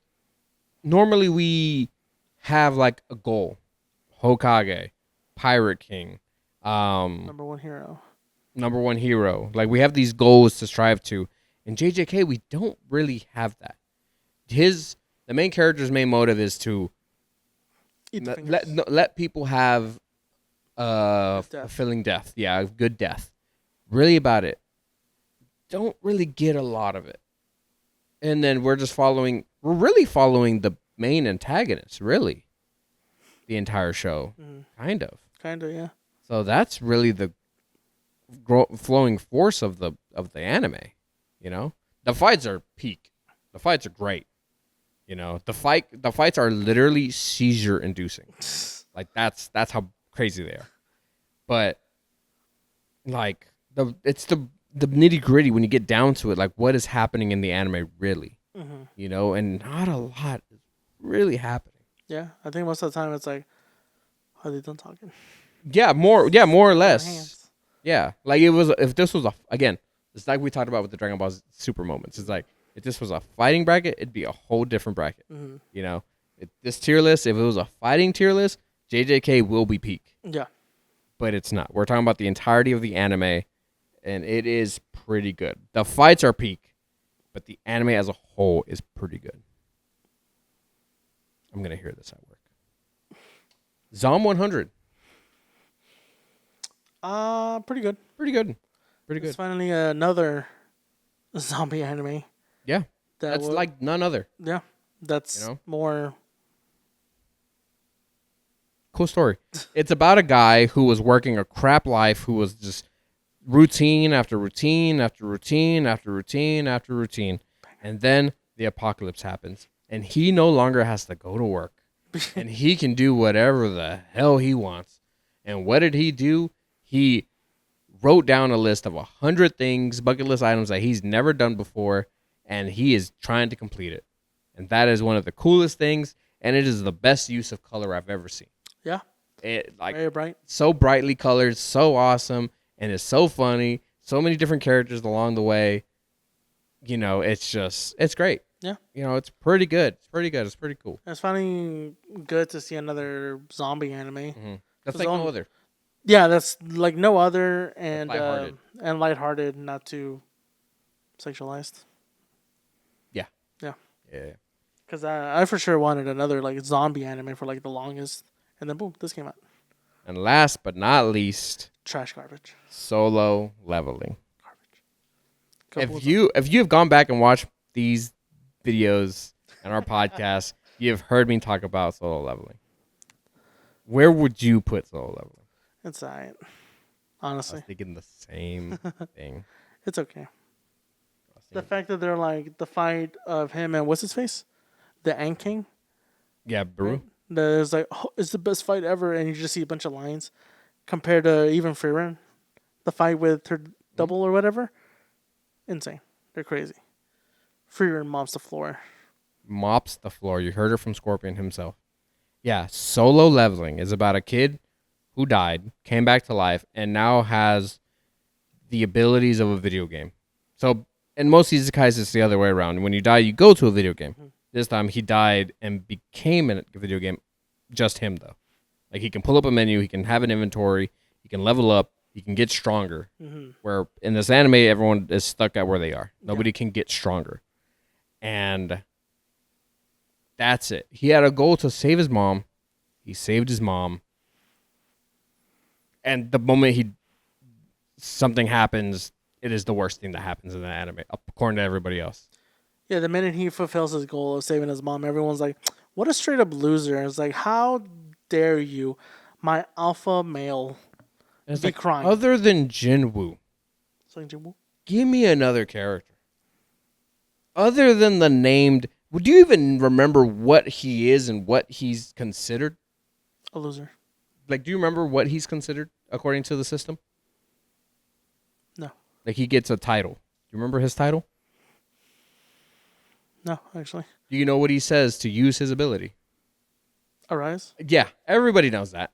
normally we have like a goal. Hokage, Pirate King, Number one hero. number one hero. Like we have these goals to strive to. In JJK, we don't really have that. The main character's main motive is to Eat the fingers. let people have Death. fulfilling death. Yeah, a good death. Really about it. Don't really get a lot of it. And then we're really following the main antagonist, really. The entire show. Kind of. Kind of, yeah. So that's really the flowing force of the anime, you know? The fights are peak. The fights are great. You know, the fights are literally seizure inducing. Like that's how crazy they are. But like it's the nitty gritty when you get down to it, like what is happening in the anime really. You know, and not a lot is really happening. Yeah, I think most of the time it's like, are they done talking? Yeah, more or less. Hands. Yeah, like if this was it's like we talked about with the Dragon Ball Super moments. It's like if this was a fighting bracket, it'd be a whole different bracket. You know, this tier list, if it was a fighting tier list, JJK will be peak. Yeah. But it's not. We're talking about the entirety of the anime, and it is pretty good. The fights are peak, but the anime as a whole is pretty good. I'm gonna hear this at work. Zom 100. Pretty good. Pretty good. Pretty It's good. finally another zombie anime. Yeah. That's like none other. Yeah, that's more. Cool story. It's about a guy who was working a crap life, who was just routine after routine after routine after routine after routine. And then the apocalypse happens, and he no longer has to go to work. And he can do whatever the hell he wants. And what did he do? He wrote down a list of 100 things, bucket list items that he's never done before, and he is trying to complete it. And that is one of the coolest things, and it is the best use of color I've ever seen. Yeah. It like Very bright. so brightly colored, so awesome, and it's so funny. So many different characters along the way. You know, it's great. Yeah. You know, it's pretty good. It's pretty good. It's pretty cool. It's finally good to see another zombie anime. That's like no other. Yeah, that's like no other, and lighthearted. and lighthearted, not too sexualized. Yeah. Yeah. Yeah. Because I for sure wanted another like zombie anime for like the longest, and then boom, this came out. And last but not least, Trash Solo Solo Leveling. garbage. If you have gone back and watched these videos and our podcast, you've heard me talk about solo leveling. Where would you put solo leveling? It's alright. I Honestly, was thinking the same thing. it's okay. I was The thinking- fact that they're like the fight of him and what's his face, the Ant King. yeah, Baru. There's like, oh, it's the best fight ever, and you just see a bunch of lines compared to even Freeran, the fight with her double or whatever. Insane. They're crazy. Freeran mops the floor. Mops the floor. You heard it from Scorpion himself. Yeah, solo leveling is about a kid who died, came back to life, and now has the abilities of a video game. So, in most isekais, it's the other way around. When you die, you go to a video game. This time, he died and became a video game. Just him, though. Like, he can pull up a menu, he can have an inventory, he can level up, he can get stronger. Where in this anime, everyone is stuck at where they are. Nobody can get stronger. And that's it. He had a goal to save his mom. He saved his mom. And the moment something happens, it is the worst thing that happens in the anime, according to everybody else. Yeah, the minute he fulfills his goal of saving his mom, everyone's like, what a straight up loser. It's like, how dare you, my alpha male, And it's be like, crying. other than Jinwoo, Sling Jinwoo? give me another character. Other than the named, would you even remember what he is and what he's considered? A loser. Like, do you remember what he's considered according to the system? No. Like, he gets a title. Do you remember his title? No, actually. Do you know what he says to use his ability? Arise? Yeah, everybody knows that.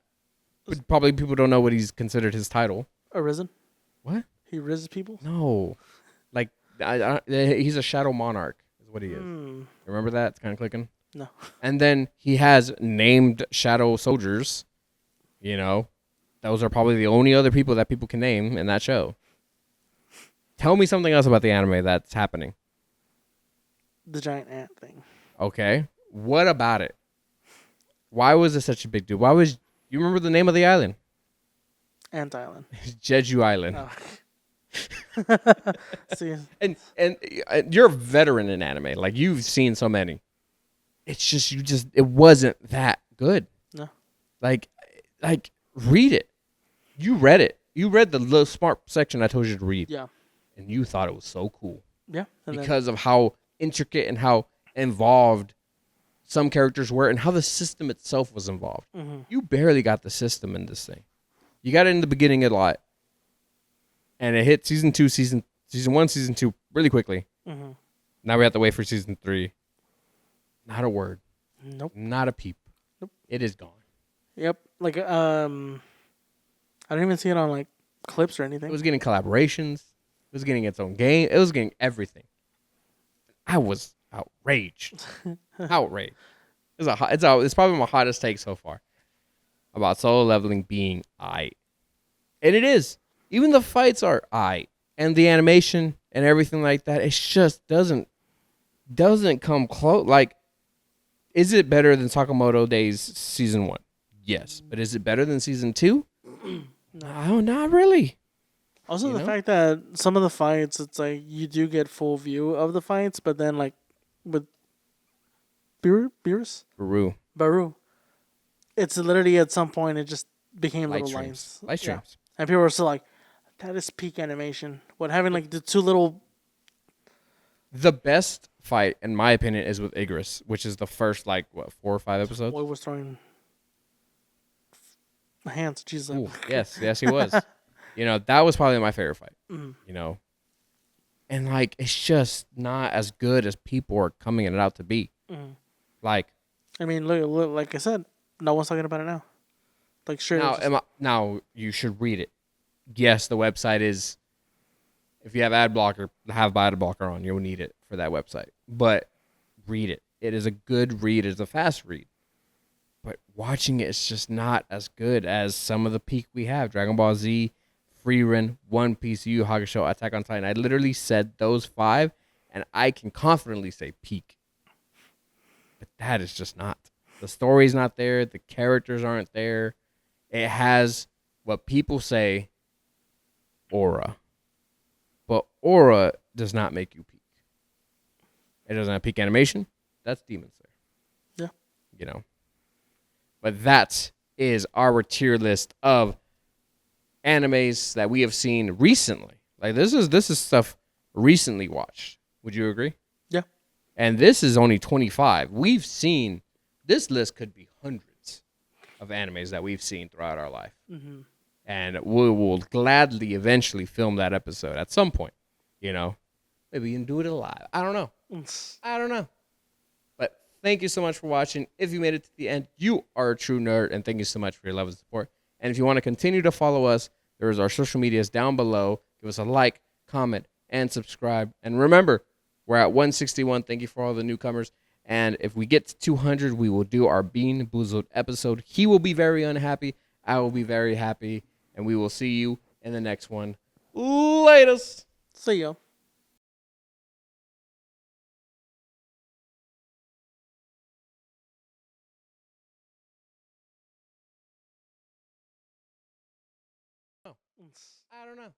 But probably people don't know what he's considered his title. Arisen? What? He rises people? No. Like, he's a shadow monarch is what he is. Remember that? It's kind of clicking. No. And then he has named shadow soldiers. You know, those are probably the only other people that people can name in that show. Tell me something else about the anime that's happening. The giant ant thing. Okay. What about it? Why was it such a big deal? You remember the name of the island? Ant Island. Jeju Island. Oh. See, And you're a veteran in anime. Like, you've seen so many. It's just it wasn't that good. no. Like read it. You read it. You read the little smart section I told you to read. Yeah. And you thought it was so cool Yeah. And because of how intricate and how involved some characters were and how the system itself was involved. You barely got the system in this thing. You got it in the beginning a lot. And it hit season 1, season 2 really quickly. Now we have to wait for season 3. Not a word. Nope. Not a peep. Nope. It is gone. Yep. Like, I didn't even see it on, like, clips or anything. It was getting collaborations. It was getting its own game. It was getting everything. I was outraged. Outraged. It's probably my hottest take so far about solo leveling being aight. And it is. Even the fights are aight. And the animation and everything like that, it just doesn't come close. Like, is it better than Sakamoto Days season 1? Yes. But is it better than season 2? No, not really. Also, You the know? fact that some of the fights, it's like you do get full view of the fights, but then, like, with Baru, it's literally at some point it just became Light little streams. lines. Light streams. And people were still like, that is peak animation. What, having, like, the two little. The best fight, in my opinion, is with Igris, which is the first, 4 or 5 episodes. Boy was throwing hands. Jesus. Ooh, yes, he was. That was probably my favorite fight. And it's just not as good as people are coming it out to be. Like, I mean, look, like I said, no one's talking about it now. Like, sure. now you should read it. Yes, the website is. If you have ad blocker on, you'll need it for that website. But read it. It is a good read. It's a fast read. But watching it is just not as good as some of the peak we have. Dragon Ball Z, Frieren, One Piece, Yu Yu Hakusho, Attack on Titan. I literally said those 5, and I can confidently say peak. But that is just not. The story's not there. The characters aren't there. It has what people say, aura. But aura does not make you peak. It doesn't have peak animation. That's Demon Slayer. Yeah. But that is our tier list of animes that we have seen recently. Like this is stuff recently watched. Would you agree? Yeah. And this is only 25. We've seen this list could be hundreds of animes that we've seen throughout our life. Mm-hmm. And we will gladly eventually film that episode at some point. Maybe you can do it live. I don't know. But thank you so much for watching. If you made it to the end, you are a true nerd, and thank you so much for your love and support. And if you want to continue to follow us, there's our social medias down below. Give us a like, comment, and subscribe. And remember, we're at 161. Thank you for all the newcomers. And if we get to 200, we will do our Bean Boozled episode. He will be very unhappy. I will be very happy. And we will see you in the next one. Latest. See ya. I don't know.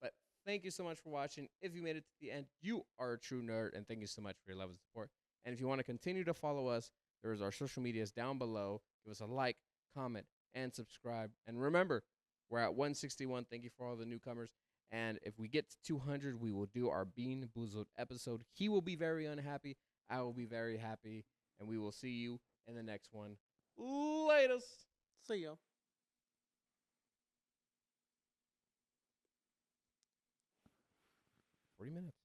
But thank you so much for watching. If you made it to the end, you are a true nerd, and thank you so much for your love and support. And if you want to continue to follow us, there's our social medias down below. Give us a like, comment, and subscribe. And remember, we're at 161. Thank you for all the newcomers. And if we get to 200, we will do our Bean Boozled episode. He will be very unhappy. I will be very happy. And we will see you in the next one. Latest. See ya. 40 minutes.